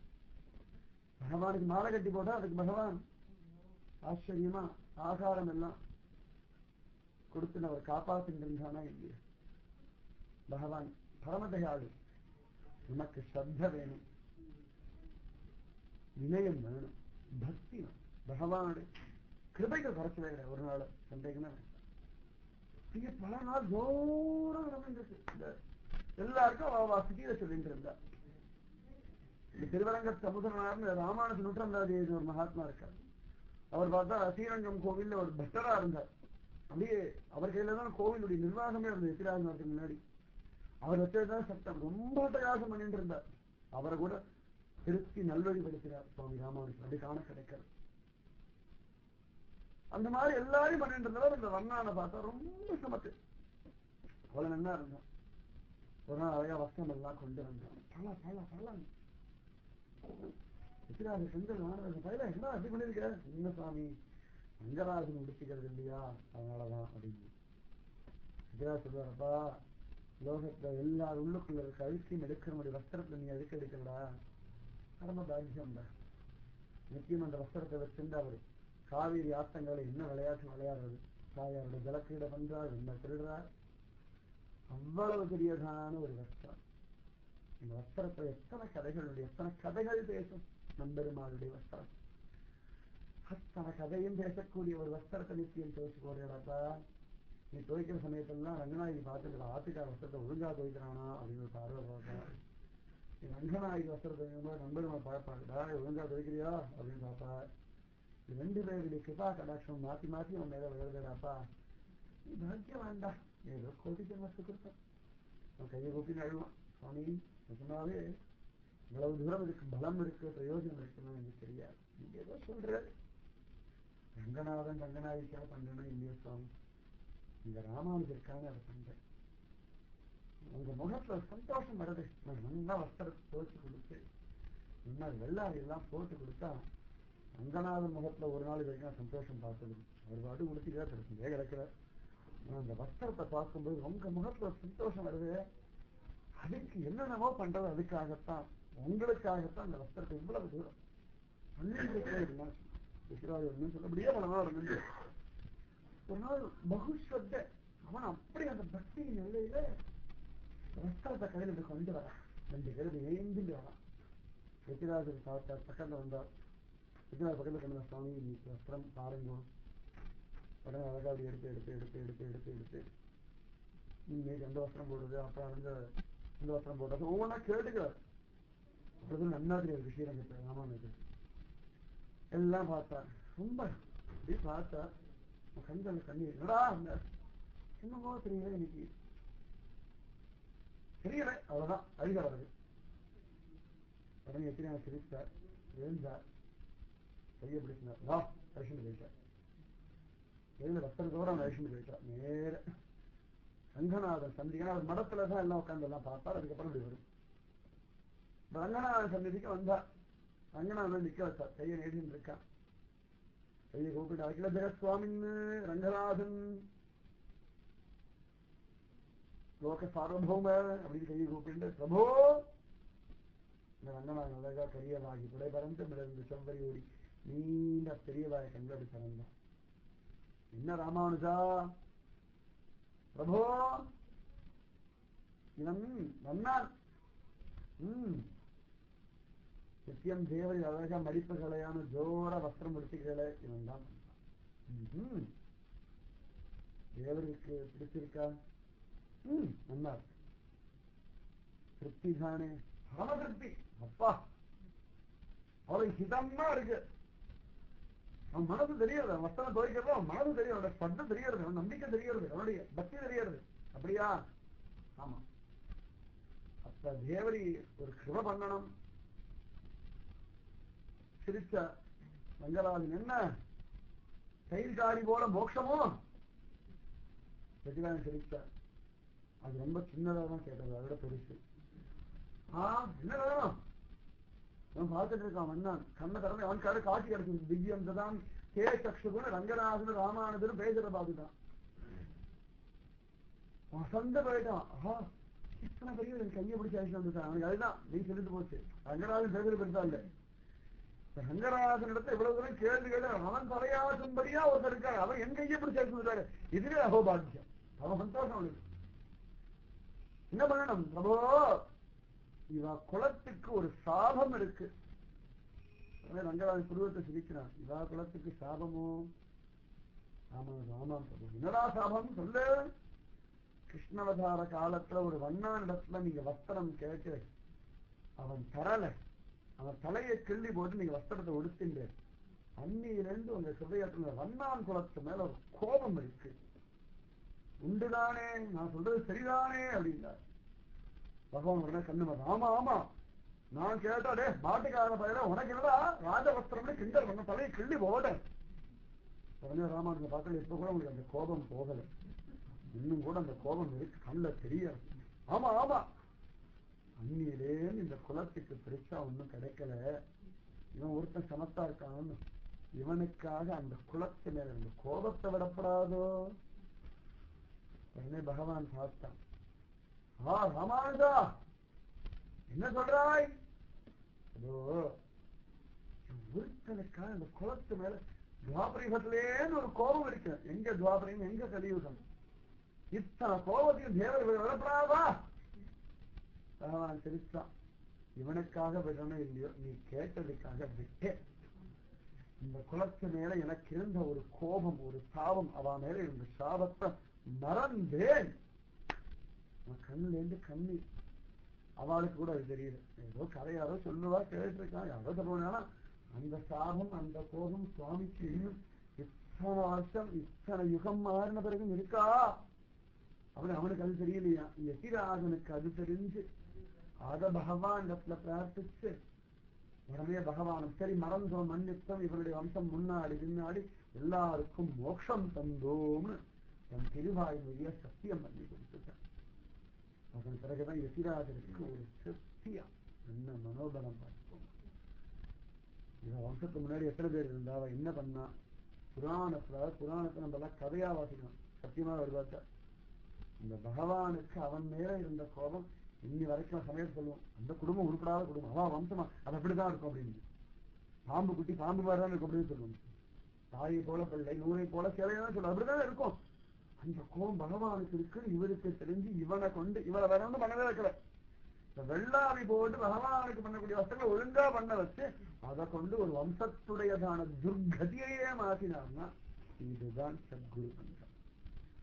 பகவானுக்கு மாலை கட்டி போட்டா அதுக்கு பகவான் ஆச்சரியமா ஆகாரம் எல்லாம் கொடுத்து அவர் காப்பாத்துங்கின்றானா இல்லையா? பகவான் பரமதயாளு. நமக்கு ஸ்ரத்த வேணும், வினயம் வேணும், பக்தி வேணும். பகவானுடைய கிருபைகள் குறைச்சவே கிடையாது. ஒரு நாள் சந்தேகமே வேண்டாம். பல நாள் ஜோரம் நடந்துருக்கு. எல்லாருக்கும் சிட்டியில சொல்லிட்டு இருந்தா. திருவரங்க சமுதிரனார்னு ராமானுஜ நூற்றந்தாதி ஒரு மகாத்மா இருக்கார். அவர் பார்த்தா ஸ்ரீரங்கம் கோவில்ல ஒரு பக்தரா இருந்தார். அப்படியே அவர் கையில தான் கோவிலுடைய நிர்வாகமே இருந்தது. எத்திராஜனாருக்கு முன்னாடி அவர் வச்சதுதான் சட்டம். ரொம்ப பிரயாசம் பண்ணிட்டு இருந்தார். அவரை கூட திருப்தி நல்வழிப்படுத்தினார் சுவாமி ராமானுஜன். அப்படி காண கிடைக்கிறது. அந்த மாதிரி எல்லாரையும் பண்ணிட்டு இருந்தவர் இந்த வண்ணான பார்த்தா ரொம்ப சமத்து. அவ்வளவு நல்லா இருந்தான். ஒரு நாள் அழகா வஸ்திரம் எல்லாம் கொண்டு வந்தான். எத்திராஜ செஞ்சல் மாணவர்கள் பயில என்ன அப்படி பண்ணிருக்க? என்ன சுவாமி ரங்கராஜன் உடுத்திக்கிறது இல்லையா, அதனாலதான் அப்படின்னு. எத்திராஜ் சொல்லுவாரப்பா, லோகத்துல எல்லாரும் உள்ளுக்குள்ள இருக்க அழுத்தியும் எடுக்கிற முடிய வஸ்திரத்துல நீ எடுக்கலடா, பரம பாக்கியம்டா. நித்தியம் அந்த வஸ்திரத்தை வச்சிருந்து அவரு காவிரி ஆத்தங்களை என்ன விளையாட்டு விளையாடுறது, தாயாருடைய ஜலக்கீட பண்றார், என்ன திருடுறார். அவ்வளவு பெரியதான ஒரு வஸ்திரம். இந்த வஸ்திரத்தை எத்தனை கதைகள் பேசும் நம்பெருமாளுடைய வஸ்திரம். அத்தனை கதையும் பேசக்கூடிய ஒரு வஸ்திரத்தை நித்தியம் துவைச்சு போடுறாப்பா. நீ துவைக்கிற சமயத்திலாம் ரங்கநாயகி பார்த்துட்டு ஆத்துக்கார வஸ்திரத்தை ஒழுங்கா துவைக்கிறானா அப்படின்னு ஒரு பார்வை பார்த்தா. நீ ரங்கநாயகி வஸ்திரத்தை நம்பெருமாள் பார்ப்பாடா, ஒழுங்கா துவைக்கிறியா அப்படின்னு பார்த்தா. ரெண்டு பேருடைய கிருபா கடாட்சம் மாத்தி அவன் மேல விழுதுடாப்பா. நீ பாக்கியம் வேண்டாம், ஏதோ கோடிக்க மஸ்து கொடுத்தான். அவன் கையை கூப்பின்னு அழுவான். சுவாமி நிஜமாவே இவ்வளவு தூரம் இருக்கு, பலம் இருக்கு, பிரயோஜனம் இருக்குன்னு எனக்கு தெரியாது. நீங்க ஏதோ சொல்ற. ரங்கநாதன் ரங்கநாயகிக்காக பண்றேன்னா இல்லையா சுவாமி, இந்த ராமானுஜருக்காக அதை பண்றேன். உங்க முகத்துல சந்தோஷம் வருது. நான் நல்லா வஸ்திரத்தை துவைச்சு கொடுத்து நல்லா வெள்ளாரி எல்லாம் போட்டு கொடுத்தா ரங்கநாதன் முகத்துல ஒரு நாள் வரைக்கும் சந்தோஷம் பார்த்தது. அவர் பாட்டு உடுத்திக்கிறார், கிடைக்கும் கிடைக்கிறார். அந்த வஸ்திரத்தை பார்க்கும்போது உங்க முகத்துல சந்தோஷம் வருது. அதுக்கு என்னென்னவோ பண்றது, அதுக்காகத்தான், உங்களுக்காகத்தான் அந்த வஸ்திரத்தை இவ்வளவு தூரம் சொல்லபடியே பல நாள் இருந்து ஒரு நாள் பகுஸ்வத்த அவன் அப்படி அந்த பக்தி நிலையில வஸ்திரத்தை கையில் இப்படி கொண்டு வரான். ரெண்டு பேரும் ஏந்திட்டு வரான். எத்திராஜர் பார்த்தார், பக்கத்துல வந்தார். எத்திராஜ் பக்கத்துல கொண்டு வந்த சுவாமி நீ வஸ்திரம் பாருங்க. உடனே அழகா அப்படி எடுத்து நீங்க எந்த வஸ்திரம் போடுறது, அப்புறம் வந்து இந்த வஸ்திரம் போட்டது ஒவ்வொன்றா கேட்டுக்கிறார். அது நன்னா தெரியாது விஷயம். ராமானுஜர் எல்லாம் பார்த்தா ரொம்ப அப்படி பார்த்தா கண்கள் கண்ணீர் என்னடா என்னமோ தெரியல இன்னைக்கு தெரியல அவ்வளவுதான் அழுக வருது. உடனே எத்தனை சிரித்தார், எழுந்தார், கையை பிடிச்சினார், வா அழிச்சுட்டு போயிட்டார். எழுந்த வஸ்திரத்தோட அவன் அழிச்சுட்டு போயிட்டார். நேர ரங்கநாதன் சந்திக்கா அவர் மடத்துலதான் எல்லாம் உட்காந்து எல்லாம் பார்த்தார். அதுக்கப்புறம் இப்படி வரும். ரங்கநாதன் சந்நிதிக்கு வந்தார். ரங்கநாதன் நிக்க வச்சார், கையை நேடின்னு இருக்கான். கையை கூப்பிட்டு அகில ஜெகத்சுவாமின்னு ரங்கநாதன் லோக சார்வபௌம அப்படின்னு கையை கூப்பிட்டு பிரபோ. இந்த ரங்கநாதன் அழகா கரியவாகி குடை பறந்து மிளந்து செவ்வரி ஓடி நீண்ட பெரியவாய கண்கள் பறந்தான். என்ன ராமானுஜா பிரபோ இவன் வந்தான். நித்தியம் தேவரி அழகா மடிப்புகளையான ஜோர வஸ்திரம் முடிச்சுகளை இவன் தான். தேவருக்கு பிடிச்சிருக்கா? நல்லா இருக்கு. திருப்தி தானே? பரம திருப்தி. அப்பா அவளுக்கு ஹிதமா இருக்கு. அவன் மனசு தெரியாது. வஸ்திரம் துவைக்கிறது அவன் மனசு தெரியும். அவனோட ஸ்பர்தம் தெரியாது, அவன் நம்பிக்கை தெரியாது, அவனுடைய பக்தி தெரியாது. அப்படியா? ஆமா. அப்ப தேவரி ஒரு கிருப பண்ணணும். சிரிச்ச ரங்கராஜன் என்ன தைல்காரி போல மோட்சமோ? வெற்றிகாரன் சிரிச்சா. அது ரொம்ப சின்னதான் கேட்டது, அதோட பெருசு. என்ன வேணும்? அவன் பார்த்துட்டு இருக்கான். மன்னான் கண்ண திறந்து அவன் கடை காட்சி கிடைச்சது. திவ்யம் தான் கே சக்ஷுன்னு ரங்கநாதன் ராமானுஜரும் பேசுற பாத்துட்டான். வசந்த போயிட்டான். இத்தனை பெரிய கையை பிடிச்சி அழிச்சு வந்துட்டான். அவனுக்கு அதுதான் நீ சொல்லிட்டு போச்சு. ரங்கநாதன் பேசுறது பெருசா இல்ல. ரங்கநாதன் இடத்துல இவ்வளவு தூரம் கேள்வி கேட்டு அவன் தலையாசும்படியா ஒருத்தர் இருக்காரு. அவன் என் கையை பிடிச்சி அழிச்சு வந்துட்டாரு. இதுவே அகோபாக்கியம். அவன் சந்தோஷம் அவனுக்கு. என்ன பண்ணணும்? பிரபோ இவ குலத்துக்கு ஒரு சாபம் இருக்கு. ரங்கராஜன் புருவத்தை சிரிக்கிறான். இவா குலத்துக்கு சாபமோ? ஆமா ஆமாம் பிரபு. என்னடா சாபம் சொல்லு. கிருஷ்ணவதார காலத்துல ஒரு வண்ணான் இடத்துல நீங்க வஸ்திரம் கேட்டு அவன் தரல. அவன் தலையை கிள்ளி போட்டு நீங்க வஸ்திரத்தை உடுத்திண்டு அன்னியிலிருந்து உங்க ஹிருதயத்துல வண்ணான் குலத்து மேல ஒரு கோபம் இருக்கு. உண்டுதானே? நான் சொல்றது சரிதானே அப்படின்னார். பகவான் உடனே கண்ணு. ஆமா ஆமா நான் கேட்டாடே மாட்டுக்கார பயிர உனக்கு என்னடா ராஜவஸ்திரம்னு கிண்டல் பண்ண தலையை கிள்ளி போட. உடனே ராமானுஜ பார்க்கல. இப்ப கூட உங்களுக்கு அந்த கோபம் போகல. இன்னும் கூட அந்த கோபம் இருக்கு, கண்ணுல தெரியாது. ஆமா ஆமா அந்நியிலே இந்த குலத்துக்கு பெருசா ஒண்ணும் கிடைக்கல. இவன் ஒருத்தன் சமத்தா இருக்கான்னு இவனுக்காக அந்த குலத்து மேல இந்த கோபத்தை விடப்படாதோ? உடனே பகவான் பார்த்தான். ராமானுஜா என்ன சொல்றாய்? அதோ ஒருத்தனுக்காக அந்த குலத்து மேல துவாபரிகத்திலேன்னு ஒரு கோபம் இருக்கு. எங்க துவாபரியம், எங்க கலியுகம்? இத்தனை கோபத்தையும் தேவர் விடப்படாதா? பகவான் சிரிச்சான். இவனுக்காக விடணும் இல்லையோ, நீ கேட்டதுக்காக விட்டேன். இந்த குலத்து மேல எனக்கு இருந்த ஒரு கோபம், ஒரு சாபம், அவன் மேல இருந்த சாபத்தை மறந்தேன். கண்ணுல இருந்து கண்ணீர். அவளுக்கு கூட அது தெரியல. ஏதோ கதையாரோ சொல்லுவா, கேட்டிருக்கான், யாரோ சொல்லுவானா அந்த சாபம் அந்த கோபம் சுவாமிக்கு இன்னும் இத்தனை வருஷம் இத்தனை யுகம் மாறின பிறகும் இருக்கா? அவனுக்கு அது தெரியலையா? யதிராஜனுக்கு அது தெரிஞ்சு அத பகவான் இடத்துல பிரார்த்திச்சு உடனே பகவானும் சரி மறந்தோம் மன்னித்தோம், இவனுடைய வம்சம் முன்னாடி பின்னாடி எல்லாருக்கும் மோட்சம் தந்தோம்னு தன் திருவாயுடைய சத்தியம் பண்ணி கொடுத்துட்டான். அதன் பிறகுதான் யதிராஜனுக்கு ஒரு சக்தியா என்ன மனோபலம் பார்ப்போம். இவன் வம்சத்துக்கு முன்னாடி எத்தனை பேர் இருந்தா அவ என்ன பண்ணா? புராணத்தை நம்ம எல்லாம் கதையா வாசிக்கணும். சத்தியமா வருவாச்சா இந்த பகவானுக்கு அவன் மேல இருந்த கோபம் இன்னி வரைக்கும் சமயத்தை சொல்லுவோம். அந்த குடும்பம் உருப்படாத குடும்பம், அவன் வம்சமா அது அப்படிதான் இருக்கும் அப்படின்னு. பாம்பு குட்டி பாம்பு மாதிரிதான் இருக்கும் அப்படின்னு சொல்லுவோம். தாயை போல பிள்ளை நூரை போல சேலைதான் சொல்லுவோம். அப்படிதான் இருக்கும். அந்த கோபம் பகவானுக்கு இருக்கு. இவருக்கு தெரிஞ்சு இவனை கொண்டு இவரை வேற ஒன்றும் பண்ணவே வைக்கல. இந்த வெள்ளாவி போட்டு பகவானுக்கு பண்ணக்கூடிய வசங்களை ஒழுங்கா பண்ண வச்சு அதை கொண்டு ஒரு வம்சத்துடையதான துர்கதியையே மாற்றினார்னா இதுதான் சத்குரு பண்டம்.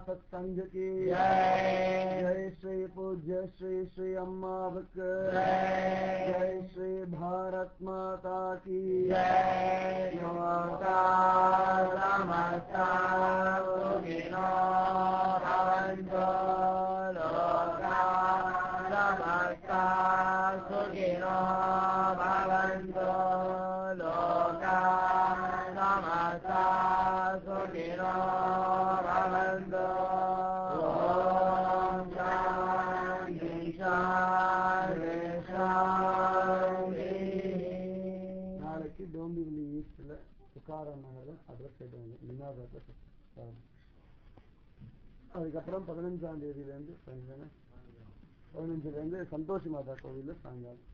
सत्संग की जय। जय श्री पूज्य श्री श्री अम्मावक जय। जय श्री भारत माता की जय। लोका समस्ता सुखिनो भवन्तु। लोका समस्ता सुखिनो भवन्तु। लोका समस्ता सुखिनो भवन्तु। ॐ शान्ति शान्ति शान्ति। நாளைக்கு டோம்பிவிலி ஈஸ்ட்ல துக்காராம் நகர்ல அட்ரஸ் கேட்டாங்க வினாதத்தை. அதுக்கப்புறம் 15ஆம் தேதியிலேருந்து 15லேருந்து சந்தோஷி மாதா கோவிலில் சாயங்காலம்.